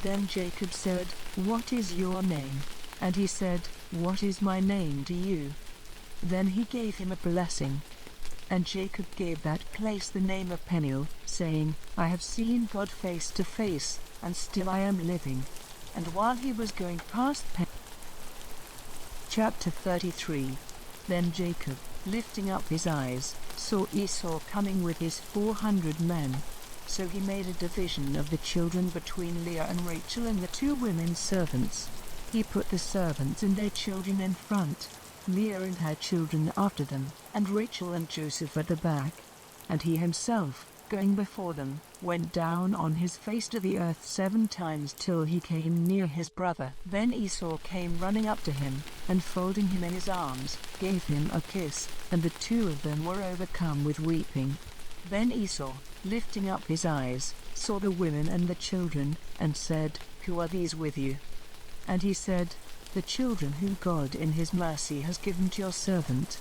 Then Jacob said, "What is your name?" And he said, "What is my name to you?" Then he gave him a blessing. And Jacob gave that place the name of Peniel, saying, "I have seen God face to face, and still I am living." And while he was going past Chapter 33. Then Jacob, lifting up his eyes, saw Esau coming with his 400 men. So he made a division of the children between Leah and Rachel and the 2 women servants. He put the servants and their children in front, Leah and her children after them, and Rachel and Joseph at the back. And he himself, going before them, went down on his face to the earth 7 times till he came near his brother. Then Esau came running up to him, and folding him in his arms, gave him a kiss, and the two of them were overcome with weeping. Then Esau, lifting up his eyes, saw the women and the children, and said, "Who are these with you?" And he said, "The children whom God in his mercy has given to your servant."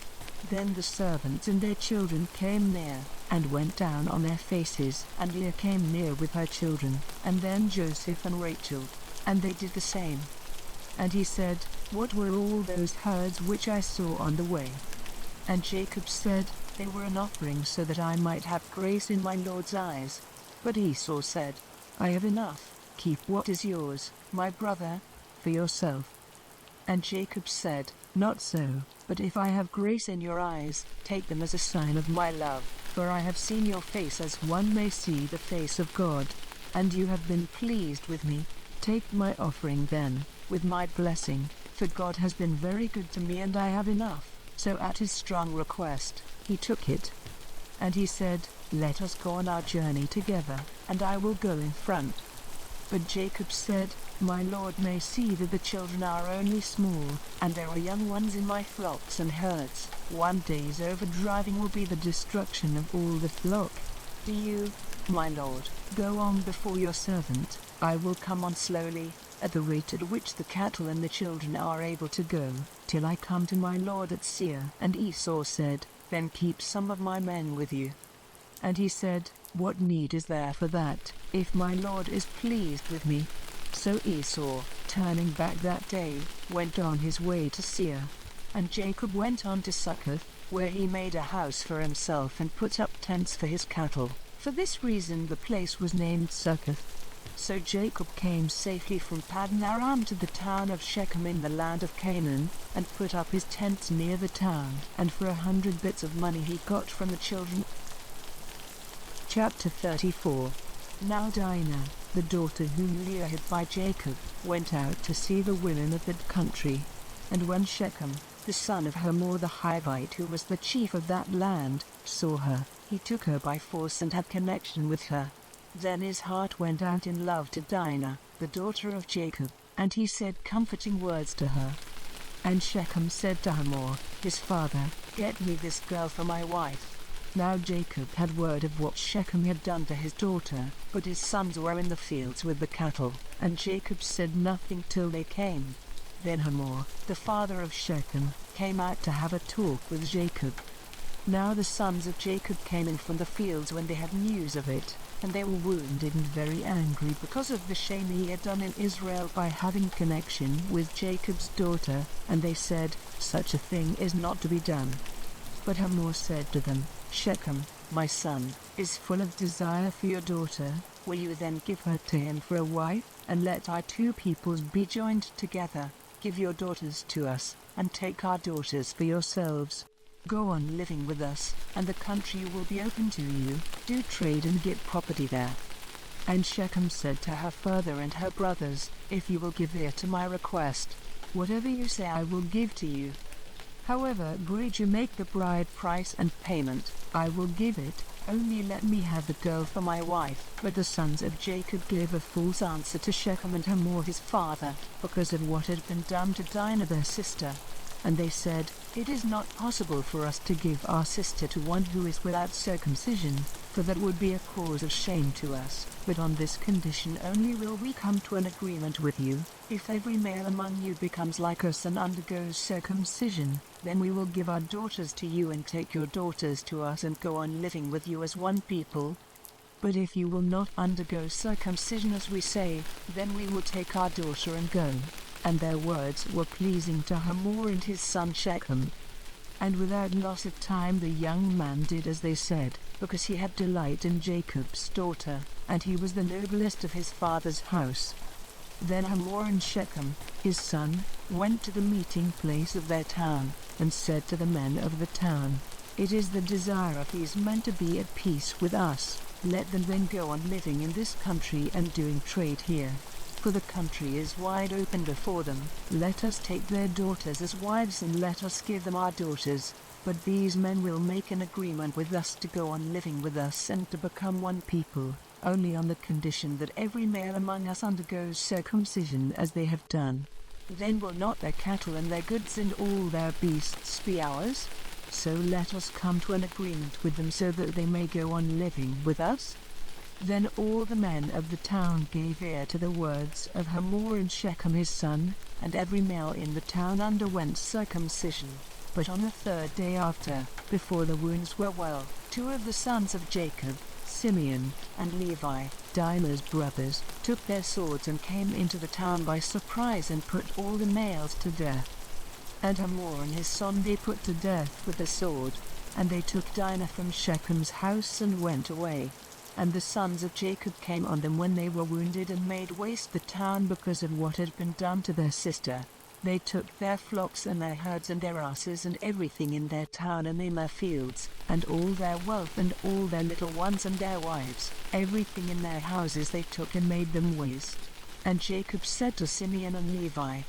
Then the servants and their children came near, and went down on their faces, and Leah came near with her children, and then Joseph and Rachel, and they did the same. And he said, "What were all those herds which I saw on the way?" And Jacob said, "They were an offering so that I might have grace in my Lord's eyes." But Esau said, "I have enough, keep what is yours, my brother, for yourself." And Jacob said, "Not so, but if I have grace in your eyes, take them as a sign of my love, for I have seen your face as one may see the face of God, and you have been pleased with me. Take my offering then, with my blessing, for God has been very good to me and I have enough." So at his strong request, he took it. And he said, "Let us go on our journey together, and I will go in front." But Jacob said, "My Lord may see that the children are only small, and there are young ones in my flocks and herds. One day's overdriving will be the destruction of all the flock. Do you, my Lord, go on before your servant, I will come on slowly, at the rate at which the cattle and the children are able to go, till I come to my Lord at Seir." And Esau said, "Then keep some of my men with you." And he said, "What need is there for that, if my Lord is pleased with me?" So Esau, turning back that day, went on his way to Seir. And Jacob went on to Succoth, where he made a house for himself and put up tents for his cattle. For this reason the place was named Succoth. So Jacob came safely from Paddan Aram to the town of Shechem in the land of Canaan, and put up his tents near the town, and for 100 bits of money he got from the children. Chapter 34. Now Dinah, the daughter whom Leah had by Jacob, went out to see the women of that country. And when Shechem, the son of Hamor the Hivite, who was the chief of that land, saw her, he took her by force and had connection with her. Then his heart went out in love to Dinah, the daughter of Jacob, and he said comforting words to her. And Shechem said to Hamor, his father, "Get me this girl for my wife." Now Jacob had word of what Shechem had done to his daughter, but his sons were in the fields with the cattle, and Jacob said nothing till they came. Then Hamor, the father of Shechem, came out to have a talk with Jacob. Now the sons of Jacob came in from the fields when they had news of it, and they were wounded and very angry because of the shame he had done in Israel by having connection with Jacob's daughter, and they said, "Such a thing is not to be done." But Hamor said to them, "Shechem, my son, is full of desire for your daughter. Will you then give her to him for a wife, and let our two peoples be joined together? Give your daughters to us, and take our daughters for yourselves. Go on living with us, and the country will be open to you. Do trade and get property there." And Shechem said to her father and her brothers, "If you will give ear to my request, whatever you say I will give to you. However great you make the bride price and payment, I will give it, only let me have the girl for my wife." But the sons of Jacob gave a false answer to Shechem and Hamor his father, because of what had been done to Dinah their sister. And they said, "It is not possible for us to give our sister to one who is without circumcision, for that would be a cause of shame to us. But on this condition only will we come to an agreement with you. If every male among you becomes like us and undergoes circumcision, then we will give our daughters to you and take your daughters to us and go on living with you as one people. But if you will not undergo circumcision as we say, then we will take our daughter and go." And their words were pleasing to Hamor and his son Shechem. And without loss of time the young man did as they said, because he had delight in Jacob's daughter, and he was the noblest of his father's house. Then Hamor and Shechem, his son, went to the meeting place of their town, and said to the men of the town, "It is the desire of these men to be at peace with us. Let them then go on living in this country and doing trade here. for the country is wide open before them. Let us take their daughters as wives and let us give them our daughters. But these men will make an agreement with us to go on living with us and to become one people, only on the condition that every male among us undergoes circumcision as they have done. Then will not their cattle and their goods and all their beasts be ours? So let us come to an agreement with them so that they may go on living with us." Then all the men of the town gave ear to the words of Hamor and Shechem his son, and every male in the town underwent circumcision. But on the third day after, before the wounds were well, 2 of the sons of Jacob, Simeon and Levi, Dinah's brothers, took their swords and came into the town by surprise and put all the males to death. And Hamor and his son they put to death with the sword, and they took Dinah from Shechem's house and went away. And the sons of Jacob came on them when they were wounded and made waste the town because of what had been done to their sister. They took their flocks and their herds and their asses and everything in their town and in their fields, and all their wealth and all their little ones and their wives, everything in their houses they took and made them waste. And Jacob said to Simeon and Levi.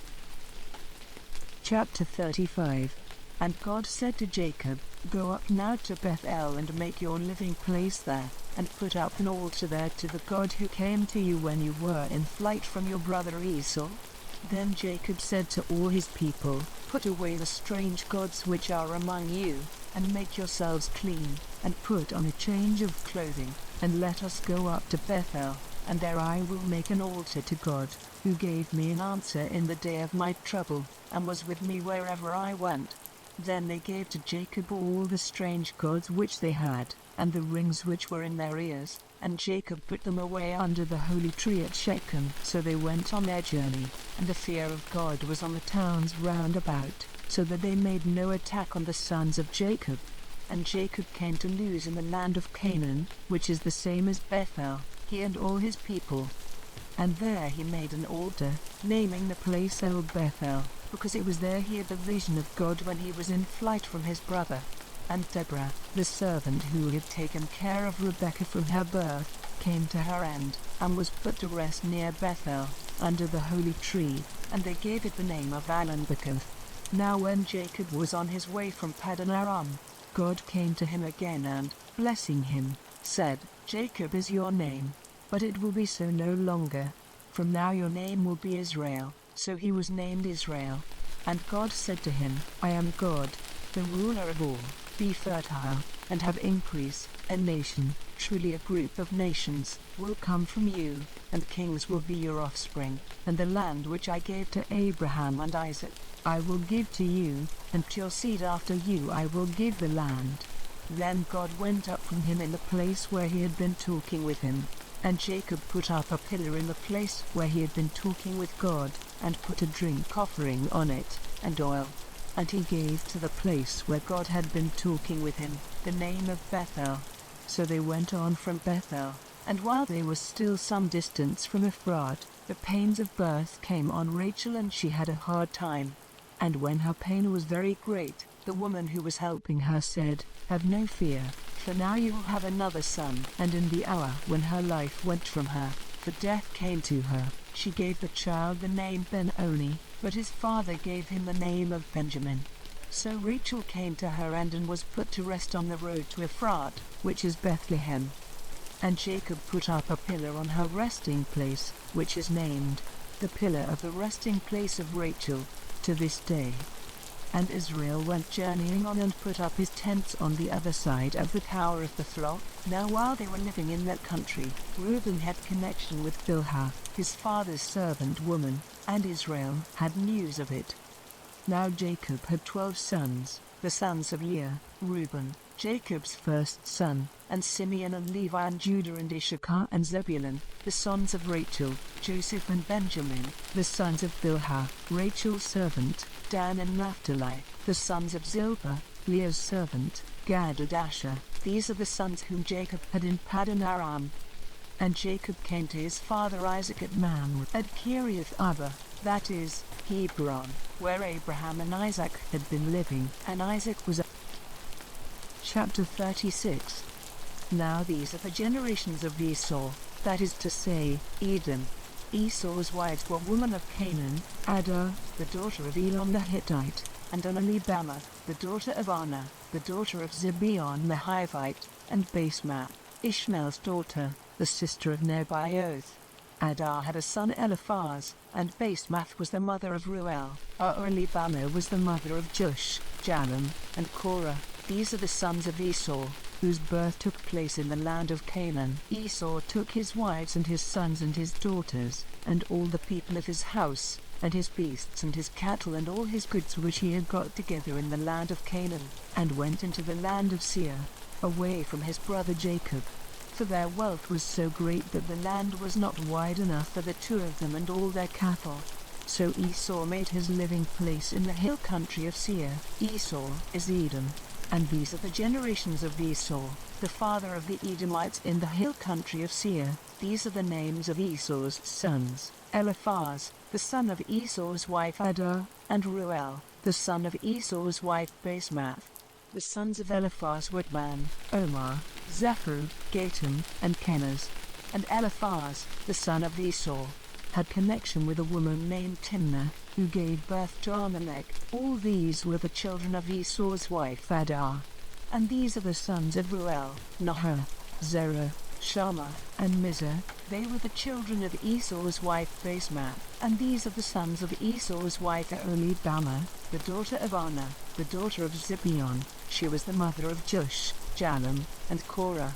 Chapter 35. And God said to Jacob, "Go up now to Bethel and make your living place there, and put up an altar there to the God who came to you when you were in flight from your brother Esau." Then Jacob said to all his people, "Put away the strange gods which are among you, and make yourselves clean, and put on a change of clothing, and let us go up to Bethel, and there I will make an altar to God, who gave me an answer in the day of my trouble, and was with me wherever I went." Then they gave to Jacob all the strange gods which they had, and the rings which were in their ears, and Jacob put them away under the holy tree at Shechem. So they went on their journey, and the fear of God was on the towns round about, so that they made no attack on the sons of Jacob. And Jacob came to Luz in the land of Canaan, which is the same as Bethel, he and all his people. And there he made an altar, naming the place El Bethel, because it was there he had the vision of God when he was in flight from his brother. And Deborah, the servant who had taken care of Rebekah from her birth, came to her end, and was put to rest near Bethel, under the holy tree, and they gave it the name of Allanbacuth. Now when Jacob was on his way from Paddan Aram, God came to him again and, blessing him, said, "Jacob is your name, but it will be so no longer. From now your name will be Israel." So he was named Israel. And God said to him, "I am God, the ruler of all. Be fertile, and have increase. A nation, truly a group of nations, will come from you, and kings will be your offspring. And the land which I gave to Abraham and Isaac, I will give to you, and to your seed after you I will give the land." Then God went up from him in the place where he had been talking with him. And Jacob put up a pillar in the place where he had been talking with God, and put a drink offering on it, and oil. And he gave to the place where God had been talking with him the name of Bethel. So they went on from Bethel, and while they were still some distance from Ephrat, the pains of birth came on Rachel, and she had a hard time. And when her pain was very great, the woman who was helping her said, "Have no fear, for now you will have another son." And in the hour when her life went from her, for death came to her, she gave the child the name Ben-Oni, but his father gave him the name of Benjamin. So Rachel came to her end and was put to rest on the road to Ephrat, which is Bethlehem. And Jacob put up a pillar on her resting place, which is named, the pillar of the resting place of Rachel, to this day. And Israel went journeying on and put up his tents on the other side of the tower of the flock. Now while they were living in that country, Reuben had connection with Bilhah, his father's servant woman, and Israel had news of it. Now Jacob had 12 sons, the sons of Leah, Reuben, Jacob's first son, and Simeon and Levi and Judah and Issachar and Zebulun, the sons of Rachel, Joseph and Benjamin, the sons of Bilhah, Rachel's servant, Dan and Naphtali, the sons of Zilpah, Leah's servant, Gad and Asher. These are the sons whom Jacob had in Paddan Aram. And Jacob came to his father Isaac at Mamre at Kiriath Arba, that is, Hebron, where Abraham and Isaac had been living, and Isaac was Chapter 36. Now these are the generations of Esau, that is to say, Edom. Esau's wives were women of Canaan: Adah, the daughter of Elon the Hittite, and Aholibamah, the daughter of Anah, the daughter of Zibeon the Hivite, and Basemath, Ishmael's daughter, the sister of Nebaioth. Adah had a son Eliphaz, and Basemath was the mother of Ruel. Aholibamah was the mother of Jush, Jalam, and Korah. These are the sons of Esau, whose birth took place in the land of Canaan. Esau took his wives and his sons and his daughters, and all the people of his house, and his beasts and his cattle and all his goods which he had got together in the land of Canaan, and went into the land of Seir, away from his brother Jacob. For their wealth was so great that the land was not wide enough for the two of them and all their cattle. So Esau made his living place in the hill country of Seir. Esau is Edom. And these are the generations of Esau, the father of the Edomites in the hill country of Seir. These are the names of Esau's sons: Eliphaz, the son of Esau's wife Adah, and Ruel, the son of Esau's wife Basemath. The sons of Eliphaz were Man, Omar, Zepho, Gatam, and Kenaz. And Eliphaz, the son of Esau, had connection with a woman named Timnah, who gave birth to Amalek. All these were the children of Esau's wife Adah. And these are the sons of Ruel: Nahor, Zerah, Shammah, and Mizah. They were the children of Esau's wife Basemath. And these are the sons of Esau's wife Aholibamah, the daughter of Anah, the daughter of Zibeon. She was the mother of Jush, Jalam, and Korah.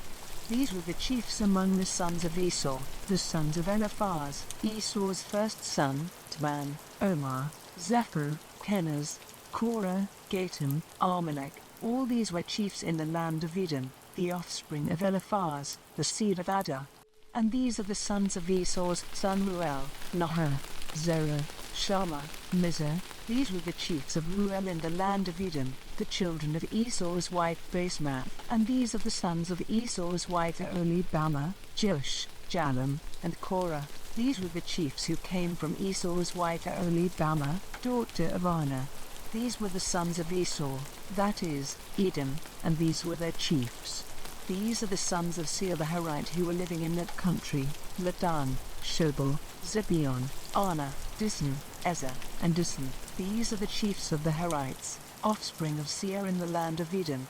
These were the chiefs among the sons of Esau, the sons of Eliphaz: Esau's first son, Tman, Omar, Zepho, Kenaz, Korah, Gatam, Amalek. All these were chiefs in the land of Edom, the offspring of Eliphaz, the seed of Adah. And these are the sons of Esau's son Ruel: Nahor, Zerah, Shammah, Mizah. These were the chiefs of Ruel in the land of Edom, the children of Esau's wife Basemath. And these are the sons of Esau's wife Aholibamah: Jush, Jalam, and Korah. These were the chiefs who came from Esau's wife Aholibamah, daughter of Anah. These were the sons of Esau, that is, Edom, and these were their chiefs. These are the sons of Seir the Hirite who were living in that country: Ladan, Shobal, Zibeon, Anah, Dissan, Ezer, and Dissan. These are the chiefs of the Hirites, offspring of Seir in the land of Edom.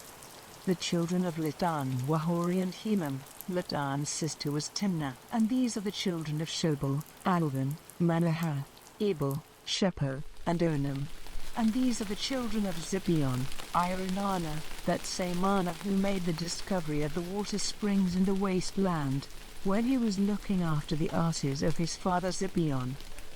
The children of Ladan were Hori and Hemam. Ladan's sister was Timnah. And these are the children of Shobal: Alvan, Manahath, Ebal, Shepho, and Onam. And these are the children of Zibeon: Ir and Anah, that same Anah who made the discovery of the water springs in the wasteland, when he was looking after the asses of his father Zibeon.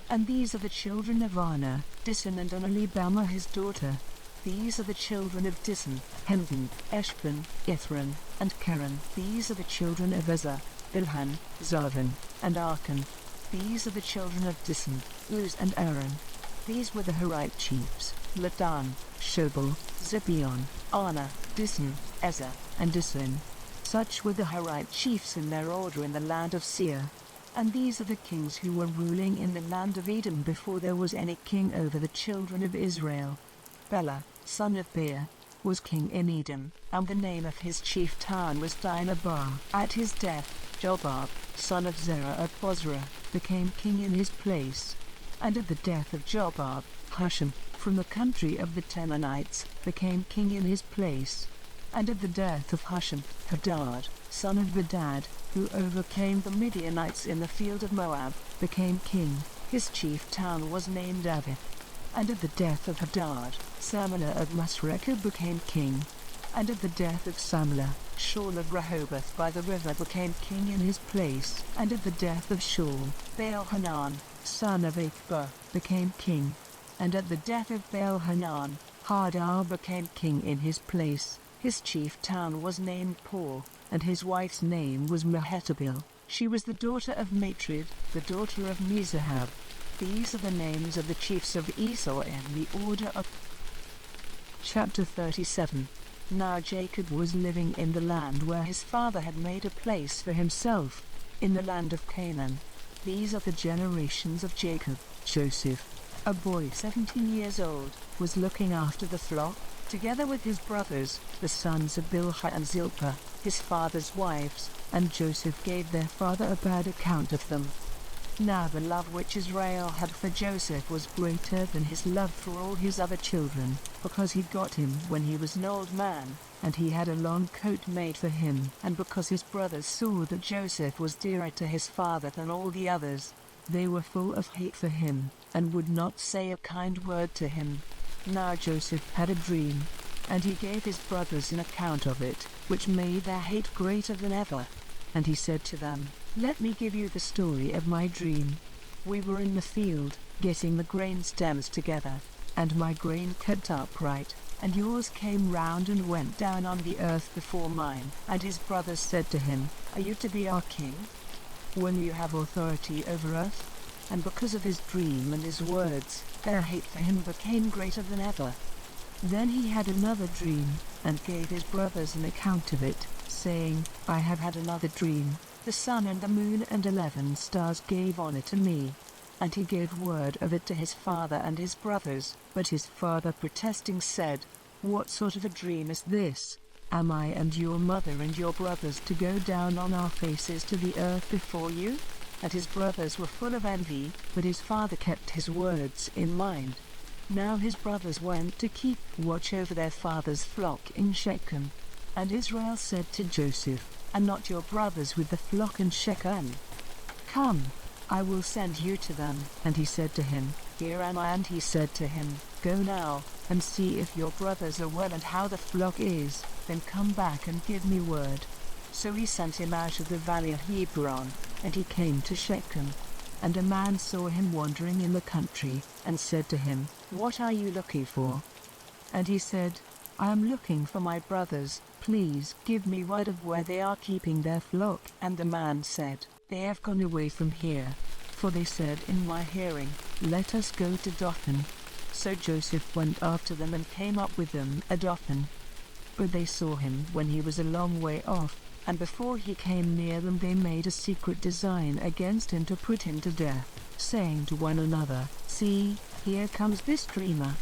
And these are the children of Anah: Dissan and Aholibamah his daughter. These are the children of Dissan: Hemdan, Eshban, Ithran, and Karen. These are the children of Ezer: Bilhan, Zavan, and Arkan. These are the children of Dissan: Uz and Aaron. These were the Hirite chiefs: Ladan, Shobal, Zibeon, Anah, Dissan, Ezer, and Dissan. Such were the Hirite chiefs in their order in the land of Seir. And these are the kings who were ruling in the land of Edom before there was any king over the children of Israel. Bela, son of Beer, was king in Edom, and the name of his chief town was Dinhabah. At his death, Jobab, son of Zerah of Bozrah, became king in his place. And at the death of Jobab, Husham, from the country of the Temanites, became king in his place. And at the death of Husham, Hadad, son of Bedad, who overcame the Midianites in the field of Moab, became king. His chief town was named Avith. And at the death of Hadad, Samlah of Masrekah became king. And at the death of Samlah, Shaul of Rehoboth by the river became king in his place. And at the death of Shaul, Baal-Hanan, son of Achbor, became king. And at the death of Baal-Hanan, Hadar became king in his place. His chief town was named Paul, and his wife's name was Mehetabel. She was the daughter of Matred, the daughter of Mezahab. These are the names of the chiefs of Esau in the order of. Chapter 37. Now Jacob was living in the land where his father had made a place for himself, in the land of Canaan. These are the generations of Jacob. Joseph, a boy 17 years old, was looking after the flock, together with his brothers, the sons of Bilhah and Zilpah, his father's wives, and Joseph gave their father a bad account of them. Now the love which Israel had for Joseph was greater than his love for all his other children, because he got him when he was an old man, and he had a long coat made for him, and because his brothers saw that Joseph was dearer to his father than all the others. They were full of hate for him, and would not say a kind word to him. Now Joseph had a dream, and he gave his brothers an account of it, which made their hate greater than ever. And he said to them, "Let me give you the story of my dream. We were in the field, getting the grain stems together, and my grain kept upright, and yours came round and went down on the earth before mine." And his brothers said to him, "Are you to be our king? Will you have authority over us?" And because of his dream and his words, their hate for him became greater than ever. Then he had another dream, and gave his brothers an account of it, saying, "I have had another dream. The sun and the moon and 11 stars gave honor to me." And he gave word of it to his father and his brothers, but his father protesting said, "What sort of a dream is this? Am I and your mother and your brothers to go down on our faces to the earth before you?" And his brothers were full of envy, but his father kept his words in mind. Now his brothers went to keep watch over their father's flock in Shechem. And Israel said to Joseph, "Are not your brothers with the flock in Shechem? Come, I will send you to them." And he said to him, "Here am I." And he said to him, "Go now, and see if your brothers are well and how the flock is, then come back and give me word." So he sent him out of the valley of Hebron, and he came to Shechem. And a man saw him wandering in the country, and said to him, "What are you looking for?" And he said, "I am looking for my brothers. Please give me word of where they are keeping their flock." And the man said, "They have gone away from here. For they said in my hearing, 'Let us go to Dothan.'" So Joseph went after them and came up with them at Dothan. But they saw him when he was a long way off, and before he came near them they made a secret design against him to put him to death, saying to one another, "See, here comes this dreamer.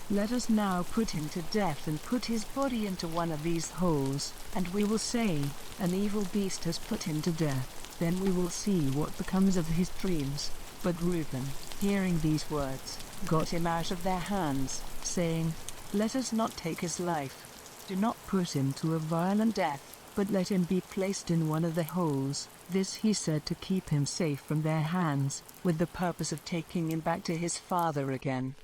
Let us now put him to death and put his body into one of these holes, and we will say, 'An evil beast has put him to death.' Then we will see what becomes of his dreams." But Reuben, hearing these words, got him out of their hands, saying, "Let us not take his life. Do not put him to a violent death, but let him be placed in one of the holes." This he said to keep him safe from their hands, with the purpose of taking him back to his father again.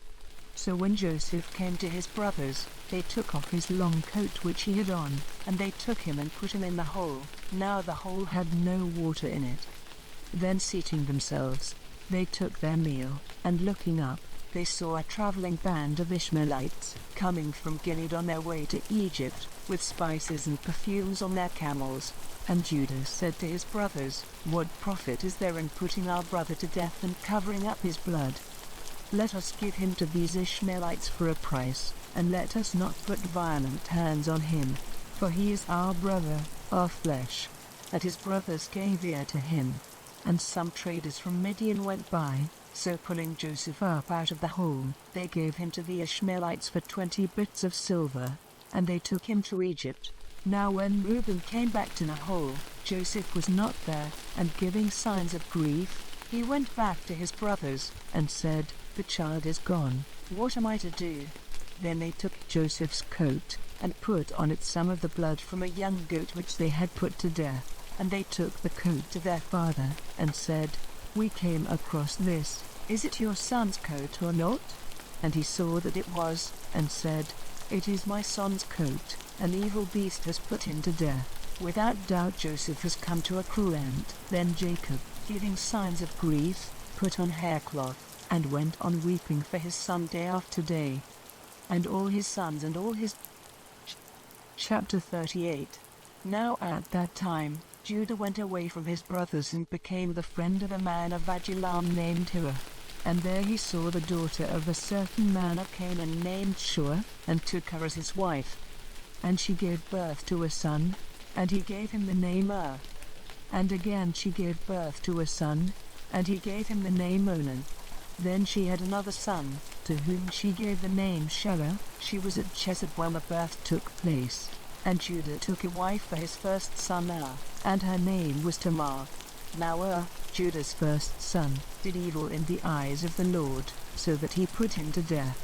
So when Joseph came to his brothers, they took off his long coat which he had on, and they took him and put him in the hole. Now the hole had no water in it. Then seating themselves, they took their meal, and looking up, they saw a traveling band of Ishmaelites, coming from Gilead on their way to Egypt, with spices and perfumes on their camels. And Judah said to his brothers, "What profit is there in putting our brother to death and covering up his blood? Let us give him to these Ishmaelites for a price, and let us not put violent hands on him, for he is our brother, our flesh." And his brothers gave ear to him. And some traders from Midian went by, so pulling Joseph up out of the hole, they gave him to the Ishmaelites for 20 bits of silver, and they took him to Egypt. Now when Reuben came back to Nahor, Joseph was not there, and giving signs of grief, he went back to his brothers, and said, "The child is gone. What am I to do?" Then they took Joseph's coat, and put on it some of the blood from a young goat which they had put to death. And they took the coat to their father, and said, "We came across this. Is it your son's coat or not?" And he saw that it was, and said, "It is my son's coat. An evil beast has put him to death. Without doubt Joseph has come to a cruel end." Then Jacob, giving signs of grief, put on haircloth, and went on weeping for his son day after day. And all his sons and all his... Chapter 38. Now at that time, Judah went away from his brothers and became the friend of a man of Adullam named Hira. And there he saw the daughter of a certain man of Canaan named Shua, and took her as his wife. And she gave birth to a son, and he gave him the name And again she gave birth to a son, and he gave him the name Onan. Then she had another son, to whom she gave the name Shelah. She was at Chesed when the birth took place. And Judah took a wife for his first son and her name was Tamar. Now Judah's first son, did evil in the eyes of the Lord, so that he put him to death.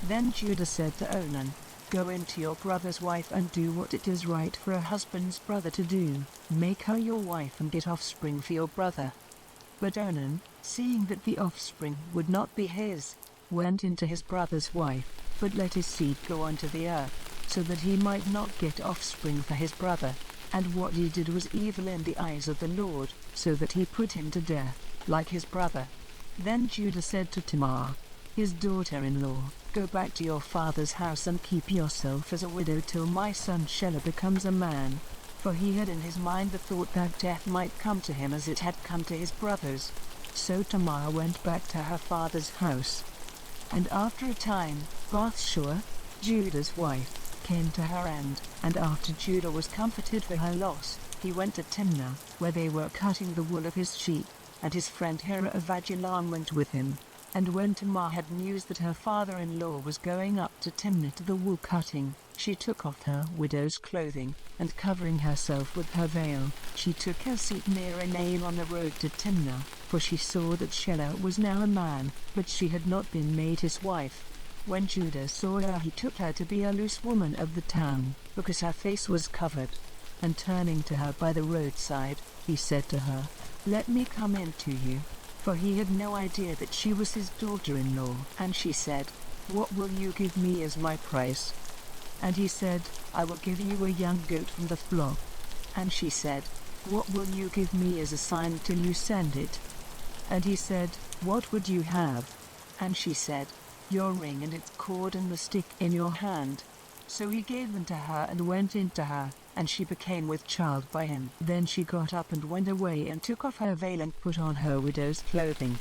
Then Judah said to Onan, "Go into your brother's wife and do what it is right for a husband's brother to do, make her your wife and get offspring for your brother." But Onan, seeing that the offspring would not be his, went into his brother's wife, but let his seed go unto the earth, so that he might not get offspring for his brother. And what he did was evil in the eyes of the Lord, so that he put him to death, like his brother. Then Judah said to Tamar, his daughter-in-law, "Go back to your father's house and keep yourself as a widow till my son Shelah becomes a man." For he had in his mind the thought that death might come to him as it had come to his brothers. So Tamar went back to her father's house. And after a time, Bathsheba, Judah's wife, came to her end, and after Judah was comforted for her loss, he went to Timnah, where they were cutting the wool of his sheep, and his friend Hira of Adullam went with him. And when Tamar had news that her father-in-law was going up to Timnah to the wool cutting, she took off her widow's clothing, and covering herself with her veil, she took her seat near Enaim on the road to Timnah, for she saw that Shelah was now a man, but she had not been made his wife. When Judah saw her, he took her to be a loose woman of the town, because her face was covered. And turning to her by the roadside, he said to her, "Let me come in to you." For he had no idea that she was his daughter-in-law. And she said, "What will you give me as my price?" And he said, "I will give you a young goat from the flock." And she said, "What will you give me as a sign till you send it?" And he said, "What would you have?" And she said, "Your ring and its cord and the stick in your hand." So he gave them to her and went in to her, and she became with child by him. Then she got up and went away and took off her veil and put on her widow's clothing.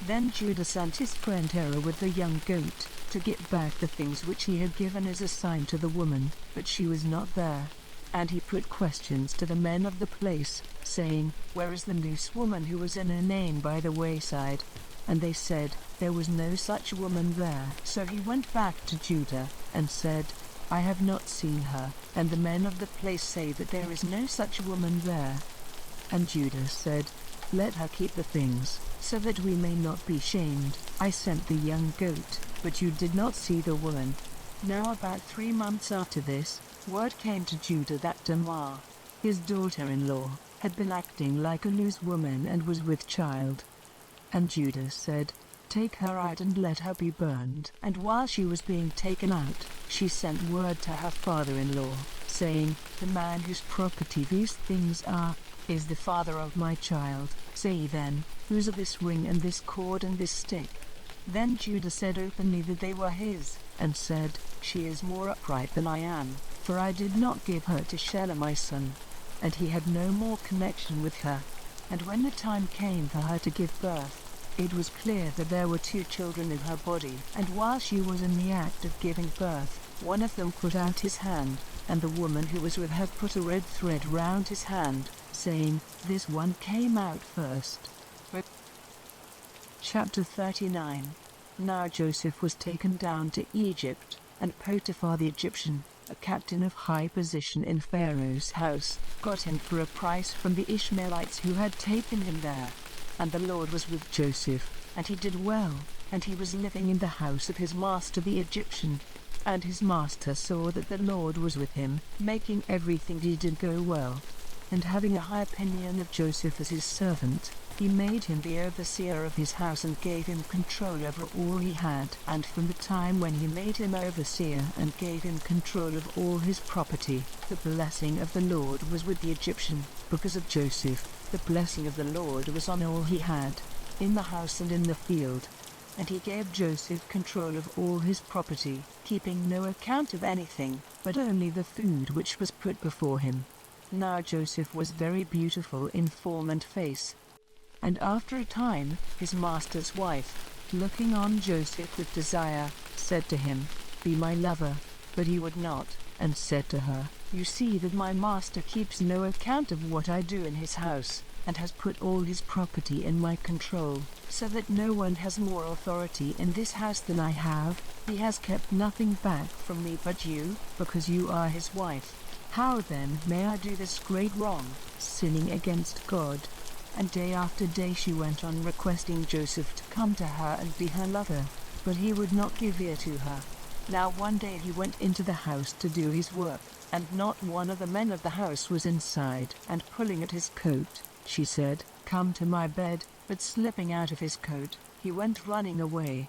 Then Judah sent his friend Hira with the young goat, to get back the things which he had given as a sign to the woman, but she was not there. And he put questions to the men of the place, saying, "Where is the loose woman who was in Enaim by the wayside?" And they said, "There was no such woman there." So he went back to Judah, and said, "I have not seen her, and the men of the place say that there is no such woman there." And Judah said, "Let her keep the things, so that we may not be shamed. I sent the young goat, but you did not see the woman." Now about 3 months after this, word came to Judah that Tamar, his daughter-in-law, had been acting like a loose woman and was with child. And Judah said, "Take her out and let her be burned." And while she was being taken out, she sent word to her father-in-law, saying, "The man whose property these things are, is the father of my child. Say then, whose are this ring and this cord and this stick?" Then Judah said openly that they were his, and said, "She is more upright than I am, for I did not give her to Shelah my son." And he had no more connection with her. And when the time came for her to give birth, it was clear that there were 2 children in her body. And while she was in the act of giving birth, one of them put out his hand, and the woman who was with her put a red thread round his hand, saying, "This one came out first." Chapter 39. Now Joseph was taken down to Egypt, and Potiphar the Egyptian, a captain of high position in Pharaoh's house, got him for a price from the Ishmaelites who had taken him there. And the Lord was with Joseph, and he did well, and he was living in the house of his master the Egyptian. And his master saw that the Lord was with him, making everything he did go well. And having a high opinion of Joseph as his servant, he made him the overseer of his house and gave him control over all he had. And from the time when he made him overseer and gave him control of all his property, the blessing of the Lord was with the Egyptian. Because of Joseph, the blessing of the Lord was on all he had, in the house and in the field. And he gave Joseph control of all his property, keeping no account of anything, but only the food which was put before him. Now Joseph was very beautiful in form and face. And after a time, his master's wife, looking on Joseph with desire, said to him, "Be my lover." But he would not, and said to her, "You see that my master keeps no account of what I do in his house, and has put all his property in my control, so that no one has more authority in this house than I have. He has kept nothing back from me but you, because you are his wife. How then may I do this great wrong, sinning against God?" and day after day she went on requesting Joseph to come to her and be her lover, but he would not give ear to her. Now one day he went into the house to do his work, and not one of the men of the house was inside, and pulling at his coat, she said, "Come to my bed," but slipping out of his coat, he went running away.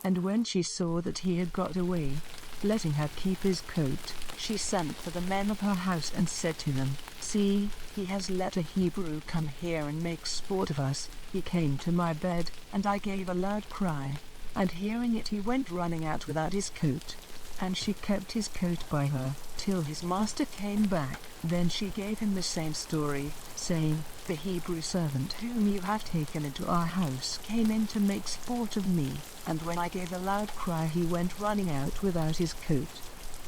And when she saw that he had got away, letting her keep his coat, she sent for the men of her house and said to them, "See, he has let a Hebrew come here and make sport of us. He came to my bed, and I gave a loud cry, and hearing it he went running out without his coat. And she kept his coat by her, till his master came back. Then she gave him the same story, saying, The Hebrew servant whom you have taken into our house came in to make sport of me, and when I gave a loud cry he went running out without his coat."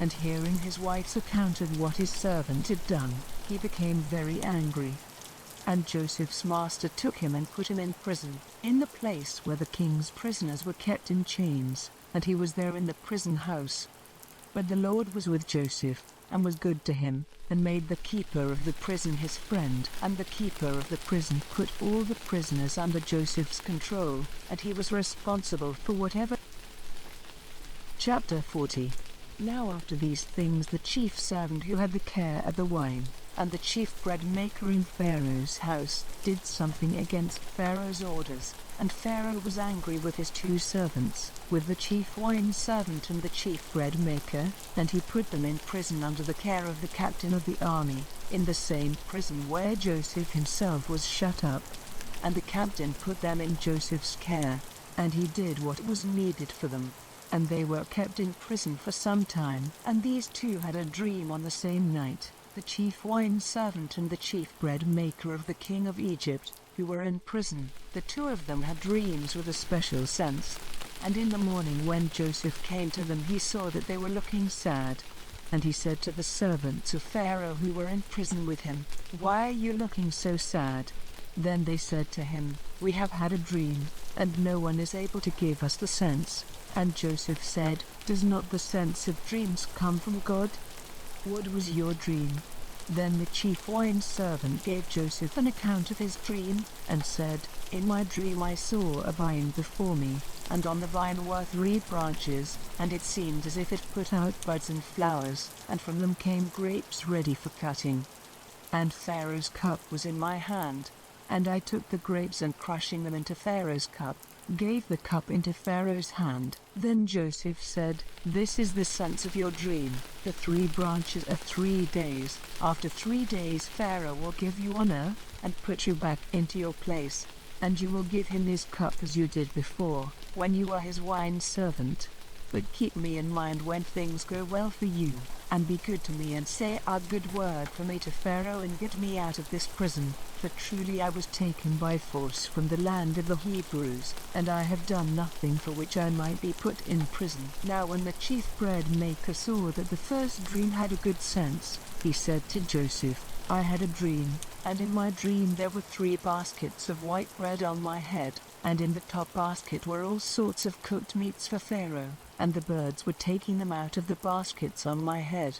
And hearing his wife's account of what his servant had done, he became very angry. And Joseph's master took him and put him in prison, in the place where the king's prisoners were kept in chains, and he was there in the prison house. But the Lord was with Joseph, and was good to him, and made the keeper of the prison his friend. And the keeper of the prison put all the prisoners under Joseph's control, and he was responsible for whatever. Chapter 40. Now after these things the chief servant who had the care of the wine, and the chief bread maker in Pharaoh's house, did something against Pharaoh's orders, and Pharaoh was angry with his two servants, with the chief wine servant and the chief bread maker, and he put them in prison under the care of the captain of the army, in the same prison where Joseph himself was shut up. And the captain put them in Joseph's care, and he did what was needed for them. And they were kept in prison for some time, and these two had a dream on the same night, the chief wine servant and the chief bread maker of the king of Egypt, who were in prison. The two of them had dreams with a special sense. And in the morning when Joseph came to them he saw that they were looking sad. And he said to the servants of Pharaoh who were in prison with him, "Why are you looking so sad?" Then they said to him, "We have had a dream, and no one is able to give us the sense." And Joseph said, "Does not the sense of dreams come from God? What was your dream?" Then the chief wine servant gave Joseph an account of his dream, and said, "In my dream I saw a vine before me, and on the vine were 3 branches, and it seemed as if it put out buds and flowers, and from them came grapes ready for cutting. And Pharaoh's cup was in my hand, and I took the grapes and crushing them into Pharaoh's cup, gave the cup into Pharaoh's hand." Then Joseph said, "This is the sense of your dream. The 3 branches are 3 days. After 3 days Pharaoh will give you honor, and put you back into your place, and you will give him his cup as you did before, when you were his wine servant. But keep me in mind when things go well for you, and be good to me and say a good word for me to Pharaoh and get me out of this prison, for truly I was taken by force from the land of the Hebrews, and I have done nothing for which I might be put in prison." Now when the chief bread maker saw that the first dream had a good sense, he said to Joseph, "I had a dream, and in my dream there were 3 baskets of white bread on my head, and in the top basket were all sorts of cooked meats for Pharaoh, and the birds were taking them out of the baskets on my head."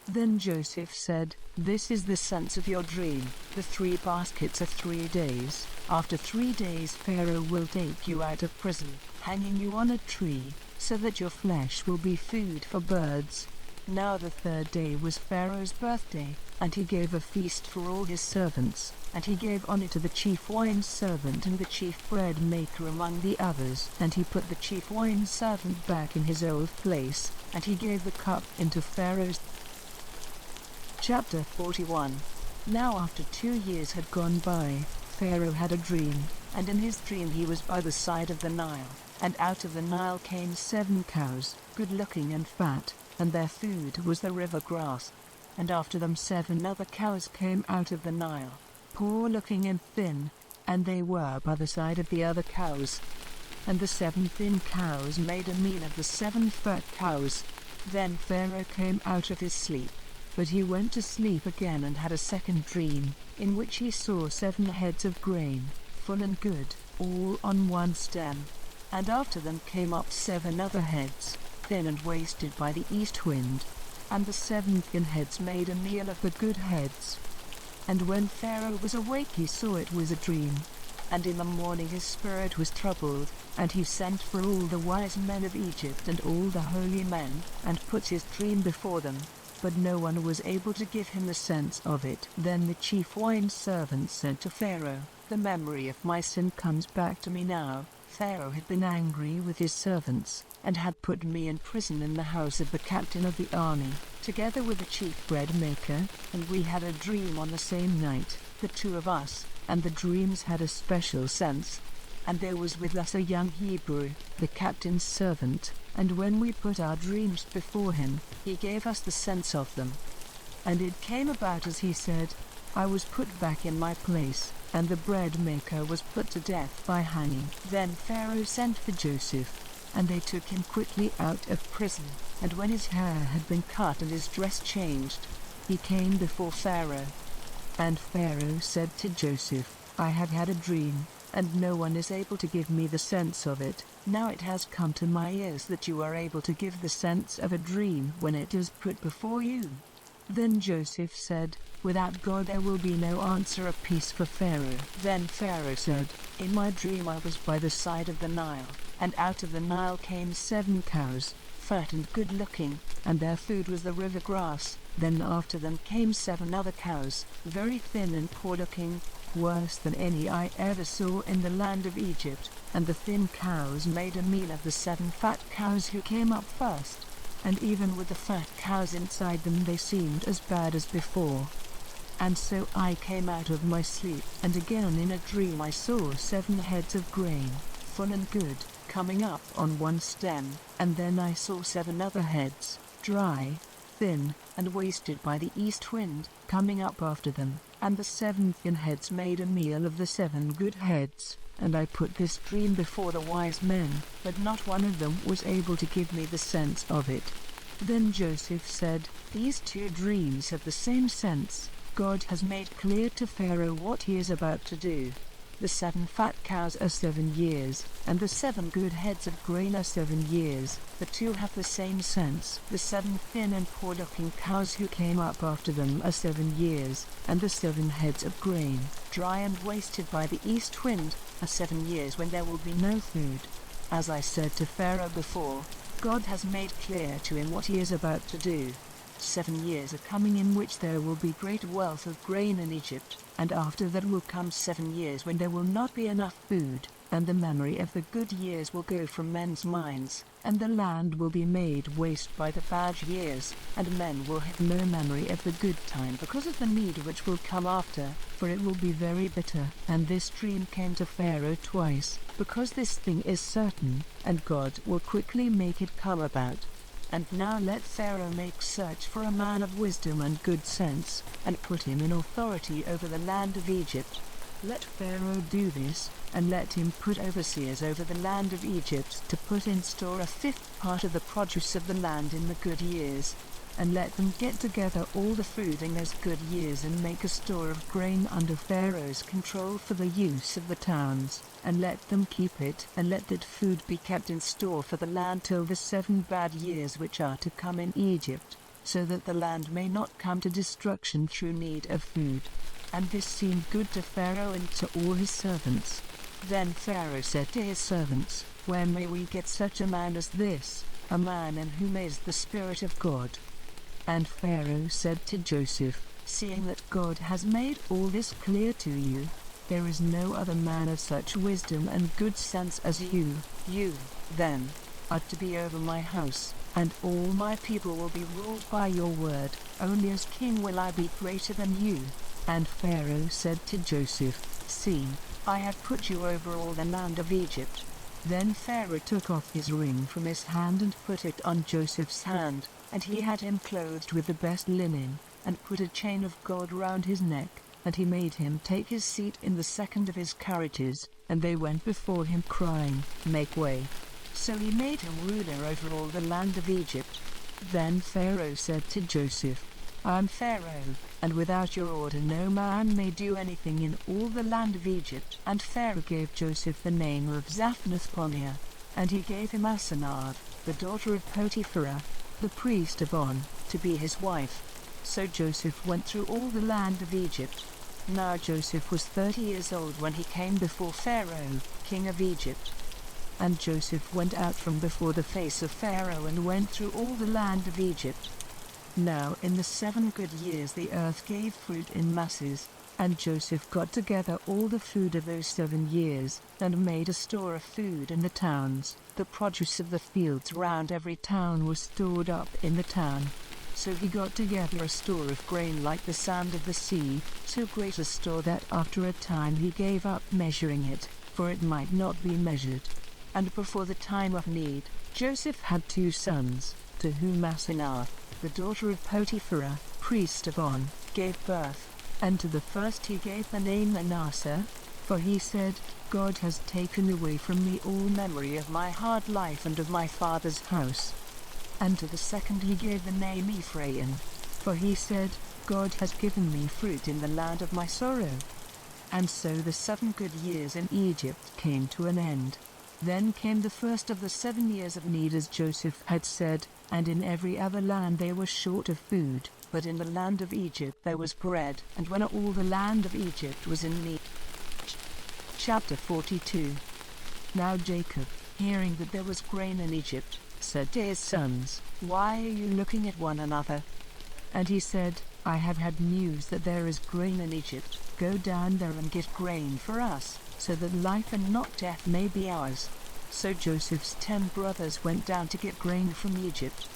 Then Joseph said, "This is the sense of your dream. The 3 baskets are 3 days. After 3 days Pharaoh will take you out of prison, hanging you on a tree, so that your flesh will be food for birds." Now the 3rd day was Pharaoh's birthday, and he gave a feast for all his servants, and he gave honor to the chief wine servant and the chief bread maker among the others, and he put the chief wine servant back in his old place, and he gave the cup into Pharaoh's. Chapter 41. Now after 2 years had gone by, Pharaoh had a dream, and in his dream he was by the side of the Nile, and out of the Nile came 7 cows, good-looking and fat, and their food was the river grass. And after them 7 other cows came out of the Nile, poor-looking and thin, and they were by the side of the other cows. And the 7 thin cows made a meal of the 7 fat cows. Then Pharaoh came out of his sleep, but he went to sleep again and had a second dream, in which he saw 7 heads of grain, full and good, all on one stem. And after them came up 7 other heads, thin and wasted by the east wind. And the 7 thin heads made a meal of the good heads. And when Pharaoh was awake he saw it was a dream. And in the morning his spirit was troubled, and he sent for all the wise men of Egypt and all the holy men, and put his dream before them. But no one was able to give him the sense of it. Then the chief wine servant said to Pharaoh, "The memory of my sin comes back to me now." Pharaoh had been angry with his servants, and had put me in prison in the house of the captain of the army, together with the chief bread maker, and we had a dream on the same night, the two of us, and the dreams had a special sense. And there was with us a young Hebrew, the captain's servant, and when we put our dreams before him, he gave us the sense of them. And it came about as he said. I was put back in my place, and the bread maker was put to death by hanging. Then Pharaoh sent for Joseph, and they took him quickly out of prison. And when his hair had been cut and his dress changed, he came before Pharaoh. And Pharaoh said to Joseph, I have had a dream, and no one is able to give me the sense of it. Now it has come to my ears that you are able to give the sense of a dream when it is put before you. Then Joseph said, Without God there will be no answer of peace for Pharaoh. Then Pharaoh said, In my dream I was by the side of the Nile, and out of the Nile came 7 cows, fat and good-looking, and their food was the river grass. Then after them came 7 other cows, very thin and poor-looking, worse than any I ever saw in the land of Egypt, and the thin cows made a meal of the 7 fat cows who came up first, and even with the fat cows inside them they seemed as bad as before. And so I came out of my sleep, and again in a dream I saw 7 heads of grain, full and good, coming up on one stem, and then I saw 7 other heads, dry, thin, and wasted by the east wind, coming up after them, and the 7 thin heads made a meal of the 7 good heads. And I put this dream before the wise men, but not one of them was able to give me the sense of it. Then Joseph said, These 2 dreams have the same sense. God has made clear to Pharaoh what he is about to do. The 7 fat cows are 7 years, and the 7 good heads of grain are 7 years. The 2 have the same sense. The 7 thin and poor-looking cows who came up after them are 7 years, and the 7 heads of grain, dry and wasted by the east wind, are 7 years when there will be no food. As I said to Pharaoh before, God has made clear to him what he is about to do. 7 years are coming in which there will be great wealth of grain in Egypt, and after that will come 7 years when there will not be enough food, and the memory of the good years will go from men's minds, and the land will be made waste by the bad years, and men will have no memory of the good time because of the need which will come after, for it will be very bitter. And this dream came to Pharaoh twice, because this thing is certain, and God will quickly make it come about. And now let Pharaoh make search for a man of wisdom and good sense, and put him in authority over the land of Egypt. Let Pharaoh do this, and let him put overseers over the land of Egypt to put in store a 5th part of the produce of the land in the good years. And let them get together all the food in those good years and make a store of grain under Pharaoh's control for the use of the towns, and let them keep it, and let that food be kept in store for the land till the 7 bad years which are to come in Egypt, so that the land may not come to destruction through need of food. And this seemed good to Pharaoh and to all his servants. Then Pharaoh said to his servants, Where may we get such a man as this, a man in whom is the Spirit of God? And Pharaoh said to Joseph, Seeing that God has made all this clear to you, there is no other man of such wisdom and good sense as you. You, then, are to be over my house, and all my people will be ruled by your word. Only as king will I be greater than you. And Pharaoh said to Joseph, See, I have put you over all the land of Egypt. Then Pharaoh took off his ring from his hand and put it on Joseph's hand, and he had him clothed with the best linen, and put a chain of gold round his neck, and he made him take his seat in the second of his carriages, and they went before him crying, Make way. So he made him ruler over all the land of Egypt. Then Pharaoh said to Joseph, I am Pharaoh, and without your order no man may do anything in all the land of Egypt. And Pharaoh gave Joseph the name of Zaphnath-Paneah, and he gave him Asenath, the daughter of Potiphera, the priest of On, to be his wife. So Joseph went through all the land of Egypt. Now Joseph was 30 years old when he came before Pharaoh, king of Egypt. And Joseph went out from before the face of Pharaoh and went through all the land of Egypt. Now in the 7 good years the earth gave fruit in masses, and Joseph got together all the food of those 7 years, and made a store of food in the towns. The produce of the fields round every town was stored up in the town. So he got together a store of grain like the sand of the sea, so great a store that after a time he gave up measuring it, for it might not be measured. And before the time of need, Joseph had 2 sons, to whom Asenath, the daughter of Potiphera, priest of On, gave birth. And to the first he gave the name Manasseh, for he said, God has taken away from me all memory of my hard life and of my father's house. And to the second he gave the name Ephraim, for he said, God has given me fruit in the land of my sorrow. And so the 7 good years in Egypt came to an end. Then came the first of the 7 years of need, as Joseph had said, and in every other land they were short of food, but in the land of Egypt there was bread. And when all the land of Egypt was in need. Chapter 42. Now Jacob, hearing that there was grain in Egypt, said to his sons, Why are you looking at one another? And he said, I have had news that there is grain in Egypt. Go down there and get grain for us, so that life and not death may be ours. So Joseph's 10 brothers went down to get grain from Egypt.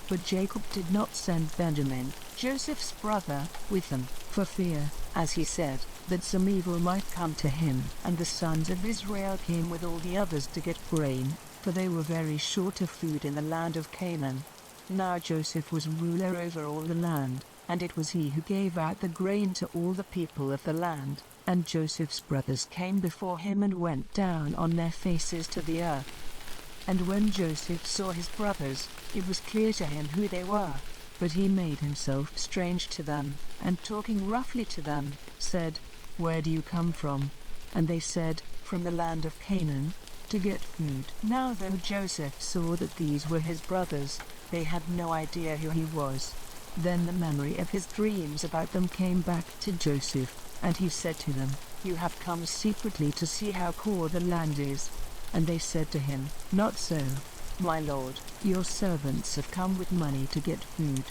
But Jacob did not send Benjamin, Joseph's brother, with them, for fear, as he said, that some evil might come to him. And the sons of Israel came with all the others to get grain, for they were very short of food in the land of Canaan. Now Joseph was ruler over all the land, and it was he who gave out the grain to all the people of the land. And Joseph's brothers came before him and went down on their faces to the earth. And when Joseph saw his brothers, it was clear to him who they were. But he made himself strange to them, and talking roughly to them, said, Where do you come from? And they said, From the land of Canaan, to get food. Now though Joseph saw that these were his brothers, they had no idea who he was. Then the memory of his dreams about them came back to Joseph, and he said to them, You have come secretly to see how poor the land is. And they said to him, Not so, my lord, your servants have come with money to get food.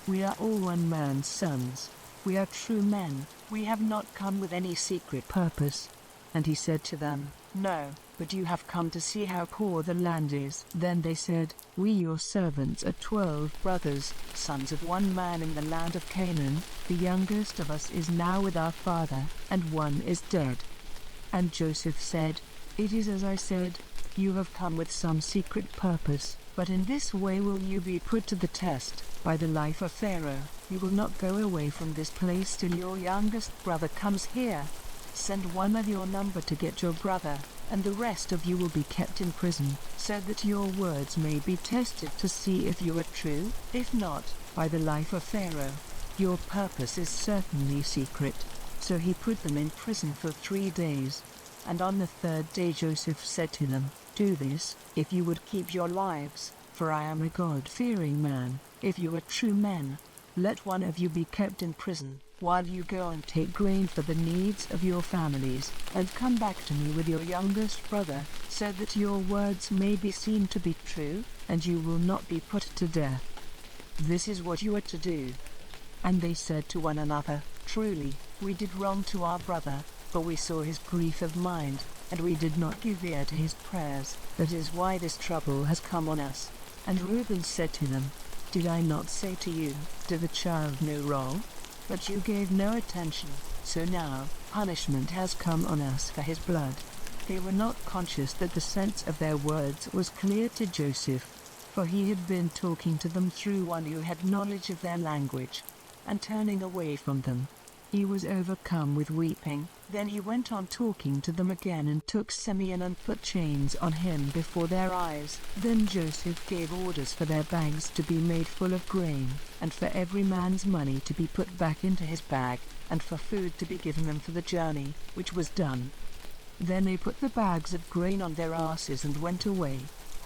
We are all one man's sons. We are true men, we have not come with any secret purpose. And he said to them, No, but you have come to see how poor the land is. Then they said, We your servants are 12 brothers, sons of one man in the land of Canaan. The youngest of us is now with our father, and one is dead. And Joseph said, It is as I said, you have come with some secret purpose, but in this way will you be put to the test, by the life of Pharaoh. You will not go away from this place till your youngest brother comes here. Send one of your number to get your brother, and the rest of you will be kept in prison, so that your words may be tested to see if you are true. If not, by the life of Pharaoh, your purpose is certainly secret. So he put them in prison for 3 days. And on the 3rd day Joseph said to them, Do this, if you would keep your lives, for I am a God-fearing man. If you are true men, let one of you be kept in prison, while you go and take grain for the needs of your families, and come back to me with your youngest brother, so that your words may be seen to be true, and you will not be put to death. This is what you are to do. And they said to one another, Truly, we did wrong to our brother, for we saw his grief of mind, and we did not give ear to his prayers. That is why this trouble has come on us. And Reuben said to them, Did I not say to you, Did the child no wrong? But you gave no attention, so now, punishment has come on us for his blood. They were not conscious that the sense of their words was clear to Joseph, for he had been talking to them through one who had knowledge of their language. And turning away from them, he was overcome with weeping. Then he went on talking to them again and took Simeon and put chains on him before their eyes. Then Joseph gave orders for their bags to be made full of grain, and for every man's money to be put back into his bag, and for food to be given them for the journey, which was done. Then they put the bags of grain on their asses and went away.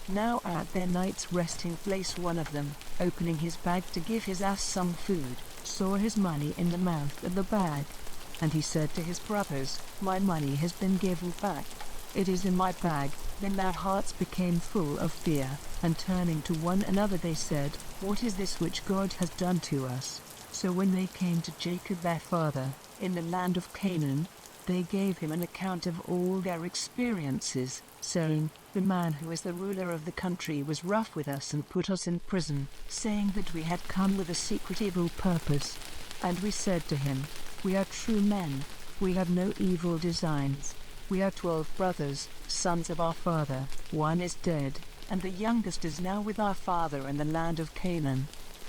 Now at their night's resting place one of them, opening his bag to give his ass some food, saw his money in the mouth of the bag. And he said to his brothers, "My money has been given back. It is in my bag." Then their hearts became full of fear, and turning to one another they said, "What is this which God has done to us?" So when they came to Jacob their father, in the land of Canaan, they gave him an account of all their experiences, saying, "The man who is the ruler of the country was rough with us and put us in prison, saying that we had come with a secret evil purpose. And we said to him, 'We are true men, we have no evil designs. We are 12 brothers, sons of our father. One is dead, and the youngest is now with our father in the land of Canaan.'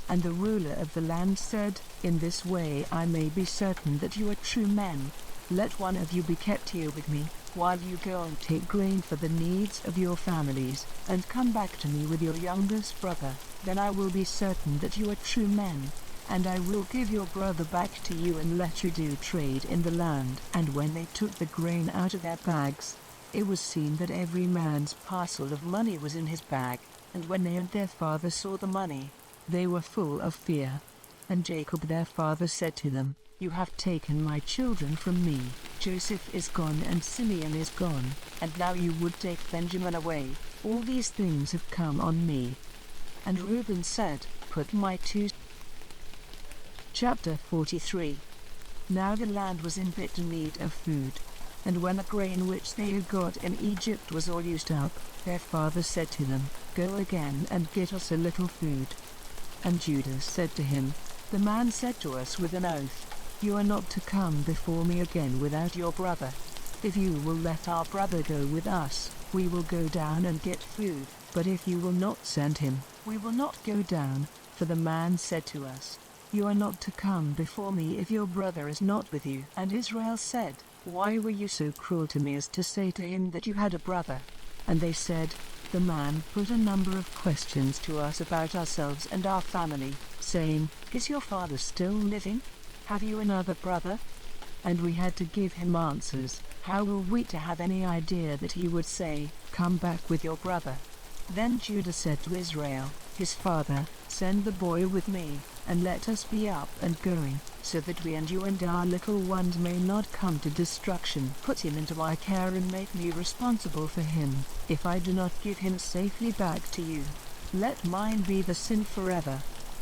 And the ruler of the land said, 'In this way I may be certain that you are true men. Let one of you be kept here with me, while you go and take grain for the needs of your families, and come back to me with your youngest brother. Then I will be certain that you are true men, and I will give your brother back to you and let you do trade in the land.' And when they took the grain out of their bags, it was seen that every man's parcel of money was in his bag. And when they and their father saw the money, they were full of fear. And Jacob their father said to them, 'You have taken my children from me. Joseph is gone and Simeon is gone, and now you would take Benjamin away. All these things have come on me.' And Reuben said, 'Put my two.'" Chapter 43. Now the land was in bitter need of food. And when the grain which they had got in Egypt was all used up, their father said to them, "Go again and get us a little food." And Judah said to him, "The man said to us with an oath, 'You are not to come before me again without your brother. If you will let our brother go with us, we will go down and get food. But if you will not send him, we will not go down.' For the man said to us, 'You are not to come before me if your brother is not with you.' And Israel said, 'Why were you so cruel to me as to say to him that you had a brother?' And they said, 'The man put a number of questions to us about ourselves and our family, saying, "Is your father still living? Have you another brother?" And we had to give him answers. How were we to have any idea that he would say, 'Come back with your brother'?" Then Judah said to Israel, his father, "Send the boy with me, and let us be up and going, so that we and you and our little ones may not come to destruction. Put him into my care and make me responsible for him, if I do not give him safely back to you. Let mine be the sin forever.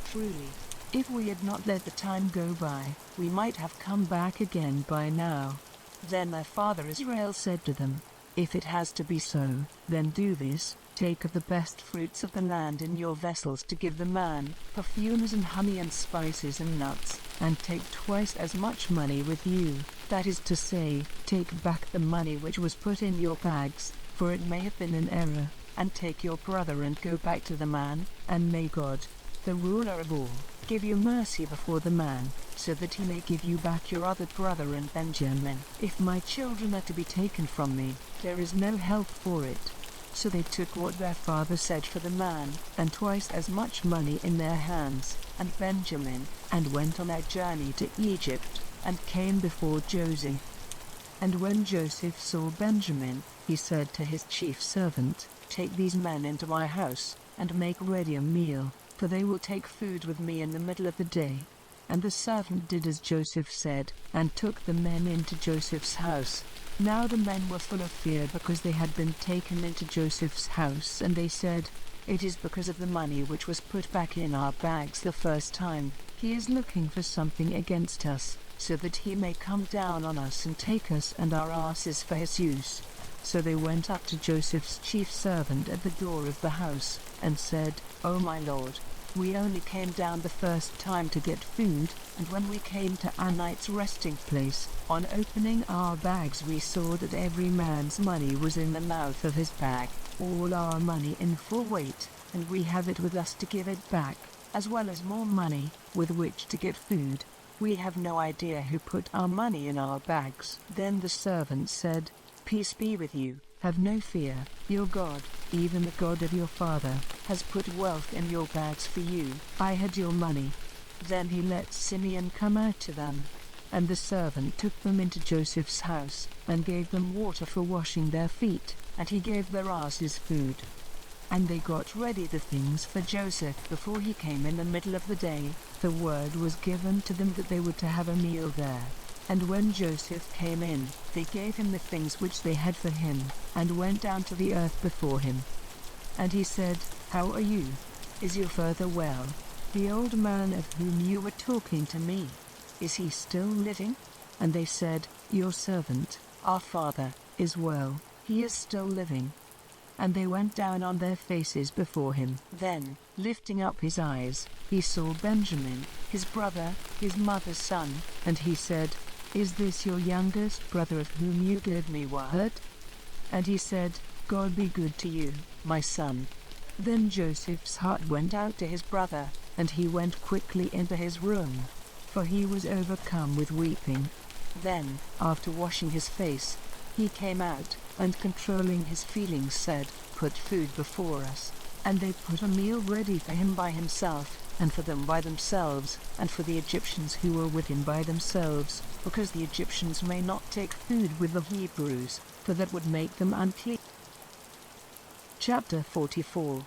Truly, if we had not let the time go by, we might have come back again by now." Then their father Israel said to them, "If it has to be so, then do this. Take of the best fruits of the land in your vessels to give the man, perfumes and honey and spices and nuts, and take twice as much money with you. That is to say, take back the money which was put in your bags, for it may have been an error, and take your brother and go back to the man, and may God, the ruler of all, give you mercy before the man, so that he may give you back your other brother and Benjamin. If my children are to be taken from me, there is no help for it." So they took what their father said for the man, and twice as much money in their hands, and Benjamin, and went on their journey to Egypt, and came before Joseph. And when Joseph saw Benjamin, he said to his chief servant, "Take these men into my house, and make ready a meal, for they will take food with me in the middle of the day." And the servant did as Joseph said, and took the men into Joseph's house. Now the men were full of fear because they had been taken into Joseph's house, and they said, "It is because of the money which was put back in our bags the first time. He is looking for something against us, so that he may come down on us and take us and our asses for his use." So they went up to Joseph's chief servant at the door of the house, and said, "O my lord, we only came down the first time to get food, and when we came to our night's resting place, on opening our bags we saw that every man's money was in the mouth of his bag, all our money in full weight, and we have it with us to give it back, as well as more money, with which to get food. We have no idea who put our money in our bags." Then the servant said, "Peace be with you, have no fear. Your God, even the God of your father, has put wealth in your bags for you. I had your money." Then he let Simeon come out to them. And the servant took them into Joseph's house, and gave them water for washing their feet, and he gave their asses food. And they got ready the things for Joseph before he came in the middle of the day. The word was given to them that they were to have a meal there. And when Joseph came in, they gave him the things which they had for him, and went down to the earth before him. And he said, "How are you? Is your father well? The old man of whom you were talking to me, is he still living?" And they said, "Your servant, our father, is well, he is still living." And they went down on their faces before him. Then, lifting up his eyes, he saw Benjamin, his brother, his mother's son, and he said, "Is this your youngest brother of whom you gave me word?" And he said, "God be good to you, my son." Then Joseph's heart went out to his brother, and he went quickly into his room, for he was overcome with weeping. Then, after washing his face, he came out, and controlling his feelings said, "Put food before us." And they put a meal ready for him by himself, and for them by themselves, and for the Egyptians who were with him by themselves, because the Egyptians may not take food with the Hebrews, for that would make them unclean. Chapter 44.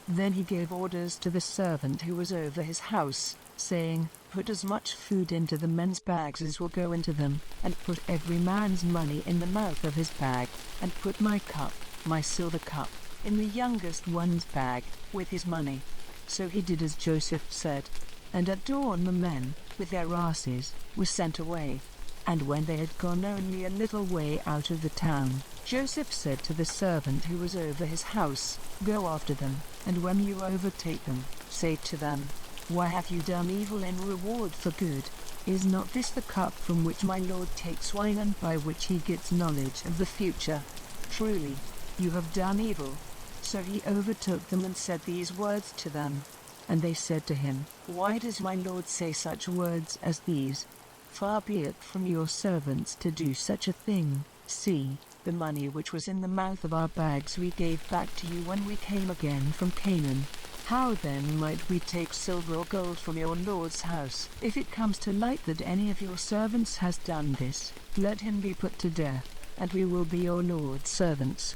Then he gave orders to the servant who was over his house, saying, "Put as much food into the men's bags as will go into them, and put every man's money in the mouth of his bag, and put my cup, my silver cup, in the youngest one's bag, with his money." So he did as Joseph said. And at dawn the men, with their asses, were sent away. And when they had gone only a little way out of the town, Joseph said to the servant who was over his house, "Go after them, and when you overtake them, say to them, 'Why have you done evil in reward for good? Is not this the cup from which my Lord takes wine and by which he gets knowledge of the future? Truly, you have done evil.'" So he overtook them and said these words to them. And they said to him, "Why does my Lord say such words as these? Far be it from your servants to do such a thing. See, the money which was in the mouth of our bags we gave back to you when we came again from Canaan. How then might we take silver or gold from your Lord's house? If it comes to light that any of your servants has done this, let him be put to death, and we will be your Lord's servants."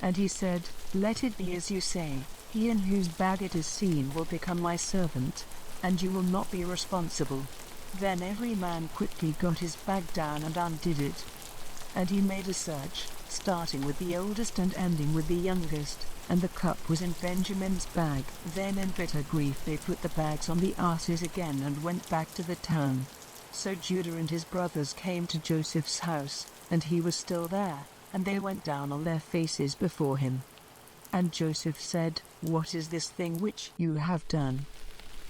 And he said, "Let it be as you say. He in whose bag it is seen will become my servant, and you will not be responsible." Then every man quickly got his bag down and undid it. And he made a search, starting with the oldest and ending with the youngest, and the cup was in Benjamin's bag. Then in bitter grief they put the bags on the asses again and went back to the town. So Judah and his brothers came to Joseph's house, and he was still there, and they went down on their faces before him. And Joseph said, "What is this thing which you have done?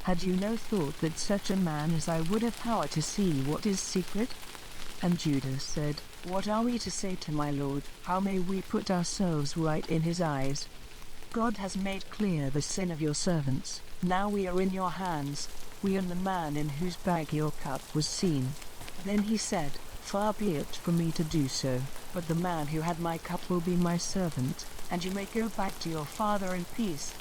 Had you no thought that such a man as I would have power to see what is secret?" And Judah said, "What are we to say to my Lord? How may we put ourselves right in his eyes? God has made clear the sin of your servants. Now we are in your hands, we and the man in whose bag your cup was seen." Then he said, "Far be it from me to do so, but the man who had my cup will be my servant, and you may go back to your father in peace."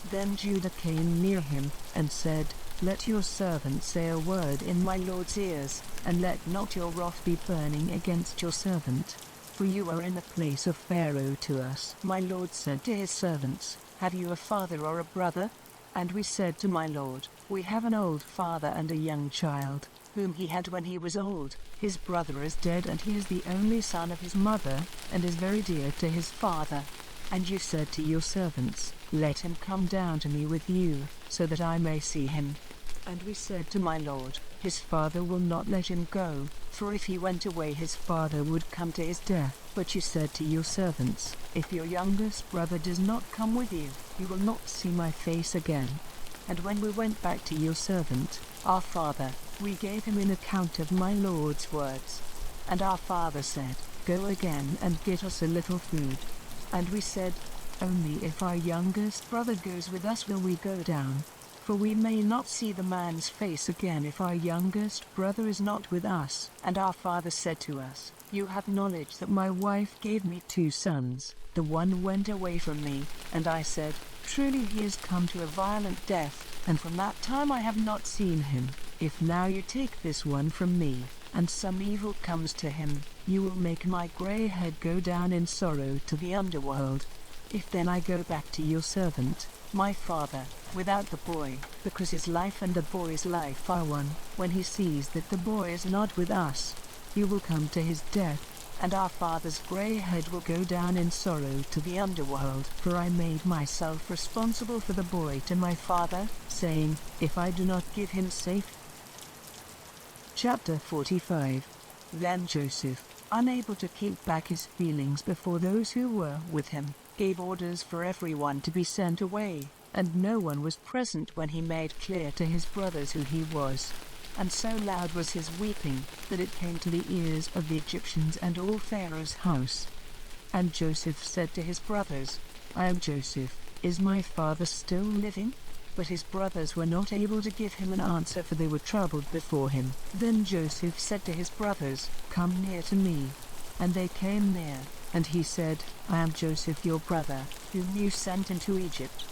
Then Judah came near him, and said, "Let your servant say a word in my Lord's ears, and let not your wrath be burning against your servant. For you are in the place of Pharaoh to us." My Lord said to his servants, "Have you a father or a brother?" And we said to my Lord, "We have an old father and a young child, whom he had when he was old. His brother is dead and he is the only son of his mother, and is very dear to his father. And you said to your servants, 'Let him come down to me with you, so that I may see him.' And we said to my Lord, 'His father will not let him go, for if he went away his father would come to his death.' But you said to your servants, 'If your youngest brother does not come with you, you will not see my face again.' And when we went back to your servant, our father, we gave him an account of my Lord's words. And our father said, 'Go again and get us a little food.' And we said, 'Only if our youngest brother goes with us will we go down. For we may not see the man's face again if our youngest brother is not with us.' And our father said to us, 'You have knowledge that my wife gave me 2 sons. The one went away from me, and I said, Truly he has come to a violent death, and from that time I have not seen him. If now you take this one from me, and some evil comes to him, you will make my gray head go down in sorrow to the underworld.' If then I go back to your servant, my father, without the boy, because his life and the boy's life are one, when he sees that the boy is not with us, he will come to his death, and our father's grey head will go down in sorrow to the underworld. For I made myself responsible for the boy to my father, saying, if I do not give him safe. Chapter 45. Then Joseph, unable to keep back his feelings before those who were with him, gave orders for everyone to be sent away, and no one was present when he made clear to his brothers who he was. And so loud was his weeping, that it came to the ears of the Egyptians and all Pharaoh's house. And Joseph said to his brothers, I am Joseph, is my father still living? But his brothers were not able to give him an answer, for they were troubled before him. Then Joseph said to his brothers, come near to me. And they came near, and he said, I am Joseph your brother, whom you sent into Egypt.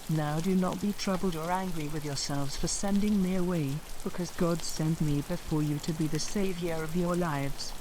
Now do not be troubled or angry with yourselves for sending me away, because God sent me before you to be the savior of your lives.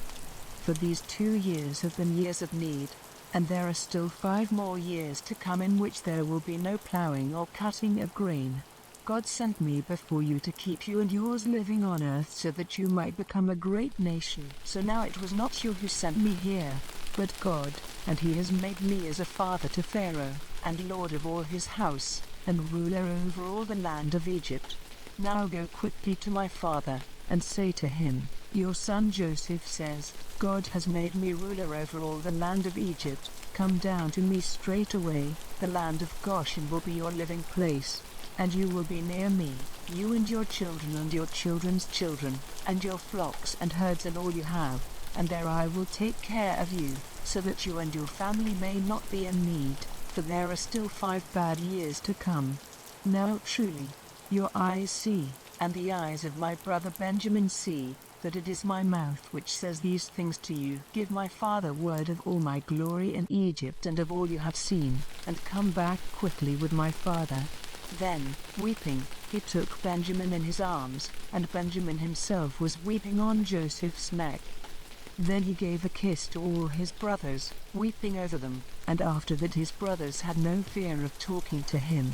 For these 2 years have been years of need, and there are still 5 more years to come in which there will be no plowing or cutting of grain. God sent me before you to keep you and yours living on earth so that you might become a great nation. So now it was not you who sent me here, but God, and he has made me as a father to Pharaoh, and lord of all his house, and ruler over all the land of Egypt. Now go quickly to my father, and say to him, your son Joseph says, God has made me ruler over all the land of Egypt. Come down to me straight away, the land of Goshen will be your living place. And you will be near me, you and your children and your children's children, and your flocks and herds and all you have, and there I will take care of you, so that you and your family may not be in need, for there are still 5 bad years to come. Now truly, your eyes see, and the eyes of my brother Benjamin see, that it is my mouth which says these things to you. Give my father word of all my glory in Egypt and of all you have seen, and come back quickly with my father. Then, weeping, he took Benjamin in his arms, and Benjamin himself was weeping on Joseph's neck. Then he gave a kiss to all his brothers, weeping over them, and after that his brothers had no fear of talking to him.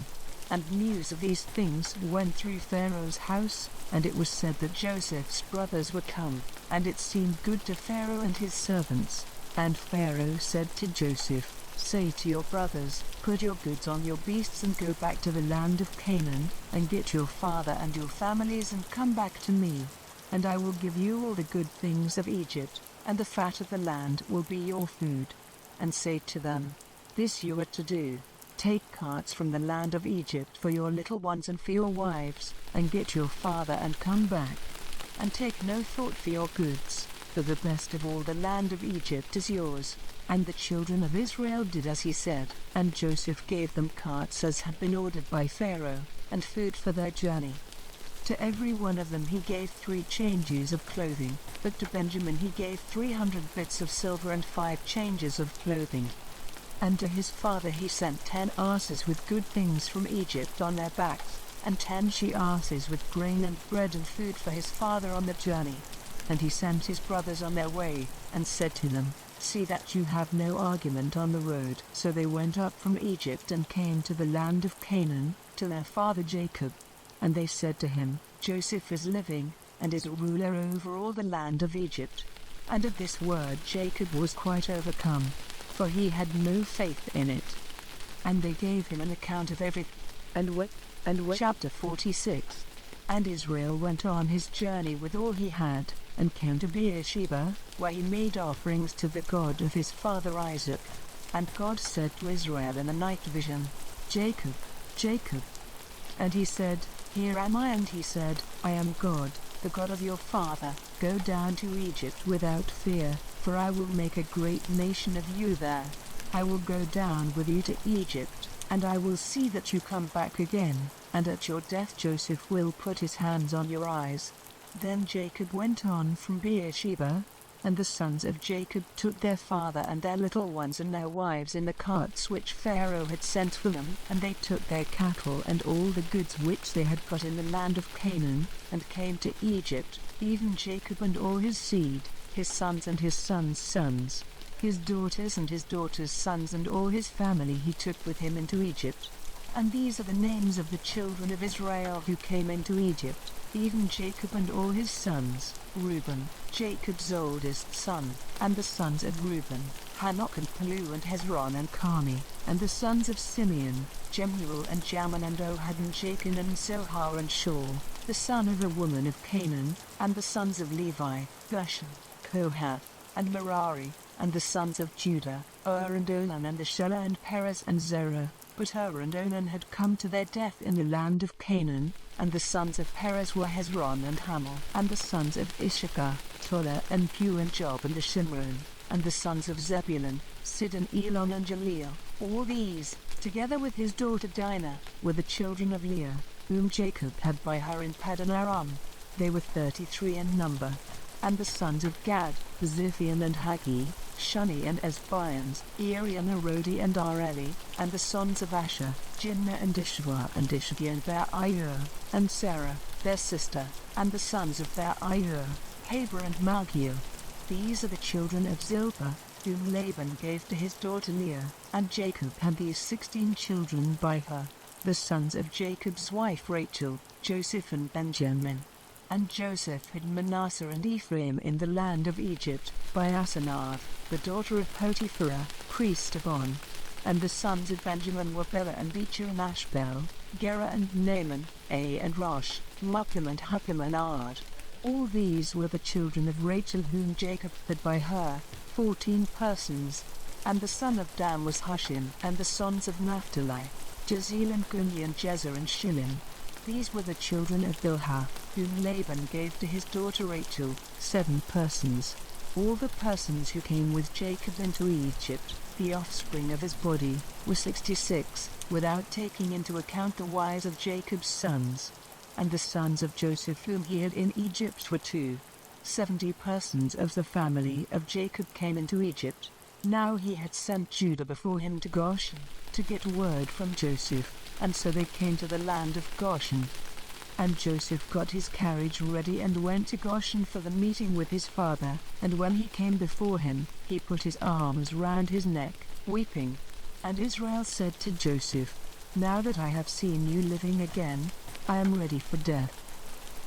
And news of these things went through Pharaoh's house, and it was said that Joseph's brothers were come, and it seemed good to Pharaoh and his servants. And Pharaoh said to Joseph, say to your brothers, put your goods on your beasts and go back to the land of Canaan, and get your father and your families and come back to me. And I will give you all the good things of Egypt, and the fat of the land will be your food. And say to them, this you are to do. Take carts from the land of Egypt for your little ones and for your wives, and get your father and come back. And take no thought for your goods, for the best of all the land of Egypt is yours. And the children of Israel did as he said, and Joseph gave them carts as had been ordered by Pharaoh, and food for their journey. To every one of them he gave 3 changes of clothing, but to Benjamin he gave 300 bits of silver and 5 changes of clothing. And to his father he sent 10 asses with good things from Egypt on their backs, and 10 she-asses with grain and bread and food for his father on the journey. And he sent his brothers on their way, and said to them, see that you have no argument on the road. So they went up from Egypt and came to the land of Canaan, to their father Jacob. And they said to him, Joseph is living, and is ruler over all the land of Egypt. And at this word Jacob was quite overcome, for he had no faith in it. And they gave him an account of everything. Chapter 46. And Israel went on his journey with all he had, and came to Beersheba, where he made offerings to the God of his father Isaac. And God said to Israel in a night vision, Jacob, Jacob. And he said, here am I. And he said, I am God, the God of your father. Go down to Egypt without fear, for I will make a great nation of you there. I will go down with you to Egypt, and I will see that you come back again, and at your death Joseph will put his hands on your eyes. Then Jacob went on from Beersheba, and the sons of Jacob took their father and their little ones and their wives in the carts which Pharaoh had sent for them, and they took their cattle and all the goods which they had got in the land of Canaan, and came to Egypt, even Jacob and all his seed, his sons and his sons' sons. his daughters and his daughters' sons and all his family he took with him into Egypt. And these are the names of the children of Israel who came into Egypt, even Jacob and all his sons: Reuben, Jacob's oldest son, and the sons of Reuben, Hanok and Palu and Hezron and Carmi, and the sons of Simeon, Jemuel and Jamin and Ohad and Jachin and Zohar and Shaul, the son of a woman of Canaan, and the sons of Levi, Gershon, Kohath, and Merari, and the sons of Judah, and Onan and Shelah and Perez and Zerah. But and Onan had come to their death in the land of Canaan, and the sons of Perez were Hezron and Hamel, and the sons of Issachar, Tola and Pu and Job and Shimron, and the sons of Zebulun, Sidon, Elon and Jaleel. All these, together with his daughter Dinah, were the children of Leah, whom Jacob had by her in Paddan Aram. They were 33 in number. And the sons of Gad, Ziphion and Hagi, Shuni and Esbians, Eri and Arodi and Areli, and the sons of Asher, Jimnah and Ishva and Ishgi and Be'ayur, and Sarah, their sister, and the sons of Be'ayur, Heber and Malchiel. These are the children of Zilpah, whom Laban gave to his daughter Leah, and Jacob had these 16 children by her. The sons of Jacob's wife Rachel, Joseph and Benjamin. And Joseph had Manasseh and Ephraim in the land of Egypt, by Asenath, the daughter of Potiphera, priest of On. And the sons of Benjamin were Bela and Becher and Ashbel, Gera and Naaman, and Rosh, Muppim and Huppim and Ard. All these were the children of Rachel whom Jacob had by her, 14 persons. And the son of Dan was Hushim, and the sons of Naphtali, Jezeel and Guni and Jezer and Shillim. These were the children of Bilhah, whom Laban gave to his daughter Rachel, 7 persons. All the persons who came with Jacob into Egypt, the offspring of his body, were 66, without taking into account the wives of Jacob's sons. And the sons of Joseph whom he had in Egypt were 70 persons of the family of Jacob came into Egypt. Now he had sent Judah before him to Goshen, to get word from Joseph, and so they came to the land of Goshen. And Joseph got his carriage ready and went to Goshen for the meeting with his father, and when he came before him, he put his arms round his neck, weeping. And Israel said to Joseph, "Now that I have seen you living again, I am ready for death."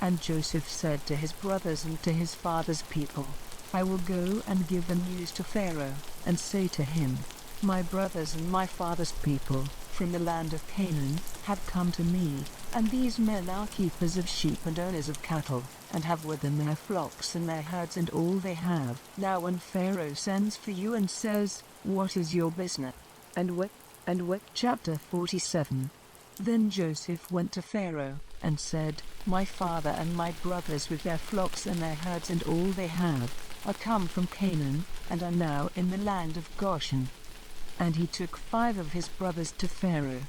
And Joseph said to his brothers and to his father's people, "I will go and give the news to Pharaoh, and say to him, my brothers and my father's people, from the land of Canaan, have come to me, and these men are keepers of sheep and owners of cattle, and have with them their flocks and their herds and all they have. Now when Pharaoh sends for you and says, 'What is your business?' And what? Chapter 47. Then Joseph went to Pharaoh, and said, My father and my brothers with their flocks and their herds and all they have, are come from Canaan, and are now in the land of Goshen. And he took 5 of his brothers to Pharaoh.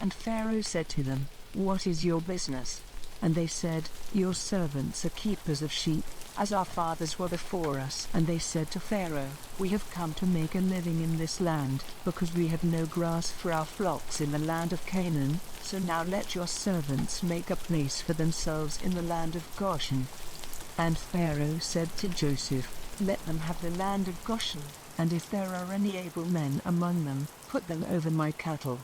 And Pharaoh said to them, What is your business? And they said, Your servants are keepers of sheep, as our fathers were before us. And they said to Pharaoh, We have come to make a living in this land, because we have no grass for our flocks in the land of Canaan, so now let your servants make a place for themselves in the land of Goshen. And Pharaoh said to Joseph, Let them have the land of Goshen, and if there are any able men among them, put them over my cattle.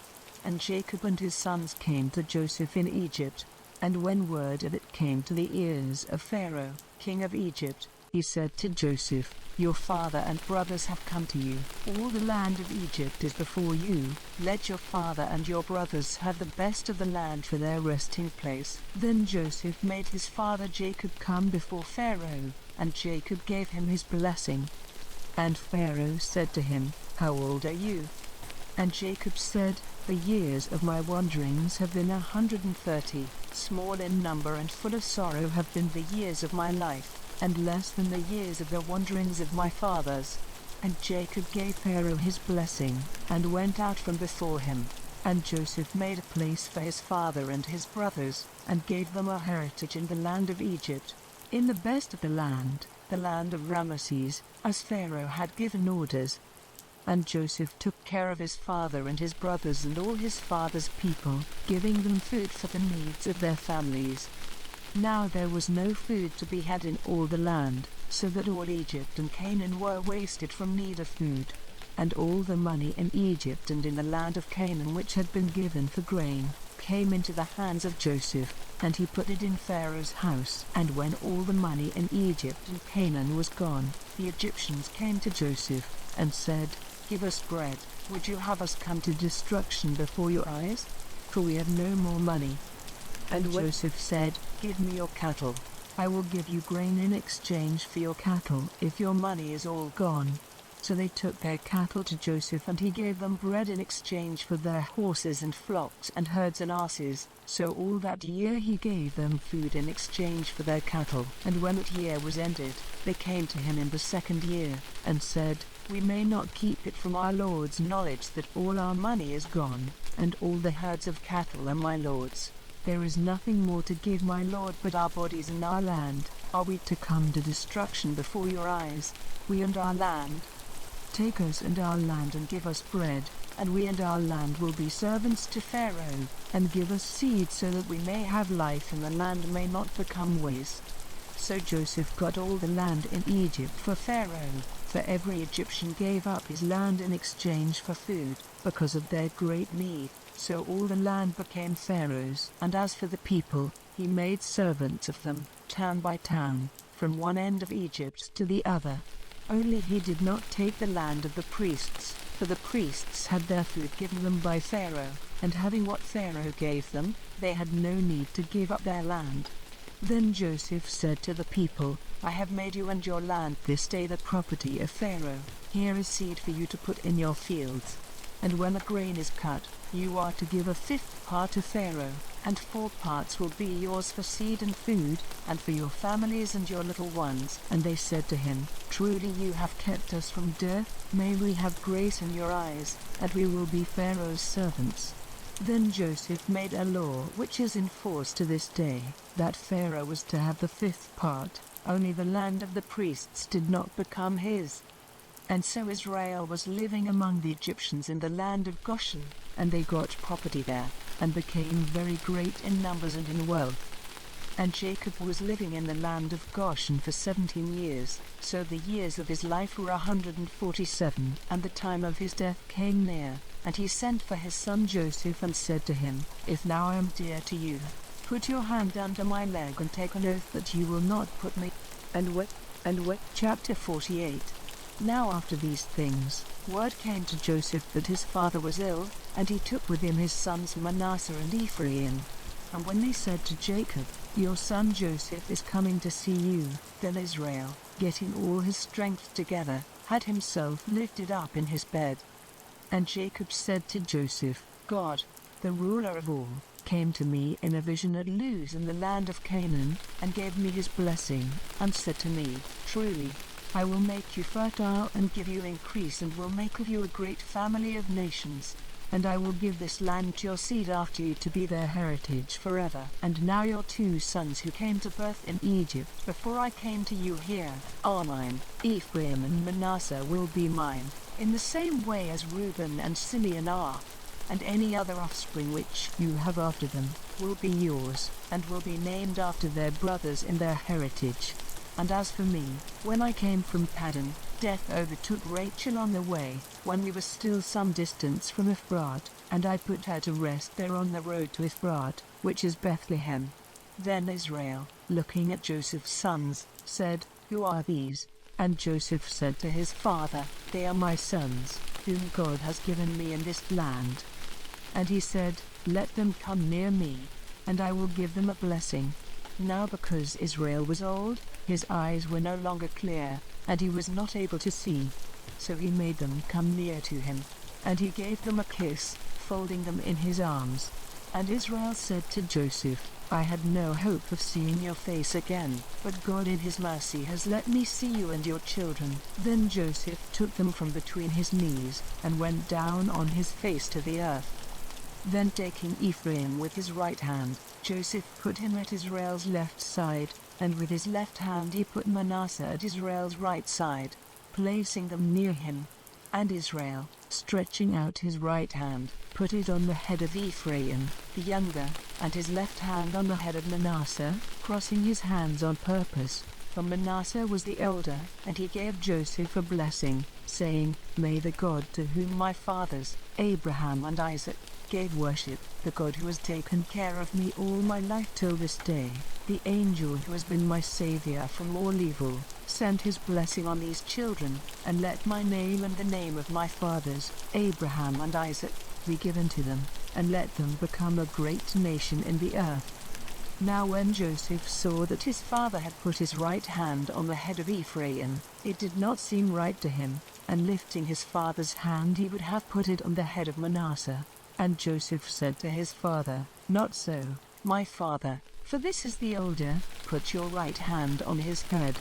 And Jacob and his sons came to Joseph in Egypt. And when word of it came to the ears of Pharaoh, king of Egypt, he said to Joseph, Your father and brothers have come to you. All the land of Egypt is before you. Let your father and your brothers have the best of the land for their resting place. Then Joseph made his father Jacob come before Pharaoh, and Jacob gave him his blessing. And Pharaoh said to him, How old are you? And Jacob said, The years of my wanderings have been 130, small in number and full of sorrow have been the years of my life, and less than the years of the wanderings of my fathers. And Jacob gave Pharaoh his blessing, and went out from before him. And Joseph made a place for his father and his brothers, and gave them a heritage in the land of Egypt, in the best of the land of Ramesses, as Pharaoh had given orders. And Joseph took care of his father and his brothers and all his father's people, giving them food for the needs of their families. Now there was no food to be had in all the land, so that all Egypt and Canaan were wasted from need of food. And all the money in Egypt and in the land of Canaan which had been given for grain, came into the hands of Joseph, and he put it in Pharaoh's house. And when all the money in Egypt and Canaan was gone, the Egyptians came to Joseph, and said, "Give us bread, would you have us come to destruction before your eyes? For we have no more money." And Joseph said, "Give me your cattle. I will give you grain in exchange for your cattle if your money is all gone." So they took their cattle to Joseph, and he gave them bread in exchange for their horses and flocks and herds and asses. So all that year he gave them food in exchange for their cattle. And when that year was ended, they came to him in the second year, and said, "We may not keep it from our lord's knowledge that all our money is gone, and all the herds of cattle are my lord's. There is nothing more to give my lord but our bodies and our land. Are we to come to destruction before your eyes, we and our land? Take us and our land and give us bread, and we and our land will be servants to Pharaoh, and give us seed so that we may have life and the land may not become waste." So Joseph got all the land in Egypt for Pharaoh, for every Egyptian gave up his land in exchange for food, because of their great need. So all the land became Pharaoh's. And as for the people, he made servants of them, town by town, from one end of Egypt to the other. Only he did not take the land of the priests, for the priests had their food given them by Pharaoh, and having what Pharaoh gave them, they had no need to give up their land. Then Joseph said to the people, "I have made you and your land this day the property of Pharaoh. Here is seed for you to put in your fields. And when the grain is cut, you are to give a fifth part to Pharaoh, and 4 parts will be yours for seed and food, and for your families and your little ones." And they said to him, "Truly you have kept us from death. May we have grace in your eyes, and we will be Pharaoh's servants." Then Joseph made a law which is in force to this day, that Pharaoh was to have the 5th part, only the land of the priests did not become his. And so Israel was living among the Egyptians in the land of Goshen, and they got property there, and became very great in numbers and in wealth. And Jacob was living in the land of Goshen for 17 years, so the years of his life were 147, and the time of his death came near. And he sent for his son Joseph and said to him, "If now I am dear to you, put your hand under my leg and take an oath that you will not put me." And what? Chapter 48. Now after these things, word came to Joseph that his father was ill, and he took with him his sons Manasseh and Ephraim. And when they said to Jacob, "Your son Joseph is coming to see you," then Israel, getting all his strength together, had himself lifted up in his bed. And Jacob said to Joseph, "God, the ruler of all, came to me in a vision at Luz in the land of Canaan, and gave me his blessing, and said to me, 'Truly, I will make you fertile and give you increase and will make of you a great family of nations. And I will give this land to your seed after you to be their heritage forever. And now your 2 sons who came to birth in Egypt before I came to you here are mine. Ephraim and Manasseh will be mine, in the same way as Reuben and Simeon are. And any other offspring which you have after them will be yours, and will be named after their brothers in their heritage.' And as for me, when I came from Paddan, death overtook Rachel on the way, when we were still some distance from Ephrat, and I put her to rest there on the road to Ephrat, which is Bethlehem." Then Israel, looking at Joseph's sons, said, "Who are these?" And Joseph said to his father, "They are my sons, whom God has given me in this land." And he said, "Let them come near me, and I will give them a blessing." Now because Israel was old, his eyes were no longer clear, and he was not able to see. So he made them come near to him, and he gave them a kiss, folding them in his arms. And Israel said to Joseph, "I had no hope of seeing your face again, but God in his mercy has let me see you and your children." Then Joseph took them from between his knees, and went down on his face to the earth. Then taking Ephraim with his right hand, Joseph put him at Israel's left side, and with his left hand he put Manasseh at Israel's right side, placing them near him. And Israel, stretching out his right hand, put it on the head of Ephraim, the younger, and his left hand on the head of Manasseh, crossing his hands on purpose. For Manasseh was the elder, and he gave Joseph a blessing, saying, May the God to whom my fathers, Abraham and Isaac, gave worship, the God who has taken care of me all my life till this day, the angel who has been my Savior from all evil, send his blessing on these children, and let my name and the name of my fathers, Abraham and Isaac, be given to them, and let them become a great nation in the earth. Now when Joseph saw that his father had put his right hand on the head of Ephraim, it did not seem right to him, and lifting his father's hand he would have put it on the head of Manasseh. And Joseph said to his father, Not so, my father, for this is the older, put your right hand on his head.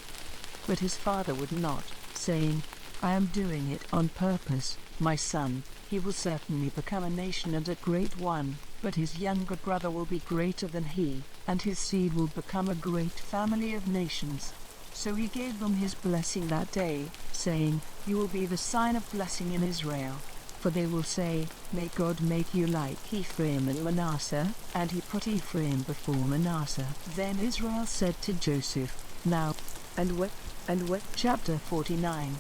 But his father would not, saying, I am doing it on purpose, my son, he will certainly become a nation and a great one, but his younger brother will be greater than he, and his seed will become a great family of nations. So he gave them his blessing that day, saying, You will be the sign of blessing in Israel. For they will say, May God make you like Ephraim and Manasseh, and he put Ephraim before Manasseh. Then Israel said to Joseph, Now, and what? Chapter 49.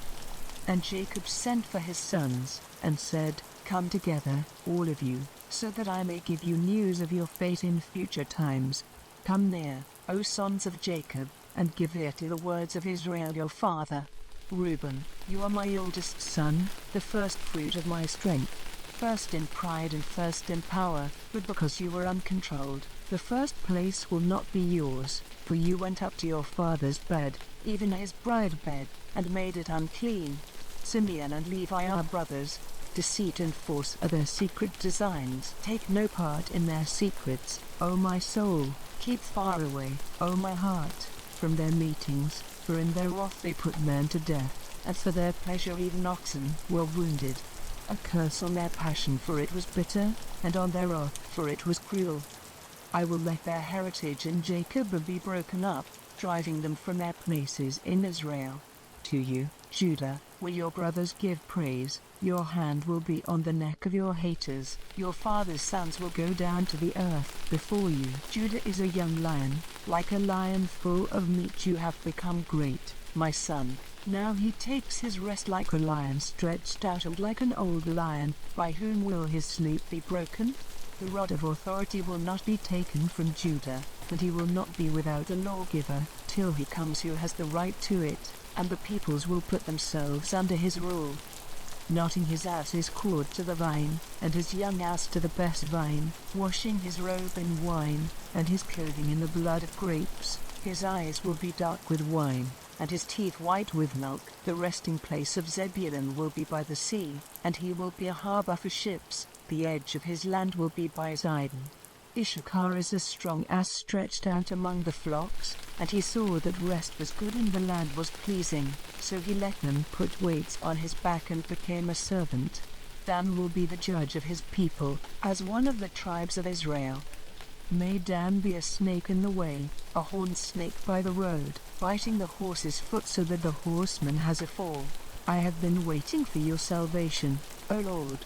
And Jacob sent for his sons, and said, Come together, all of you, so that I may give you news of your fate in future times. Come near, O sons of Jacob, and give ear to the words of Israel your father. Reuben, you are my oldest son, the first fruit of my strength, first in pride and first in power, but because you were uncontrolled, the first place will not be yours, for you went up to your father's bed, even his bride bed, and made it unclean. Simeon and Levi are brothers. Deceit and force are their secret designs. Take no part in their secrets, O my soul, keep far away, O my heart, from their meetings, for in their wrath they put men to death, and for their pleasure even oxen were wounded. A curse on their passion, for it was bitter, and on their wrath, for it was cruel. I will let their heritage in Jacob be broken up, driving them from their places in Israel. To you, Judah, will your brothers give praise, your hand will be on the neck of your haters, your father's sons will go down to the earth before you. Judah is a young lion, like a lion full of meat you have become great, my son. Now he takes his rest like a lion stretched out and like an old lion, by whom will his sleep be broken? The rod of authority will not be taken from Judah, and he will not be without a lawgiver, till he comes who has the right to it, and the peoples will put themselves under his rule. Knotting his ass's cord to the vine, and his young ass to the best vine, washing his robe in wine, and his clothing in the blood of grapes, his eyes will be dark with wine, and his teeth white with milk. The resting place of Zebulun will be by the sea, and he will be a harbor for ships, the edge of his land will be by Zidon. Issachar is a strong ass stretched out among the flocks, and he saw that rest was good and the land was pleasing, so he let them put weights on his back and became a servant. Dan will be the judge of his people, as one of the tribes of Israel. May Dan be a snake in the way, a horned snake by the road, biting the horse's foot so that the horseman has a fall. I have been waiting for your salvation, O Lord.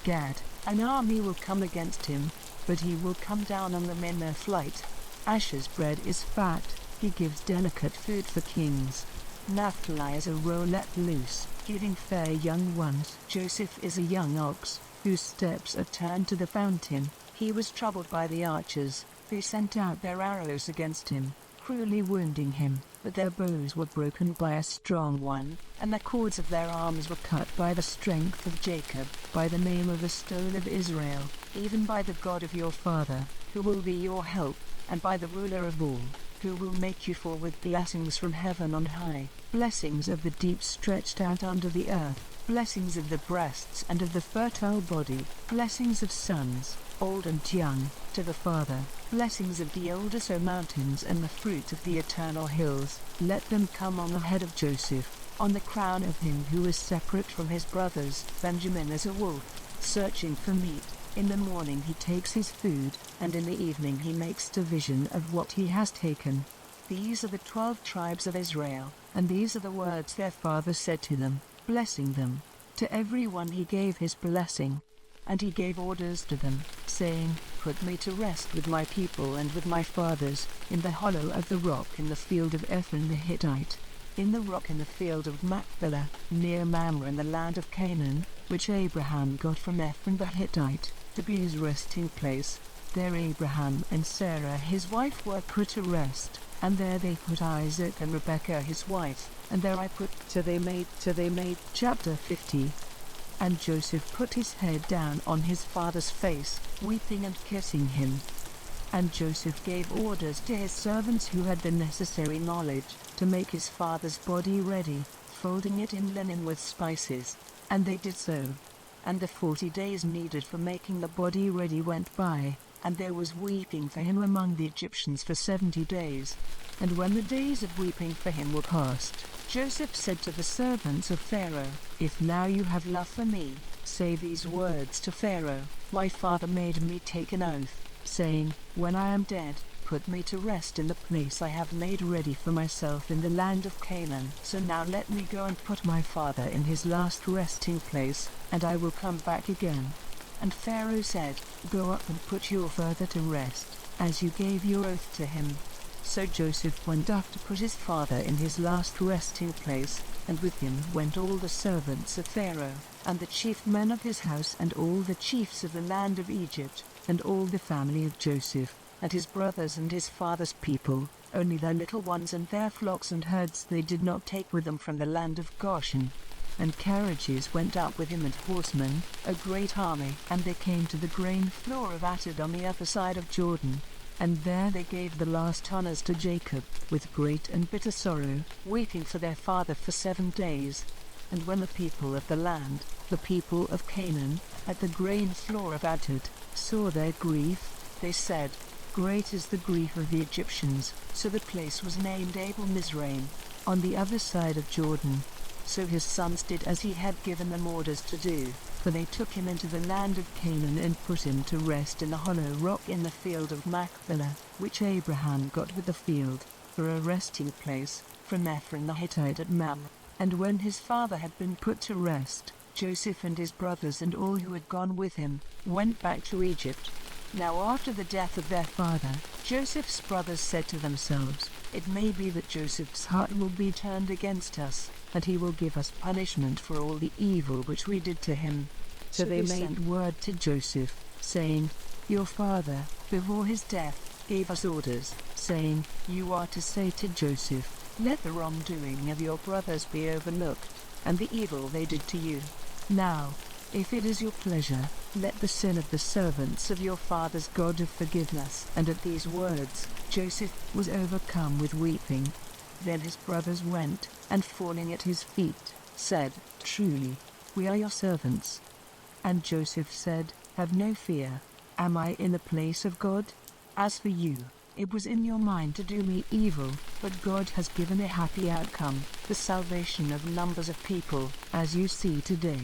Gad, an army will come against him, but he will come down on them in their flight. Asher's bread is fat, he gives delicate food for kings. Naphtali is a roe let loose, giving fair young ones. Joseph is a young ox, whose steps are turned to the fountain. He was troubled by the archers, they sent out their arrows against him, cruelly wounding him, but their bows were broken by a strong one, and the cords of their arms were cut by the strength of Jacob, by the name of the stone of Israel, even by the God of your father, who will be your help, and by the ruler of all, who will make you fall with blessings from heaven on high, blessings of the deep stretched out under the earth, blessings of the breasts and of the fertile body, blessings of sons, old and young, to the Father, blessings of the elders, O mountains, and the fruit of the eternal hills. Let them come on the head of Joseph, on the crown of him who is separate from his brothers. Benjamin is a wolf, searching for meat. In the morning he takes his food, and in the evening he makes division of what he has taken. These are the 12 tribes of Israel, and these are the words their father said to them, blessing them. To every one he gave his blessing. And he gave orders to them, saying, put me to rest with my people and with my fathers, in the hollow of the rock in the field of Ephron the Hittite, in the rock in the field of Machpelah, near Mamre in the land of Canaan, which Abraham got from Ephron the Hittite, to be his resting place. There Abraham and Sarah his wife were put to rest, and there they put Isaac and Rebekah his wife, and there I put till they made. Chapter 50. And Joseph put his head down on his father's face, weeping and kissing him. And Joseph gave orders to his servants who had the necessary knowledge, to make his father's body ready, folding it in linen with spices. And they did so. And the 40 days needed for making the body ready went by, and there was weeping for him among the Egyptians for 70 days. And when the days of weeping for him were past, Joseph said to the servants of Pharaoh, "If now you have love for me, say these words to Pharaoh, my father made me take an oath, saying, when I am dead, put me to rest in the place I have made ready for myself in the land of Canaan. So now let me go and put my father in his last resting place, and I will come back again." And Pharaoh said, "Go up and put your father to rest, as you gave your oath to him." So Joseph went up to put his father in his last resting place, and with him went all the servants of Pharaoh, and the chief men of his house, and all the chiefs of the land of Egypt, and all the family of Joseph, and his brothers and his father's people. Only their little ones and their flocks and herds they did not take with them from the land of Goshen. And carriages went up with him and horsemen, a great army. And they came to the grain floor of Atad on the other side of Jordan. And there they gave the last honors to Jacob, with great and bitter sorrow, weeping for their father for 7 days. And when the people of the land, the people of Canaan, at the grain floor of Atad, saw their grief, they said, "Great is the grief of the Egyptians." So the place was named Abel Mizraim, on the other side of Jordan. So his sons did as he had given them orders to do, for they took him into the land of Canaan and put him to rest in the hollow rock in the field of Machpelah, which Abraham got with the field, for a resting place, from Ephron the Hittite at Mamre. And when his father had been put to rest, Joseph and his brothers and all who had gone with him, went back to Egypt. Now after the death of their father, Joseph's brothers said to themselves, "It may be that Joseph's heart will be turned against us, and he will give us punishment for all the evil which we did to him." So they sent word to Joseph, saying, "Your father, before his death, gave us orders, saying, you are to say to Joseph, let the wrongdoing of your brothers be overlooked, and the evil they did to you. Now, if it is your pleasure, let the sin of the servants of your father's God of forgiveness." And at these words, Joseph was overcome with weeping. Then his brothers went, and falling at his feet, said, "Truly, we are your servants." And Joseph said, "Have no fear. Am I in the place of God? As for you, it was in your mind to do me evil, but God has given a happy outcome, the salvation of numbers of people, as you see today.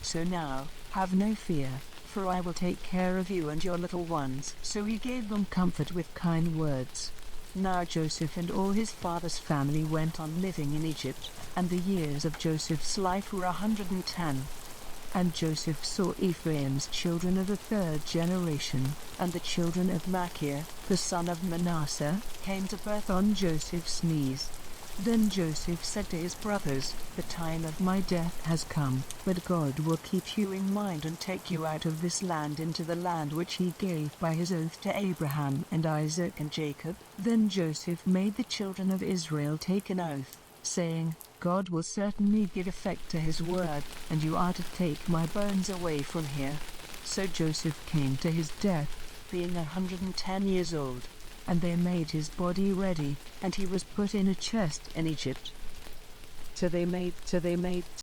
So now, have no fear, for I will take care of you and your little ones." So he gave them comfort with kind words. Now Joseph and all his father's family went on living in Egypt, and the years of Joseph's life were 110. And Joseph saw Ephraim's children of the 3rd generation, and the children of Machir, the son of Manasseh, came to birth on Joseph's knees. Then Joseph said to his brothers, "The time of my death has come, but God will keep you in mind and take you out of this land into the land which he gave by his oath to Abraham and Isaac and Jacob." Then Joseph made the children of Israel take an oath, saying, "God will certainly give effect to his word, and you are to take my bones away from here." So Joseph came to his death, being 110 years old. And they made his body ready, and he was put in a chest in Egypt. So they made